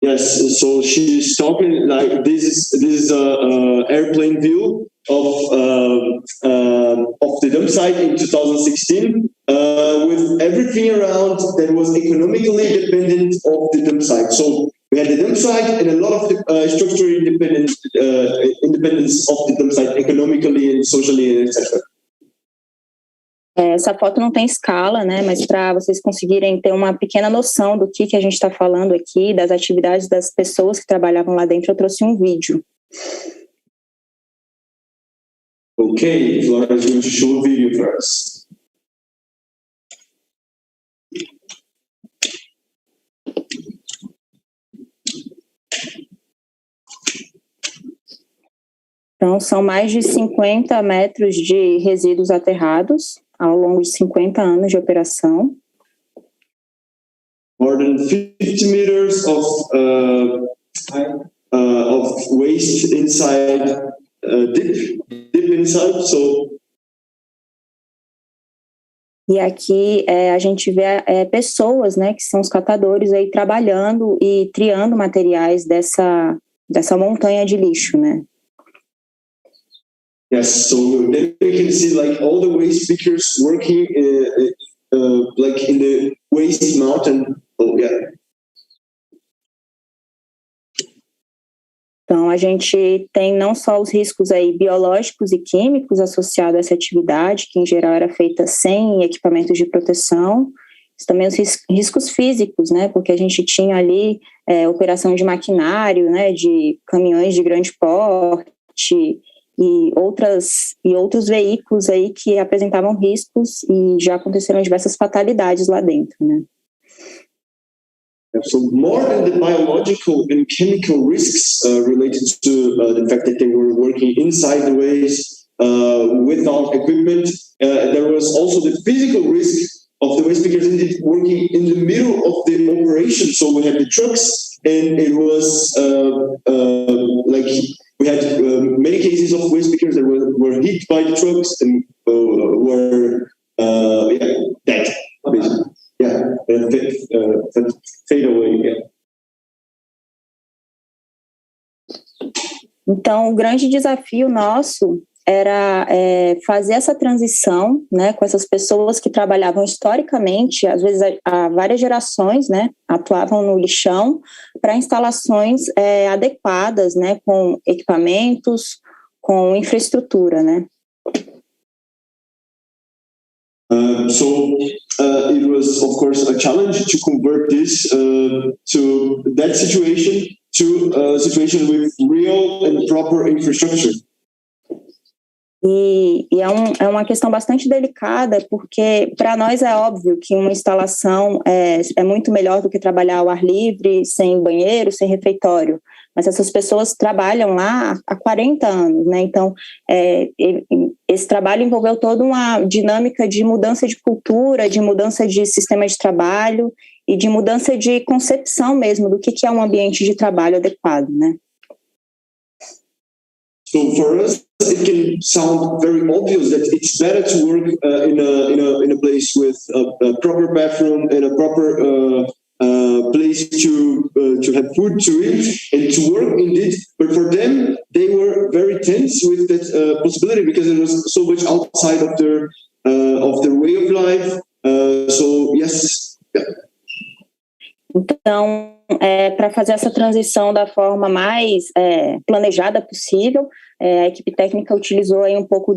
Yes, so she's talking like this is a airplane view of the dump site in 2016 with everything around that was economically dependent of the dump site. So we had the dump site and a lot of the structural independence of the dump site economically and socially, etc. Essa foto não tem escala, né? Mas para vocês conseguirem ter uma pequena noção do que a gente está falando aqui, das atividades das pessoas que trabalhavam lá dentro, eu trouxe um vídeo. Okay, Flora is going to show a video for us. Então, são mais de 50 metros de resíduos aterrados ao longo de 50 anos de operação. More than 50 meters of waste inside, deep inside. So. E aqui a gente vê pessoas, né, que são os catadores aí trabalhando e triando materiais dessa montanha de lixo, né? Yes, so then we can see like all the waste pickers working like in the waste mountain. Oh, yeah. Então, a gente tem não só os riscos aí biológicos e químicos associados a essa atividade, que em geral era feita sem equipamentos de proteção, mas também os riscos físicos, né, porque a gente tinha ali operação de maquinário, né, de caminhões de grande porte, e outros veículos aí que apresentavam riscos e já aconteceram diversas fatalidades lá dentro, né? So more than the biological and chemical risks related to the fact that they were working inside the waste without equipment, there was also the physical risk of the waste pickers working in the middle of the operation. So we had the trucks, and it was like we had many cases of waste pickers that were hit by the trucks and were dead, basically. Yeah, fade away. Yeah. Então, o grande desafio nosso era fazer essa transição, né, com essas pessoas que trabalhavam historicamente, às vezes há várias gerações, né, atuavam no lixão, para instalações adequadas, né, com equipamentos, com infraestrutura, né. So it was, of course, a challenge to convert this to that situation to a situation with real and proper infrastructure. E é uma questão bastante delicada, porque para nós é óbvio que uma instalação é muito melhor do que trabalhar ao ar livre, sem banheiro, sem refeitório. Mas essas pessoas trabalham lá há 40 anos, né? Então, esse trabalho envolveu toda uma dinâmica de mudança de cultura, de mudança de sistema de trabalho e de mudança de concepção mesmo do que é um ambiente de trabalho adequado, né? So for us, it can sound very obvious that it's better to work in a place with a proper bathroom and a proper place to have food to eat and to work indeed. But for them, they were very tense with that possibility because it was so much outside of their way of life. So yes. Yeah. Então, para fazer essa transição da forma mais planejada possível, a equipe técnica utilizou aí um pouco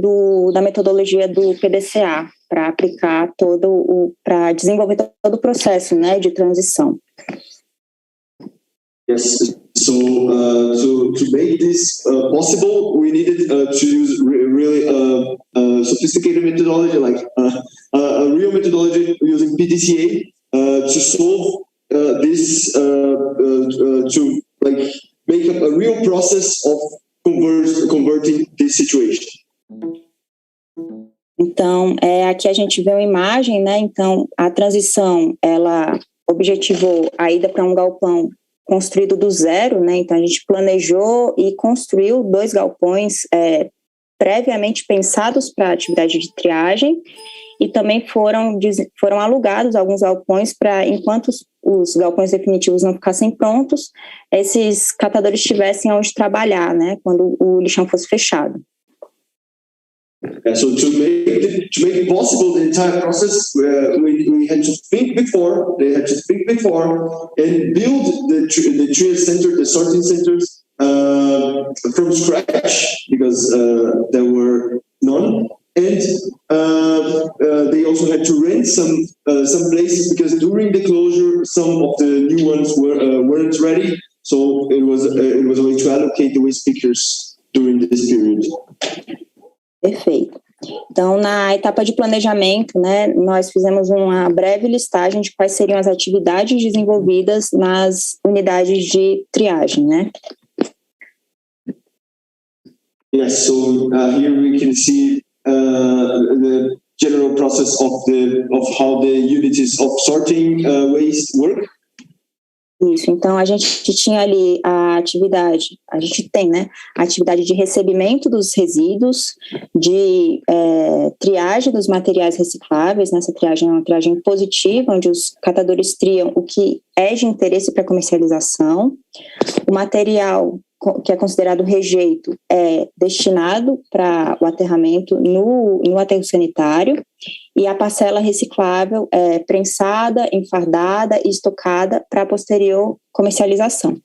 da metodologia do PDCA para aplicar para desenvolver todo o processo, né, de transição. Yes. to make this possible, we needed to use really sophisticated methodology, like a real methodology using PDCA to solve this, to like make a real process of converting this situation. Então, aqui a gente vê uma imagem, né? Então, a transição, ela objetivou a ida para um galpão construído do zero, né? Então, a gente planejou e construiu 2 galpões previamente pensados para a atividade de triagem, e também foram alugados alguns galpões para, enquanto os galpões definitivos não ficassem prontos, esses catadores tivessem onde trabalhar, né? Quando o lixão fosse fechado. So to make it possible, the entire process, we had to think before. They had to think before and build the triage center, the sorting centers from scratch, because there were none, and they also had to rent some places, because during the closure, some of the new ones weren't ready. So it was a way to allocate the waste pickers during this period. Perfeito. Então, na etapa de planejamento, né, nós fizemos uma breve listagem de quais seriam as atividades desenvolvidas nas unidades de triagem, né? Yes, so here we can see the general process of how the units of sorting waste work. Isso, então a gente tinha ali a gente tem, né, a atividade de recebimento dos resíduos, de triagem dos materiais recicláveis. Nessa triagem é uma triagem positiva, onde os catadores triam o que é de interesse para comercialização. O material que é considerado rejeito é destinado para o aterramento no aterro sanitário, e a parcela reciclável é prensada, enfardada e estocada para a posterior comercialização.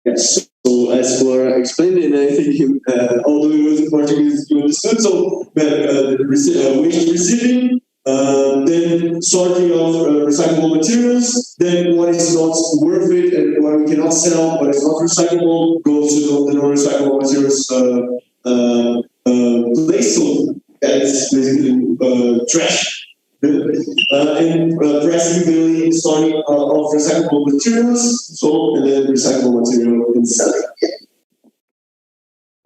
Yes. So as for explaining, I think although it was in Portuguese, you understood. So waste receiving, then sorting of recyclable materials, then what is not worth it and what we cannot sell, what is not recyclable, goes to the non-recyclable materials place. So that's basically trash. And pressing, billing, sorting of recyclable materials, and then recyclable material and selling.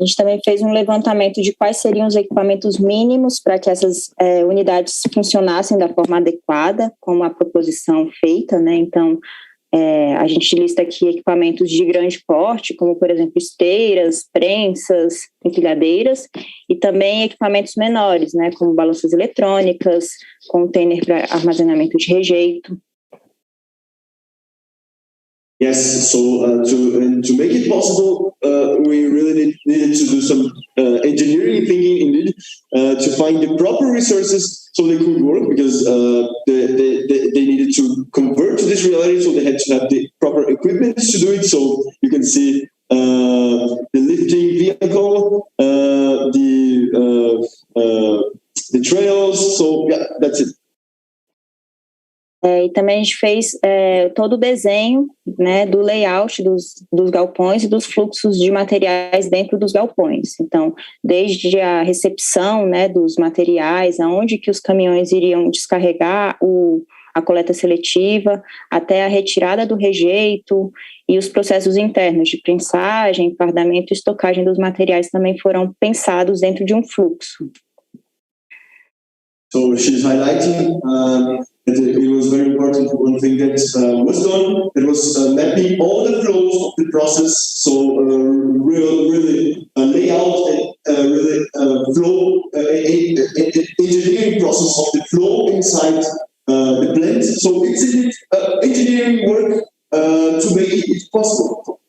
A gente também fez um levantamento de quais seriam os equipamentos mínimos para que essas unidades funcionassem da forma adequada, como a proposição feita, né? Então, a gente lista aqui equipamentos de grande porte, como, por exemplo, esteiras, prensas, empilhadeiras, e também equipamentos menores, né? Como balanças eletrônicas, container para armazenamento de rejeito. Yes, so to make it possible, we really needed to do some engineering thinking indeed, to find the proper resources so they could work, because they needed to convert to this reality, so they had to have the proper equipment to do it. So you can see the lifting vehicle, the trails, so yeah, that's it. E também a gente fez todo o desenho, né, do layout dos galpões e dos fluxos de materiais dentro dos galpões. Então, desde a recepção, né, dos materiais, aonde que os caminhões iriam descarregar a coleta seletiva, até a retirada do rejeito, e os processos internos de prensagem, enfardamento e estocagem dos materiais também foram pensados dentro de um fluxo. So she's highlighting that it was very important. One thing that was done, it was mapping all the flows of the process. So really lay out and really flow engineering process of the flow inside the blend. So it's engineering work to make it possible.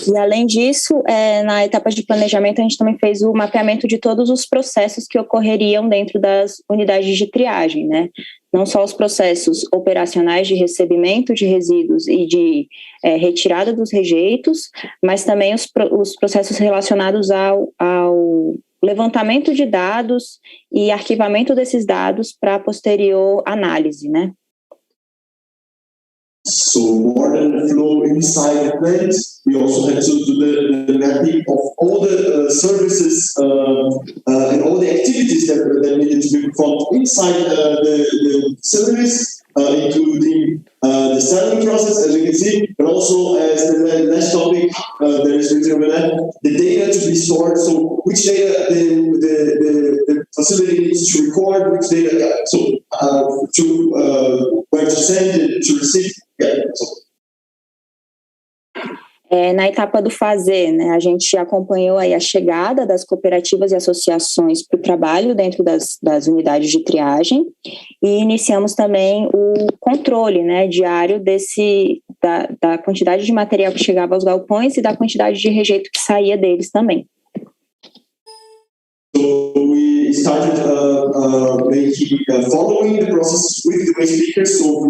E, além disso, na etapa de planejamento, a gente também fez o mapeamento de todos os processos que ocorreriam dentro das unidades de triagem, né? Não só os processos operacionais de recebimento de resíduos e de retirada dos rejeitos, mas também os processos relacionados ao levantamento de dados e arquivamento desses dados para posterior análise, né? So more than the flow inside the plant, we also had to do the mapping of all the services and all the activities that needed to be performed inside the facilities, including the selling process, as you can see, but also as the last topic that is written over there, the data to be stored. So which data the facility needs to record, which data, so where to send it, to receive. Na etapa do fazer, né, a gente acompanhou aí a chegada das cooperativas e associações para o trabalho dentro das unidades de triagem e iniciamos também o controle, né, diário da quantidade de material que chegava aos galpões e da quantidade de rejeito que saía deles também. So we started following the process with the waste pickers, so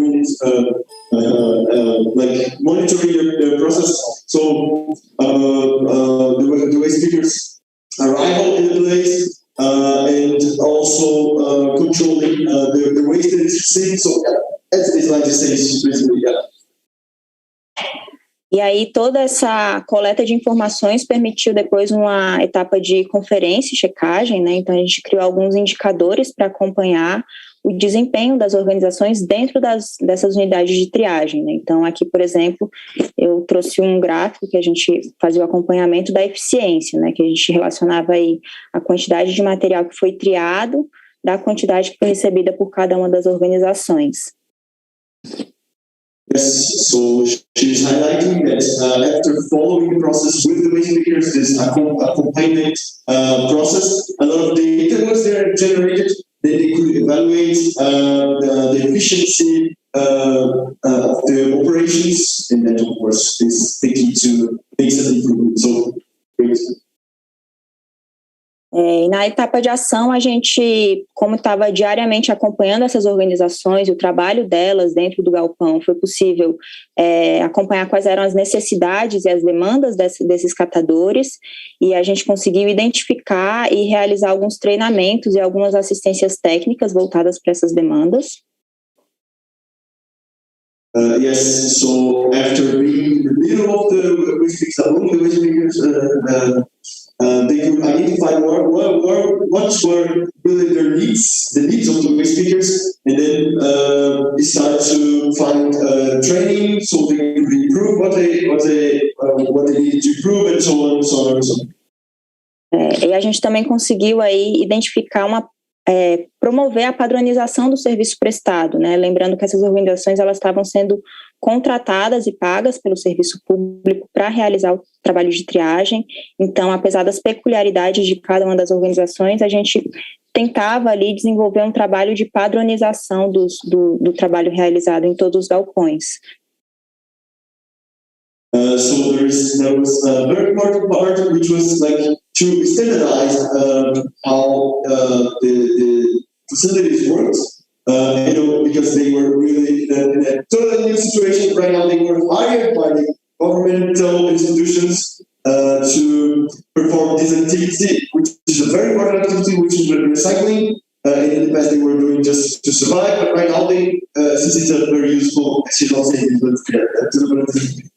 like monitoring the process. So the waste pickers arrival in the place and also controlling the waste that is received. So it's like the same basically. E aí toda essa coleta de informações permitiu depois uma etapa de conferência e checagem, né? Então a gente criou alguns indicadores para acompanhar o desempenho das organizações dentro dessas unidades de triagem, né? Então aqui, por exemplo, eu trouxe um gráfico que a gente fazia o acompanhamento da eficiência, né? Que a gente relacionava aí a quantidade de material que foi triado da quantidade que foi recebida por cada uma das organizações. Yes, so she's highlighting that after following the process with the waste pickers, this accompaniment process, a lot of data was there generated. Then they could evaluate the efficiency of the operations, and that, of course, is the key to make some improvement. So, great. E na etapa de ação, a gente, como estava diariamente acompanhando essas organizações e o trabalho delas dentro do galpão, foi possível acompanhar quais eram as necessidades e as demandas desses catadores, e a gente conseguiu identificar e realizar alguns treinamentos e algumas assistências técnicas voltadas para essas demandas. Yes, so after being in the middle of the waste pickers, among the waste pickers, they could identify what were really their needs, the needs of the waste pickers, and then decide to find training so they could improve what they needed to improve, and so on and so on and so on. E a gente também conseguiu aí identificar promover a padronização do serviço prestado, né? Lembrando que essas organizações elas estavam sendo contratadas e pagas pelo serviço público para realizar o trabalho de triagem. Então, apesar das peculiaridades de cada uma das organizações, a gente tentava ali desenvolver um trabalho de padronização do trabalho realizado em todos os galpões. So there was a very important part, which was like to standardize how the facilities worked. Because they were really in a totally new situation right now. They were hired by the governmental institutions to perform this activity, which is a very important activity, which is recycling. In the past, they were doing just to survive, but right now, since it's a very useful, since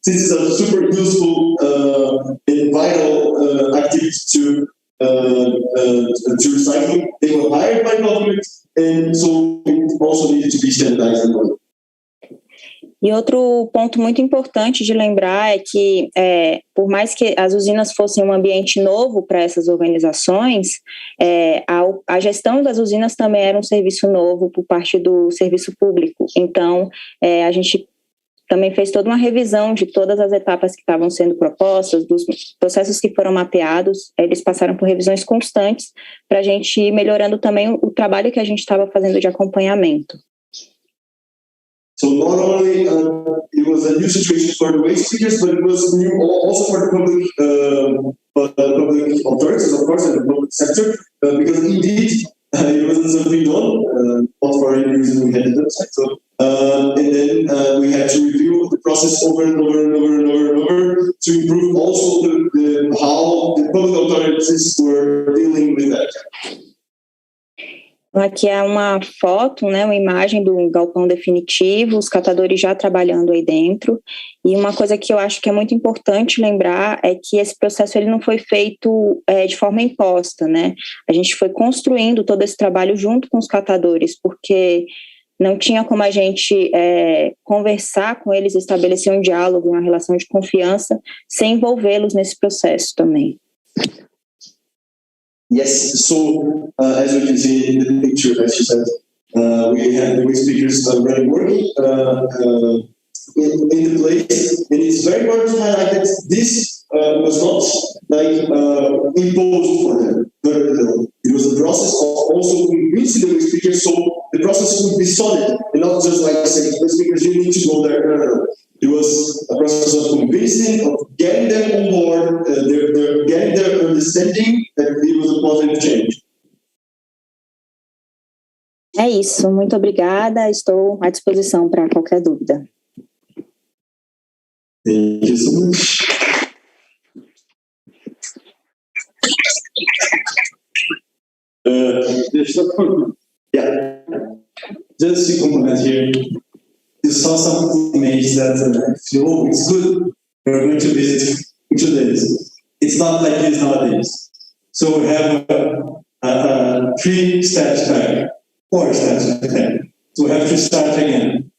it's a super useful and vital activity to recycling, they were hired by government, and so it also needed to be standardized. E outro ponto muito importante de lembrar é que, por mais que as usinas fossem um ambiente novo para essas organizações, a gestão das usinas também era um serviço novo por parte do serviço público. Então, a gente também fez toda uma revisão de todas as etapas que estavam sendo propostas, dos processos que foram mapeados. Eles passaram por revisões constantes para a gente ir melhorando também o trabalho que a gente estava fazendo de acompanhamento. So not only it was a new situation for the waste pickers, but it was new also for the public authorities, of course, and the public sector, because indeed it wasn't something done. Not for any reason we had the website. So and then we had to review the process over and over and over and over and over to improve also how the public authorities were dealing with that. Aqui é uma foto, né, uma imagem do galpão definitivo, os catadores já trabalhando aí dentro. E uma coisa que eu acho que é muito importante lembrar é que esse processo ele não foi feito de forma imposta, né? A gente foi construindo todo esse trabalho junto com os catadores, porque não tinha como a gente conversar com eles, estabelecer um diálogo, uma relação de confiança, sem envolvê-los nesse processo também. Yes, so as you can see in the picture, as you said, we have the speakers already working in the place, and it's very important to highlight that this was not like imposed for them. It was a process of also convincing the speakers, so the process would be solid and not just like saying the speakers you need to go there. No. It was a process of convincing, of getting them on board, getting their understanding that it was a positive change. É isso, muito obrigada, estou à disposição para qualquer dúvida. Thank you so much. Yeah, just to complement here, you saw some images that it's good, we're going to visit in 2 days. It's not like this nowadays. So we have a 3 steps back, 4 steps back. So we have to start again.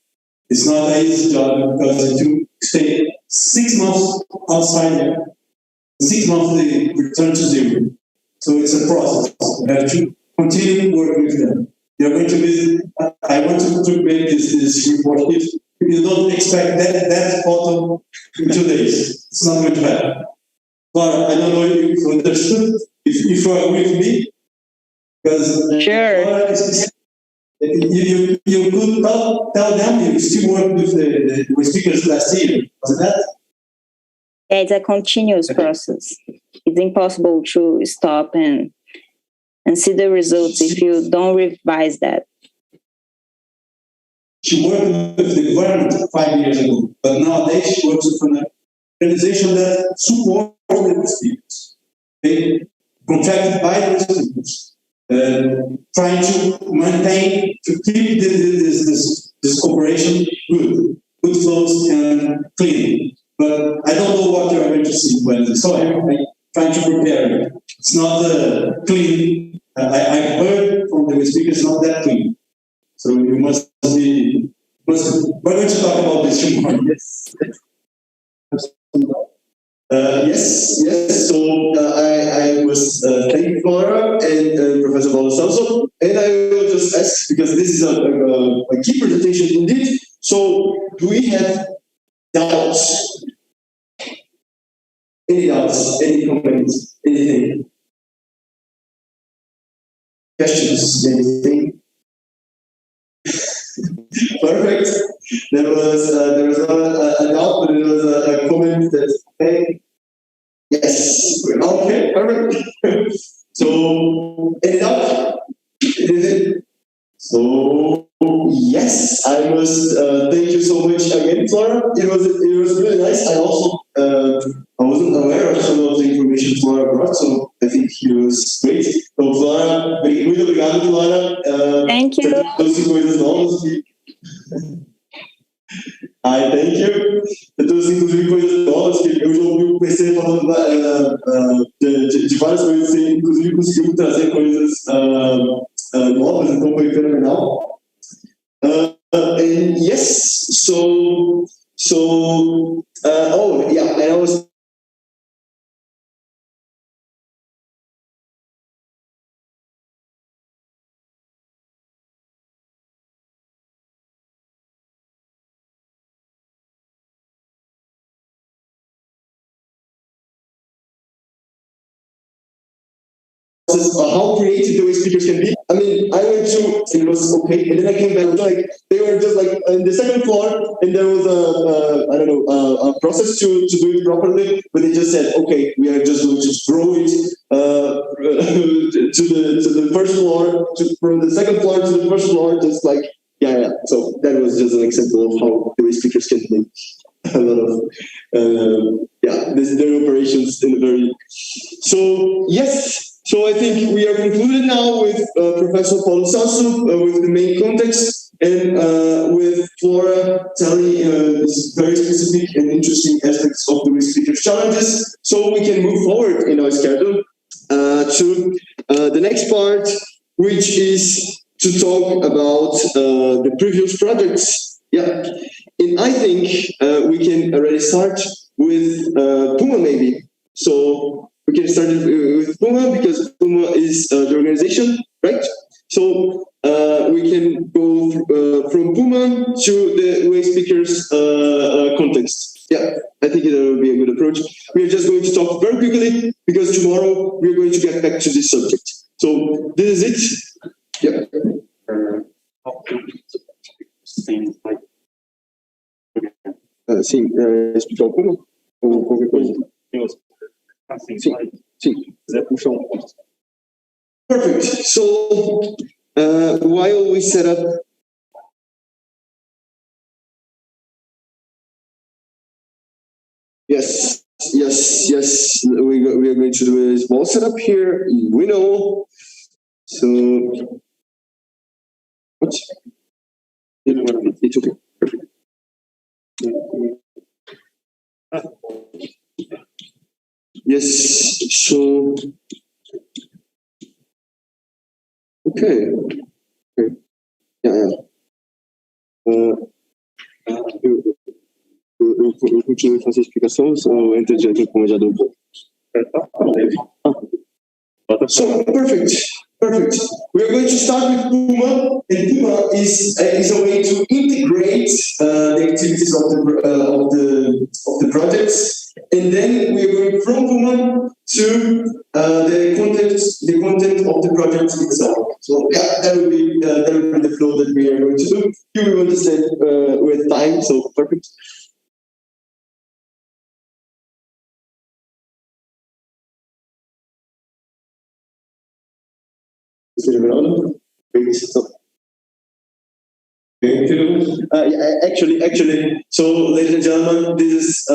It's not an easy job because if you stay 6 months outside there, 6 months they return to zero. So it's a process. We have to continue working with them. They're going to visit. I want to make this report. If you don't expect that photo in 2 days, it's not going to happen. But I don't know if you understood, if you are with me, because sure. You could tell them you still work with the speakers last year, wasn't that? Yeah, it's a continuous process. It's impossible to stop and see the results if you don't revise that. She worked with the environment 5 years ago, but nowadays she works with an organization that supports the speakers. Okay? Contracted by the speakers, trying to maintain, to keep this operation good flows and clean. But I don't know what you are going to see when so I'm trying to prepare it. It's not clean. I heard from the speakers not that clean. So you must be. We're going to talk about this tomorrow. Yes. So I was thanking Flora and Professor Valdo, and I will just ask, because this is a key presentation indeed. So do we have doubts? Any doubts? Any comments? Anything? Questions? Anything? Perfect. There was not a doubt, but there was a comment that, hey, yes. Okay, perfect. So, any doubt? Anything? So, yes, I must thank you so much again, Flora. It was really nice. I also I wasn't aware of some of the information Flora brought, so I think it was great. So, Flora, muito obrigado, Flora. Thank you. Trouxe coisas novas que... Ai, thank you. Eu trouxe, inclusive, coisas novas que eu já ouvi o PC falando de várias coisas, e inclusive conseguiu trazer coisas novas, então foi fenomenal. And yes, so and I was how creative the speakers can be. I mean, I went to, it was okay, and then I came back, like, they were just like in the second floor, and there was a process to do it properly, but they just said, okay, we are just going to throw it to the first floor, from the second floor to the first floor, just like, yeah. So that was just an example of how the speakers can make a lot of, their operations in a very, so yes. So I think we are concluded now with Professor Paulo Sasso with the main context, and with Flora telling very specific and interesting aspects of the speaker's challenges. So we can move forward in our schedule to the next part, which is to talk about the previous projects. Yeah, and I think we can already start with Puma maybe. So we can start with Puma because Puma is the organization, right? So we can go from Puma to the way speakers context. Yeah, I think that would be a good approach. We are just going to talk very quickly because tomorrow we are going to get back to this subject. So this is it. Yeah. Sim, explicar o Puma ou qualquer coisa? Sim, sim. Perfect. So while we set up, yes, we are going to do a small setup here. We know. So what? It's okay. Perfect. Yes. So. Okay. Yeah. Eu continuo com essa explicação, ou entra direto como já deu um pouco? So, perfect. We are going to start with Puma, and Puma is a way to integrate the activities of the projects, and then we are going from Puma to the content of the project itself. So yeah, that will be the flow that we are going to do. You will understand with time. So perfect. Actually, so ladies and gentlemen, this is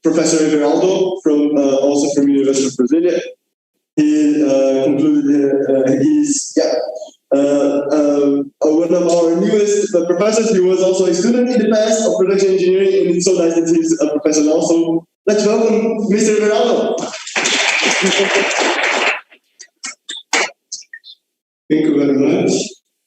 Professor Everaldo also from University of Brasilia. He concluded he's one of our newest professors. He was also a student in the past of production engineering, and it's so nice that he's a professor now. So let's welcome Mr. Everaldo. Thank you very much.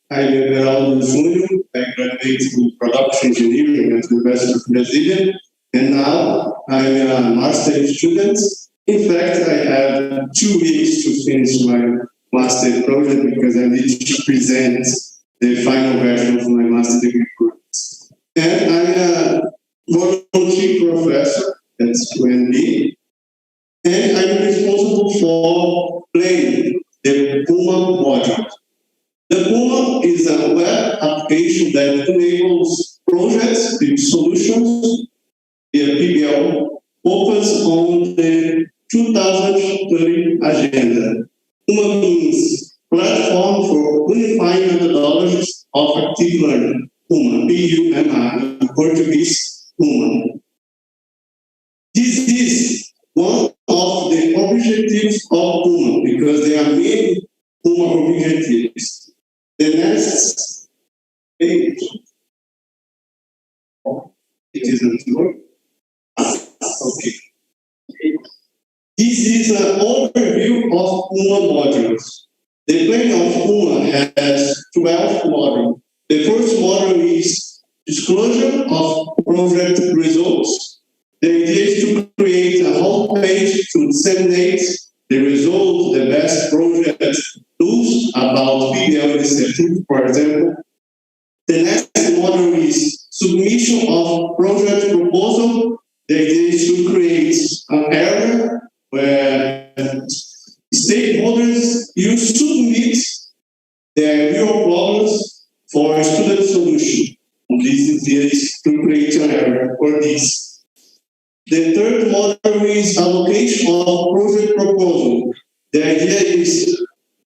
I'm Everaldo Júnior. I graduated in production engineering at the University of Brasilia, and now I'm a master's student. In fact, I have 2 weeks to finish my master's project because I need to present the final version of my master's degree project. And I'm a volunteer professor at UNB, and I'm responsible for planning the Puma module. The Puma is a web application that enables projects with solutions via PBL focused on the 2030 agenda. Puma means Platform for Unifying Methodologies of Active Learning. Puma, P-U-M-A, in Portuguese, Puma. This is one of the objectives of Puma because there are many Puma objectives. The next page. It isn't working. Okay. This is an overview of Puma modules. The plan of Puma has 12 modules. The first module is disclosure of project results. The idea is to create a homepage to disseminate the results, the best project tools about PBL initiative, for example. The next module is submission of project proposal. The idea is to create an area where stakeholders you submit their real problems for a student solution. This is to create an area for this. The third module is allocation of project proposal. The idea is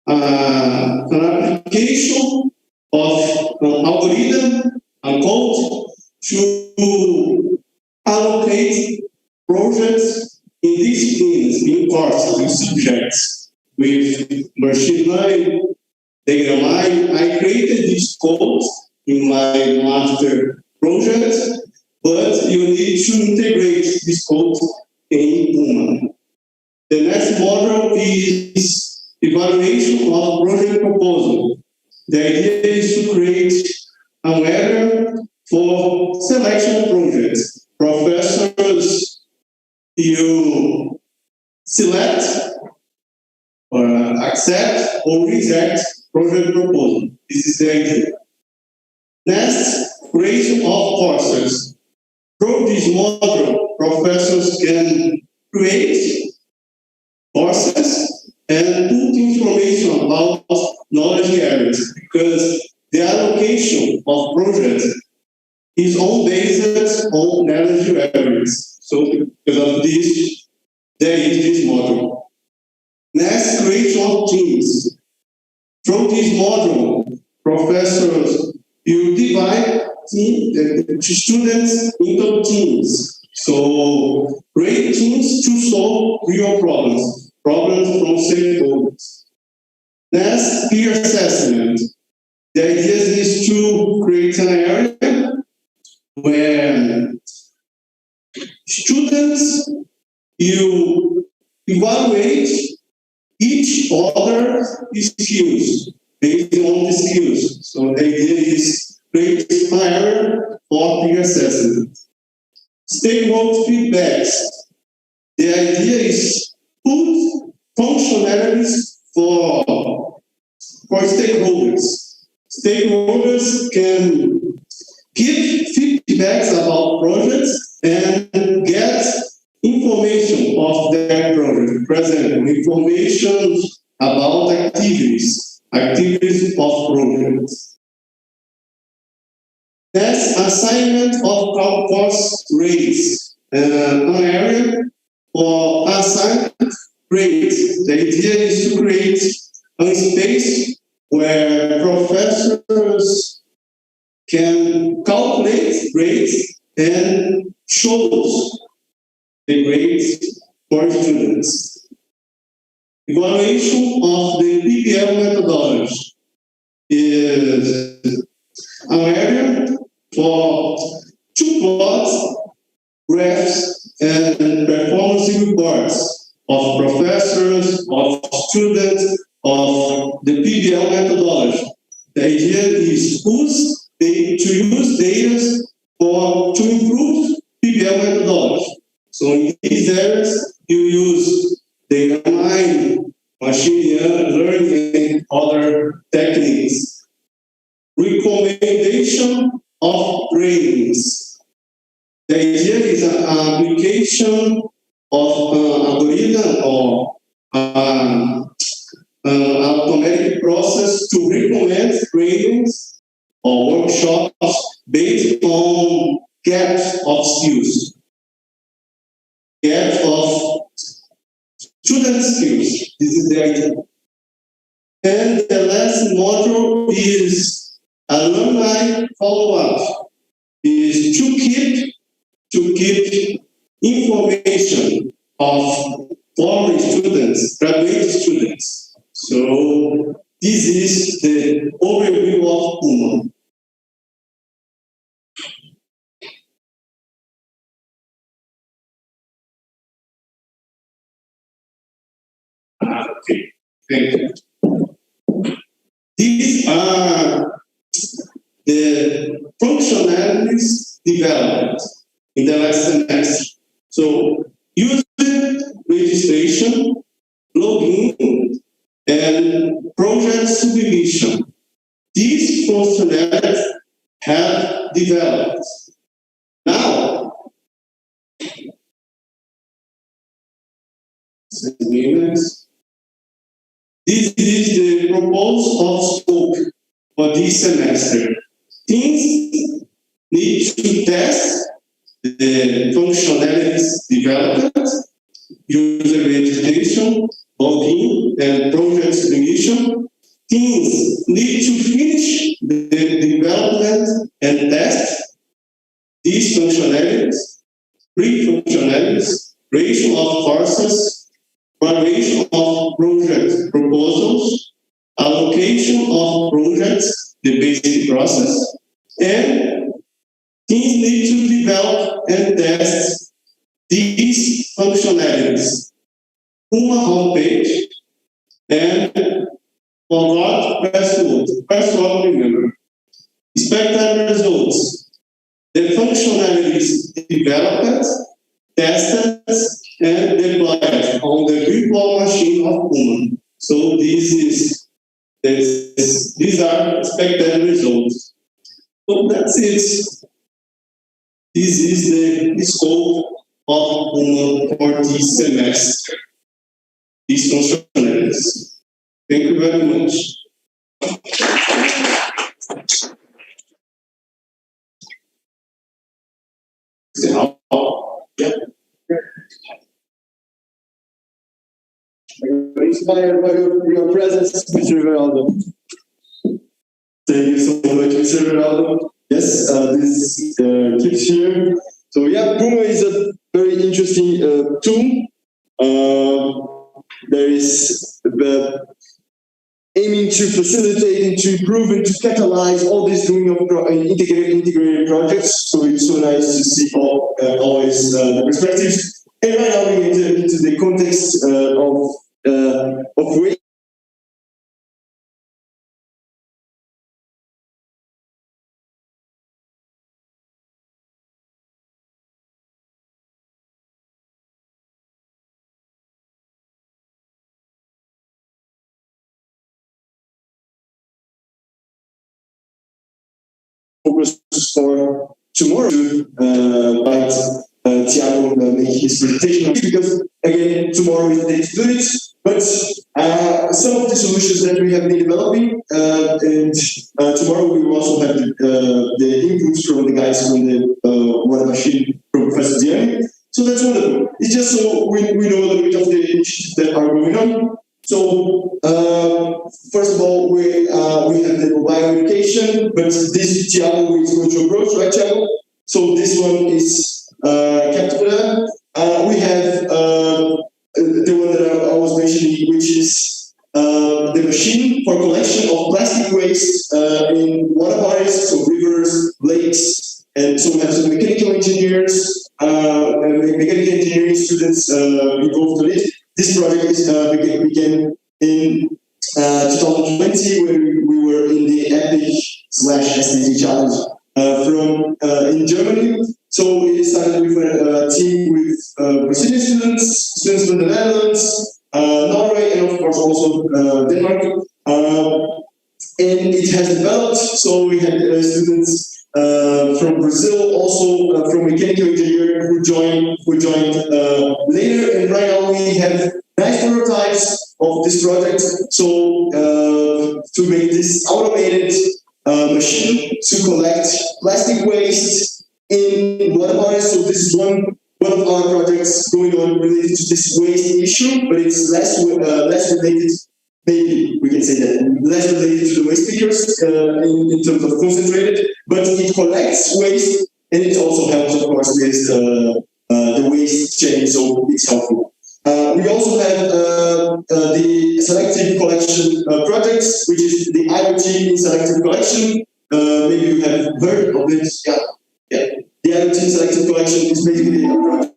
an application of an algorithm, a code, to allocate projects in disciplines, in courses, in subjects. with machine learning, data mining. I created this code in my master project, but you need to integrate this code in Puma. The next module is evaluation of project proposal. The idea is to create an area for selection projects. Professors, you select or accept or reject project proposal. This is the idea. Next, creation of courses. Through this module, professors can create courses and put information about knowledge areas, because the allocation of projects is all based on knowledge areas. So because of this, there is this module. Next, creation of teams. From this module, professors, you divide students into teams. So create teams to solve real problems from stakeholders. Next, peer assessment. The idea is to create an area where students, you evaluate each other's skills based on the skills. So the idea is create an area for peer assessment. Stakeholder feedbacks. The idea is put functionalities for stakeholders. Stakeholders can give feedbacks about projects and get information of their project. For example, information about activities of projects. Next, assignment of course grades. An area for assignment grades. The idea is to create a space where professors can calculate grades and shows the grades for students. Evaluation of the PBL methodology is an area for to plot graphs and performance reports of professors, of students, of the PBL methodology. The idea is to use data to improve PBL methodology. So in these areas, you use data mining, machine learning, and other techniques. Recommendation of trainings. The idea is an application of an algorithm or an automatic process to recommend trainings or workshops based on gaps of skills, gaps of student skills. This is the idea. And the last module is alumni follow-up. Is to keep information of former students, graduate students. So this is the overview of Puma. Okay, thank you. These are the functionalities developed in the last semester. So user registration, login, and project submission. These functionalities have developed. Now, this is the proposal of scope for this semester. Teams need to test the functionalities developed, user registration, login, and project submission. Teams need to finish the development and test these functionalities, pre-functionalities, creation of courses, evaluation of process, and teams need to develop and test these functionalities on a homepage, and for what, press what, remember. Expected results. The functionalities developed, tested, and deployed on the virtual machine of Puma. So these are expected results. So that's it. This is the scope of Puma for this semester. These functionalities. Thank you very much. Inspired by your presence, Mr. Veraldo. Thank you so much, Mr. Veraldo. Yes, this keeps here. So yeah, Puma is a very interesting tool. There is aiming to facilitate and to improve and to catalyze all this doing of integrated projects. So it's so nice to see always the perspectives. And right now we enter into the context of waste. Focus for tomorrow to invite Thiago make his presentation, because again tomorrow is the day to do it. But some of the solutions that we have been developing, and tomorrow we will also have the inputs from the guys from the water machine from Professor Diane. So that's wonderful. It's just so we know a little bit of the initiatives that are going on. So first of all, we have the mobile education, but this Thiago is going to approach, right, Thiago? So this one is Captura. We have the one that I was mentioning, which is the machine for collection of plastic waste in water bodies, so rivers, lakes, and so we have some mechanical engineers, mechanical engineering students involved in it. This project began in 2020 when we were in the EPIC SDG challenge in Germany. So we started with a team with Brazilian students from the Netherlands, Norway, and of course also Denmark. And it has developed. So we had students from Brazil, also from mechanical engineering, who joined later. And right now we have nice prototypes of this project. So to make this automated machine to collect plastic waste in water bodies. So this is one of our projects going on related to this waste issue, but it's less related. Maybe we can say that less related to the waste pickers in terms of concentrated, but it collects waste and it also helps, of course, with the waste chain, so it's helpful. We also have the selective collection projects, which is the IoT in selective collection. Maybe you have heard of it. Yeah. The IoT selective collection is basically a project.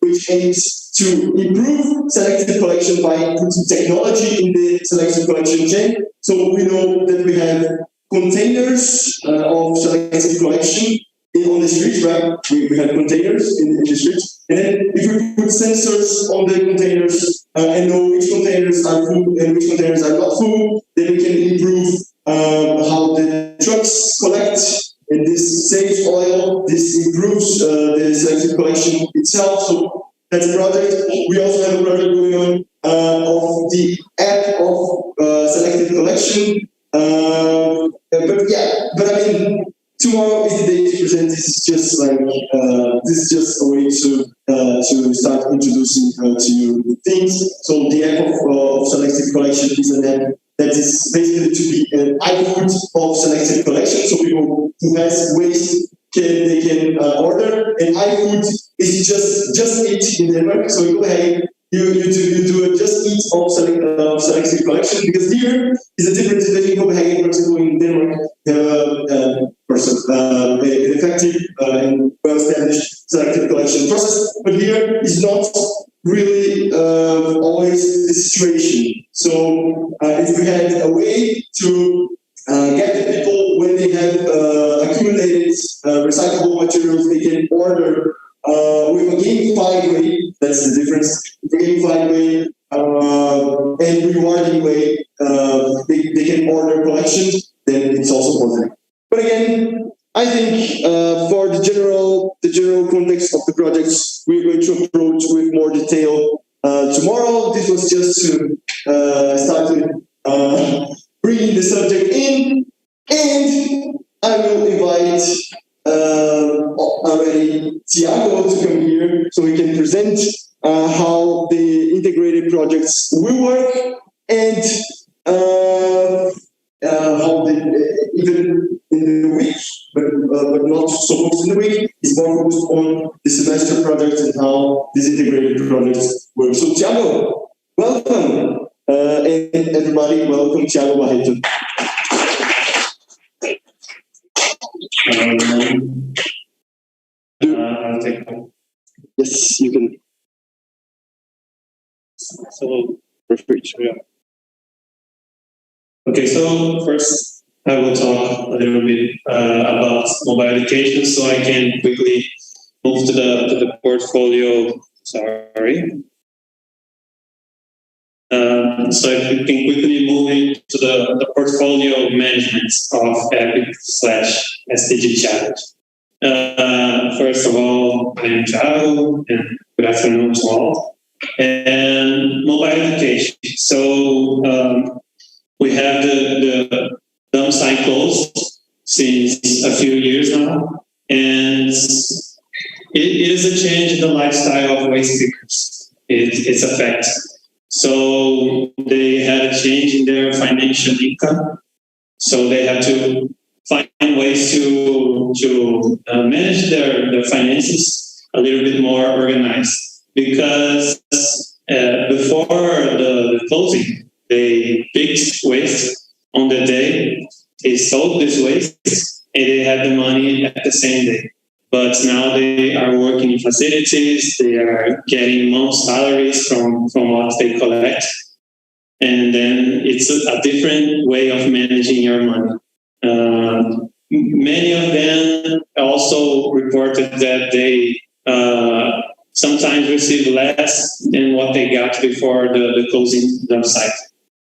Which aims to improve selective collection by putting technology in the selective collection chain. So we know that we have containers of selective collection on the streets, right? We have containers in the streets. And then if we put sensors on the containers and know which containers are full and which containers are not full, then we can improve how the trucks collect. And this saves oil, this improves the selective collection itself. So that's a project. We also have a project going on of the app of selective collection. But I mean, tomorrow is the day to present. This is just like a way to start introducing to you things. So the app of selective collection is an app that is basically to be an output of selective collection. So people who has waste can order, and iFood is just it in Denmark. So you go ahead you do a just eat of selective collection, because here is a different situation in Copenhagen. For example, in Denmark, an effective and well-established selective collection process, but here is not really always the situation. So if we had a way to get the people, when they have accumulated recyclable materials, they can order with a gamified way. That's the difference. Gamified way and rewarding way. They can order collections. Then it's also positive. But again, I think for the general context of the projects, we're going to approach with more detail tomorrow. This was just to start with bringing the subject in, and I will invite already Thiago to come here so we can present how the integrated projects will work, and how even in the week, but not so much in the week, is more focused on the semester projects and how these integrated projects work. So Thiago, welcome, and everybody, welcome Thiago Barreto. Yes, you can. So perfect. Yeah. Okay, so first I will talk a little bit about mobile education, so I can quickly move to the portfolio. Sorry. So if we can quickly move into the portfolio management of EPIC SDG chapter. First of all, I am Thiago, and good afternoon to all. And mobile education. So we have the dump site closed since a few years now, and it is a change in the lifestyle of waste pickers. It's a fact. So they had a change in their financial income. So they have to find ways to manage their finances a little bit more organized. Because before the closing, they picked waste on the day, they sold this waste, and they had the money at the same day. But now they are working in facilities, they are getting month salaries from what they collect. And then it's a different way of managing your money. Many of them also reported that they sometimes receive less than what they got before the closing dump site.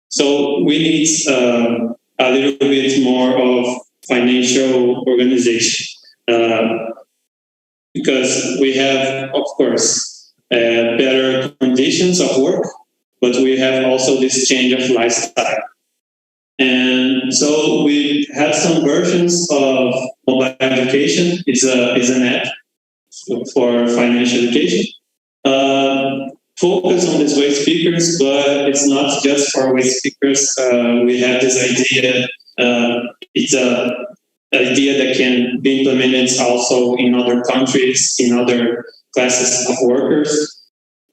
So we need a little bit more of financial organization. Because we have, of course, better conditions of work, but we have also this change of lifestyle. And so we have some versions of mobile education. It's an app for financial education. Focus on these waste speakers, but it's not just for waste speakers. We have this idea. It's a idea that can be implemented also in other countries, in other classes of workers.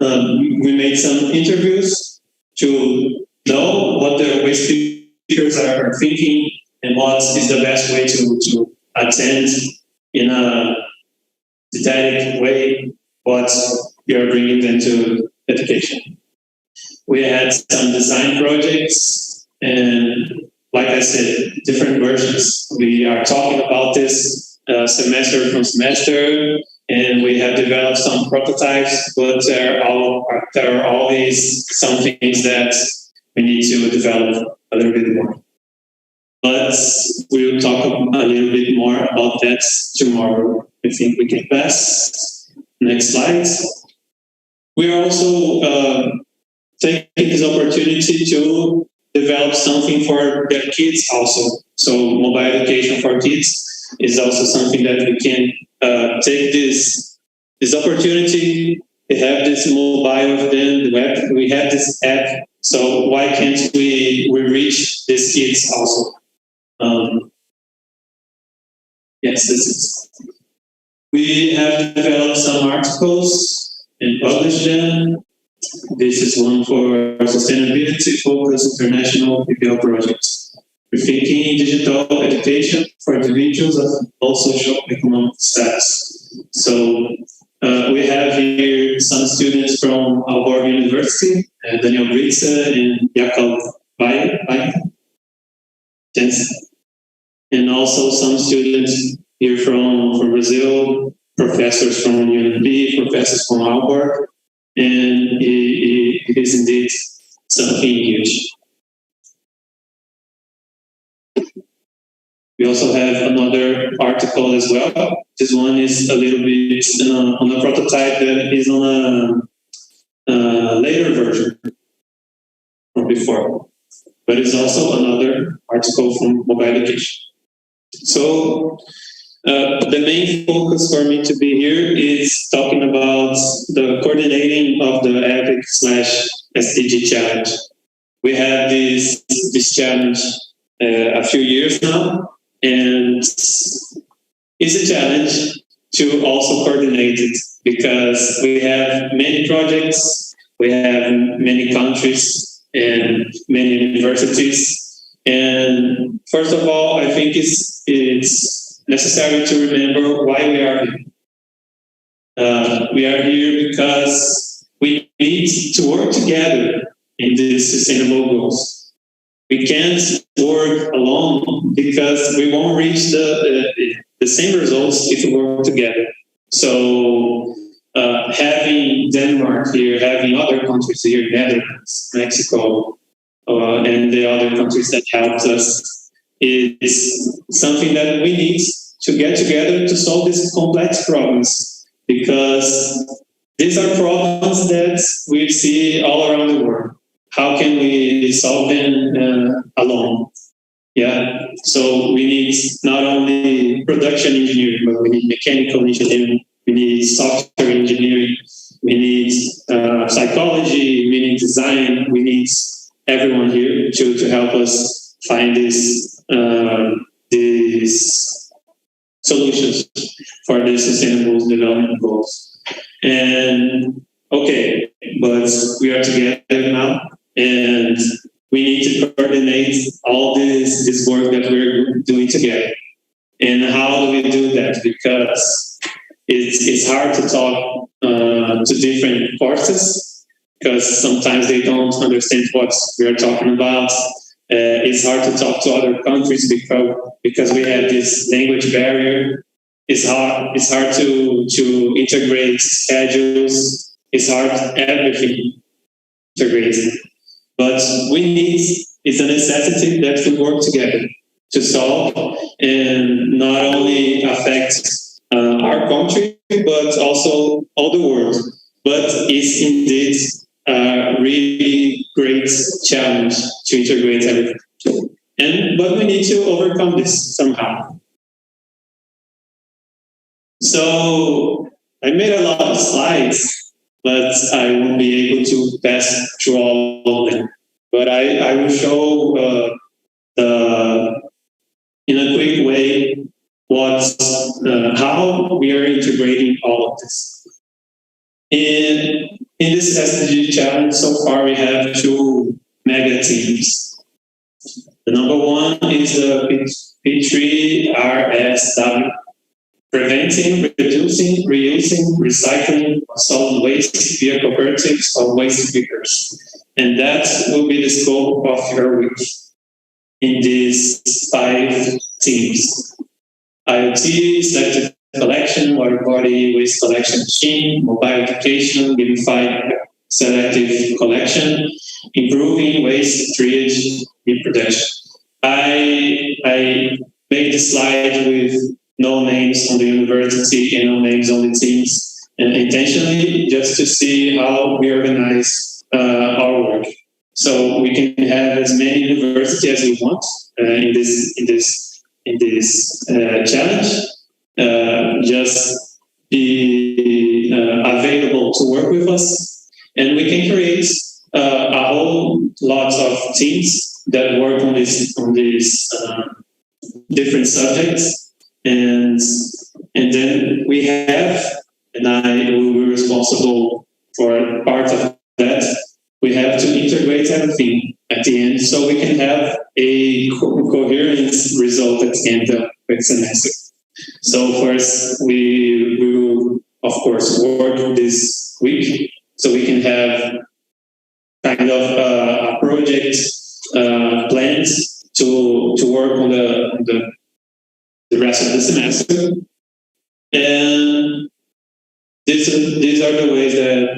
We made some interviews to know what the waste speakers are thinking and what is the best way to attend in a didactic way what you're bringing them to education. We had some design projects, and like I said, different versions. We are talking about this semester from semester, and we have developed some prototypes, but there are always some things that we need to develop a little bit more. But we'll talk a little bit more about that tomorrow. I think we can pass. Next slide. We are also taking this opportunity to develop something for their kids also. So mobile education for kids is also something that we can take this opportunity. We have this mobile of them, the web, we have this app. So why can't we reach these kids also? Yes, this is. We have developed some articles and published them. this is one for sustainability focused international PBL projects. Rethinking digital education for individuals of all socio-economic status. So we have here some students from Aalborg University, Daniel Britze and Jakob Bayer, and also some students here from Brazil, professors from UNB, professors from Aalborg, and it is indeed something huge. We also have another article as well. This one is a little bit on a prototype that is on a later version from before, but it's also another article from mobile education. So the main focus for me to be here is talking about the coordinating of the EPIC/SDG challenge. We have this challenge a few years now, and it's a challenge to also coordinate it because we have many projects, we have many countries and many universities. And first of all, I think it's necessary to remember why we are here. We are here because we need to work together in these sustainable goals. We can't work alone because we won't reach the same results if we work together. So having Denmark here, having other countries here, Netherlands, Mexico, and the other countries that helped us is something that we need to get together to solve these complex problems, because these are problems that we see all around the world. How can we solve them alone? Yeah. So we need not only production engineering, but we need mechanical engineering, we need software engineering, we need psychology, we need design, we need everyone here to help us find these solutions for the sustainable development goals. And okay, but we are together now, and we need to coordinate all this work that we're doing together. And how do we do that? Because it's hard to talk to different courses, because sometimes they don't understand what we are talking about. It's hard to talk to other countries because we have this language barrier. It's hard to integrate schedules. It's hard everything integrated. But it's a necessity that we work together to solve and not only affect our country, but also all the world. But it's indeed a really great challenge to integrate everything. But we need to overcome this somehow. So I made a lot of slides, but I won't be able to pass through all of them. But I will show in a quick way how we are integrating all of this. In this SDG challenge, so far we have two mega themes. The number one is the P3RSW, preventing, reducing, reusing, recycling of solid waste via cooperatives of waste pickers. And that will be the scope of your week in these 5 themes. IoT, selective collection, water body, waste collection machine, mobile education, gamified selective collection, improving waste triage in production. I made the slide with no names on the university and no names on the teams, and intentionally just to see how we organize our work. So we can have as many universities as we want in this challenge. Just be available to work with us, and we can create a whole lot of teams that work on these different subjects, and then we have, and I will be responsible for part of that, we have to integrate everything at the end so we can have a coherent result at the end of the semester. So first, we will, of course, work this week so we can have kind of a project plans to work on the rest of the semester. And these are the ways that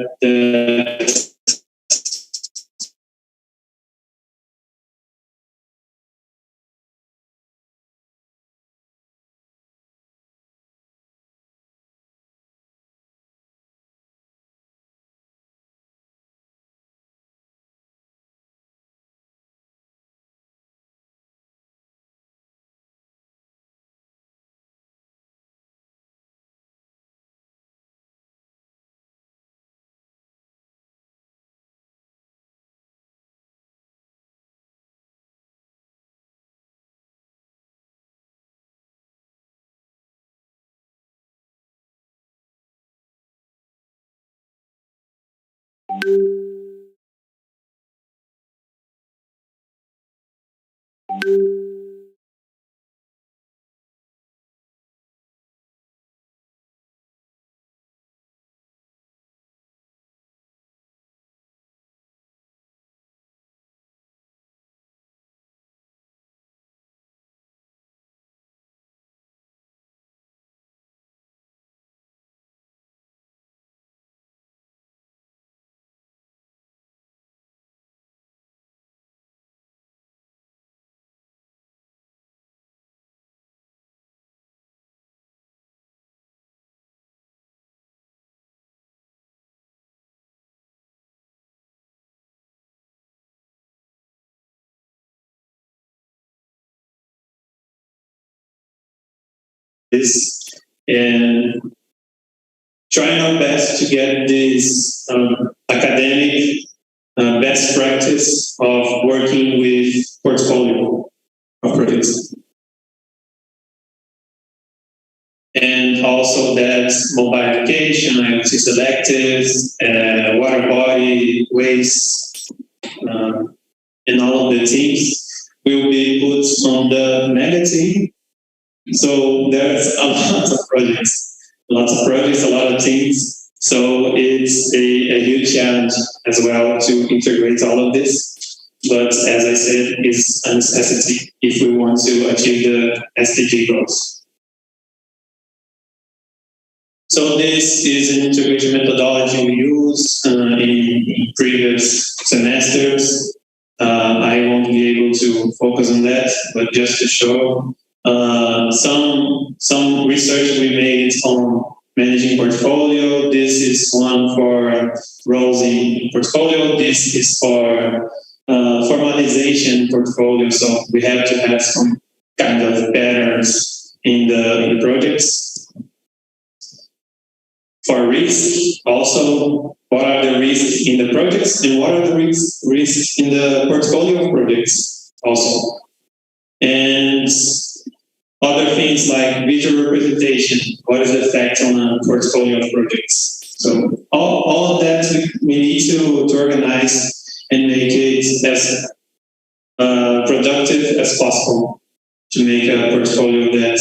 and trying our best to get this academic best practice of working with portfolio of projects. And also that mobile application, IoT selectives, water body, waste, and all of the teams will be put on the mega team. So there's a lot of projects, a lot of teams. So it's a huge challenge as well to integrate all of this. But as I said, it's a necessity if we want to achieve the SDG goals. So this is an integration methodology we use in previous semesters. I won't be able to focus on that, but just to show some research we made on managing portfolio. This is one for roles in portfolio. This is for formalization portfolio. So we have to have some kind of patterns in the projects. For risk, also, what are the risks in the projects and what are the risks in the portfolio of projects also. And other things like visual representation, what is the effect on a portfolio of projects. So all of that we need to organize and make it as productive as possible to make a portfolio that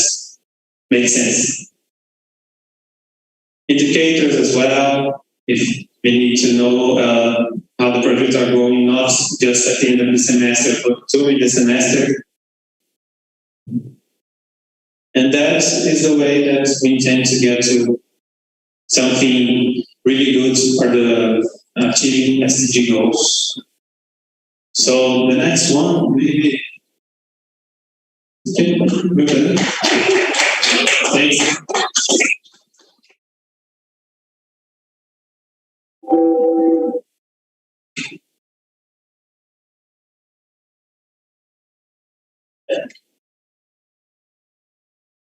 makes sense. Indicators as well, if we need to know how the projects are going, not just at the end of the semester, but during the semester. And that is the way that we intend to get to something really good for the achieving SDG goals. So the next one, maybe. Okay, thanks.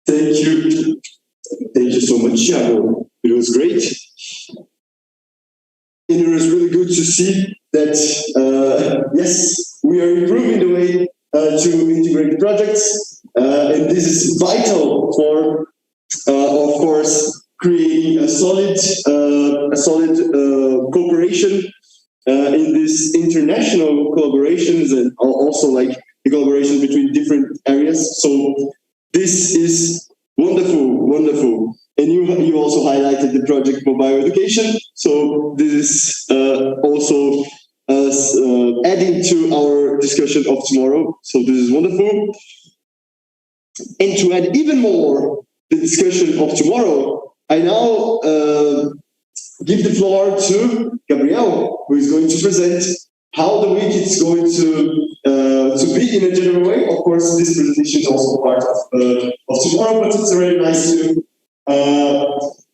Thank you. Thank you so much, Thiago. It was great. And it was really good to see that, yes, we are improving the way to integrate projects. And this is vital for, of course, creating a solid cooperation in this international collaborations and also like the collaboration between different areas. So this is wonderful. And you also highlighted the project mobile education. So this is also adding to our discussion of tomorrow. So this is wonderful. And to add even more the discussion of tomorrow, I now give the floor to Gabriel, who is going to present how the week is going to be in a general way. Of course, this presentation is also part of tomorrow, but it's very nice to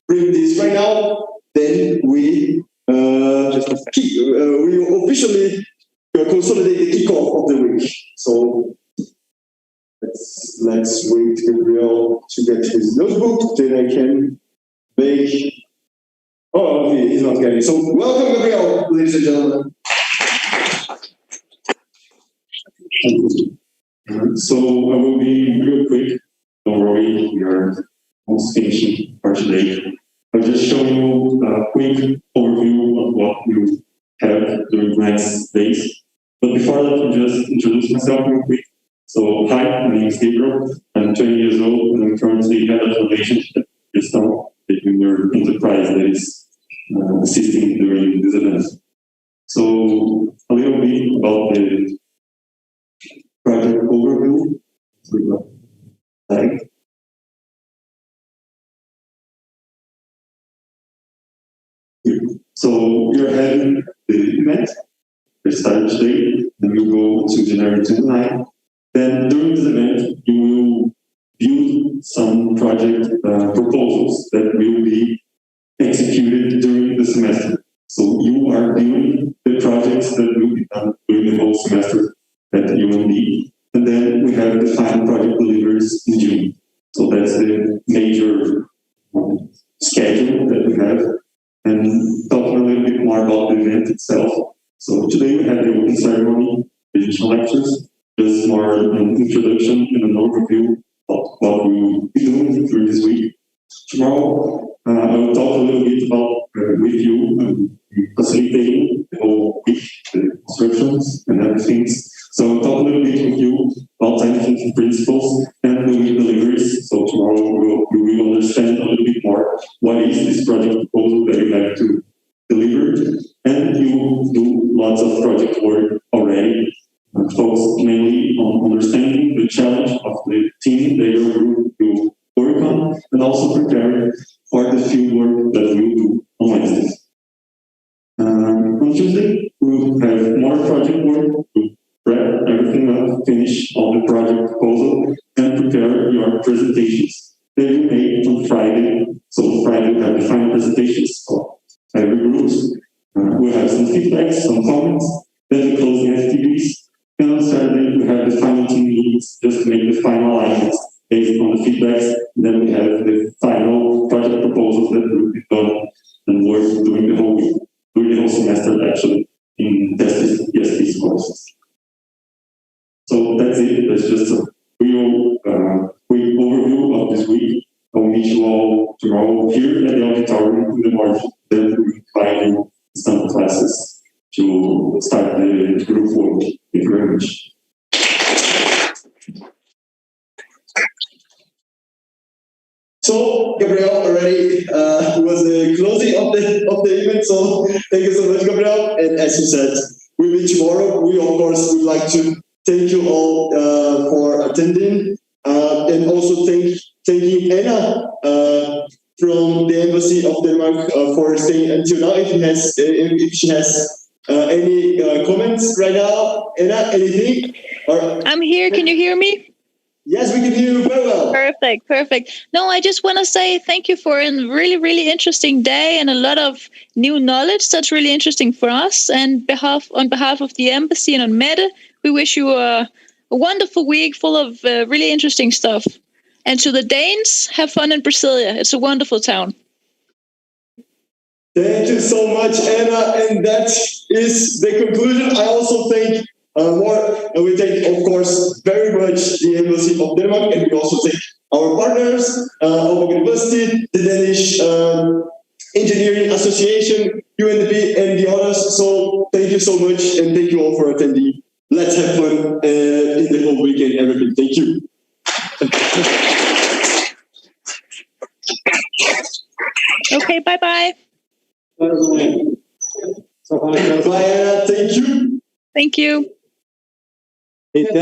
bring this right now. Then we officially consolidate the kickoff of the week. So let's wait Gabriel to get his notebook. Then I can make. Oh, okay, he's not getting it. So welcome, Gabriel, ladies and gentlemen. So I will be real quick. Don't worry, we are almost finishing for today. I'll just show you a quick overview of what we have during the next days. But before that, I'll just introduce myself real quick. So, hi, my name is Gabriel. I'm 20 years old and I'm currently head of relationship at Produção, your enterprise that is assisting during this event. So, a little bit about the project overview. So we are having the event. We started today, and we'll go to January 29. Then during this event, you will build some project proposals that will be executed during the semester. So you are building the projects that will be done during the whole semester at UNB. And then we have the final project deliveries in June. So that's the major schedule that we have. And talking a little bit more about the event itself. So today we have the opening ceremony, additional lectures, just more an introduction and an overview of what we will be doing during this week. Tomorrow, I will talk a little bit about with you facilitating the whole week, the instructions and everything. So I'll talk a little bit with you about scientific principles and the week deliveries. So tomorrow we will understand a little bit more what is this project proposal that you have to deliver. And you do lots of project work already, focused mainly on understanding the challenge of the team that your group will work on, and also prepare for the field work that we'll do on Wednesdays. On Tuesday, we'll have more project work to wrap everything up, finish all the project proposal, and prepare your presentations that you make on Friday. So Friday we'll have the final presentations for every group. We'll have some feedback, some comments, then we close the FTVs, and on Saturday we have the final team meetings just to make the final alignments based on the feedbacks. Then we have the final project proposals that will be done and work during the whole week, during the whole semester actually, in EST courses. So that's it. That's just a real quick overview of this week. I'll meet you all tomorrow here at the auditorium in the morning. Then we invite you some classes to start the group work. Thank you very much. So Gabriel already was the closing of the event. So thank you so much, Gabriel. And as you said, we meet tomorrow. We of course would like to thank you all for attending, and also thanking Anna from the Embassy of Denmark for staying until now. If she has any comments right now, Anna, anything? I'm here. Can you hear me? Yes, we can hear you very well. Perfect. No, I just want to say thank you for a really, really interesting day and a lot of new knowledge. That's really interesting for us. And on behalf of the embassy and on Mette, we wish you a wonderful week full of really interesting stuff. And to the Danes, have fun in Brasilia. It's a wonderful town. Thank you so much, Anna. And that is the conclusion. I also thank we thank, of course, very much the Embassy of Denmark, and we also thank our partners, Aalborg University, the Danish Engineering Association, UNDP, and the others. So thank Okay, bye-bye. Bye, Anna. Thank you. Thank you.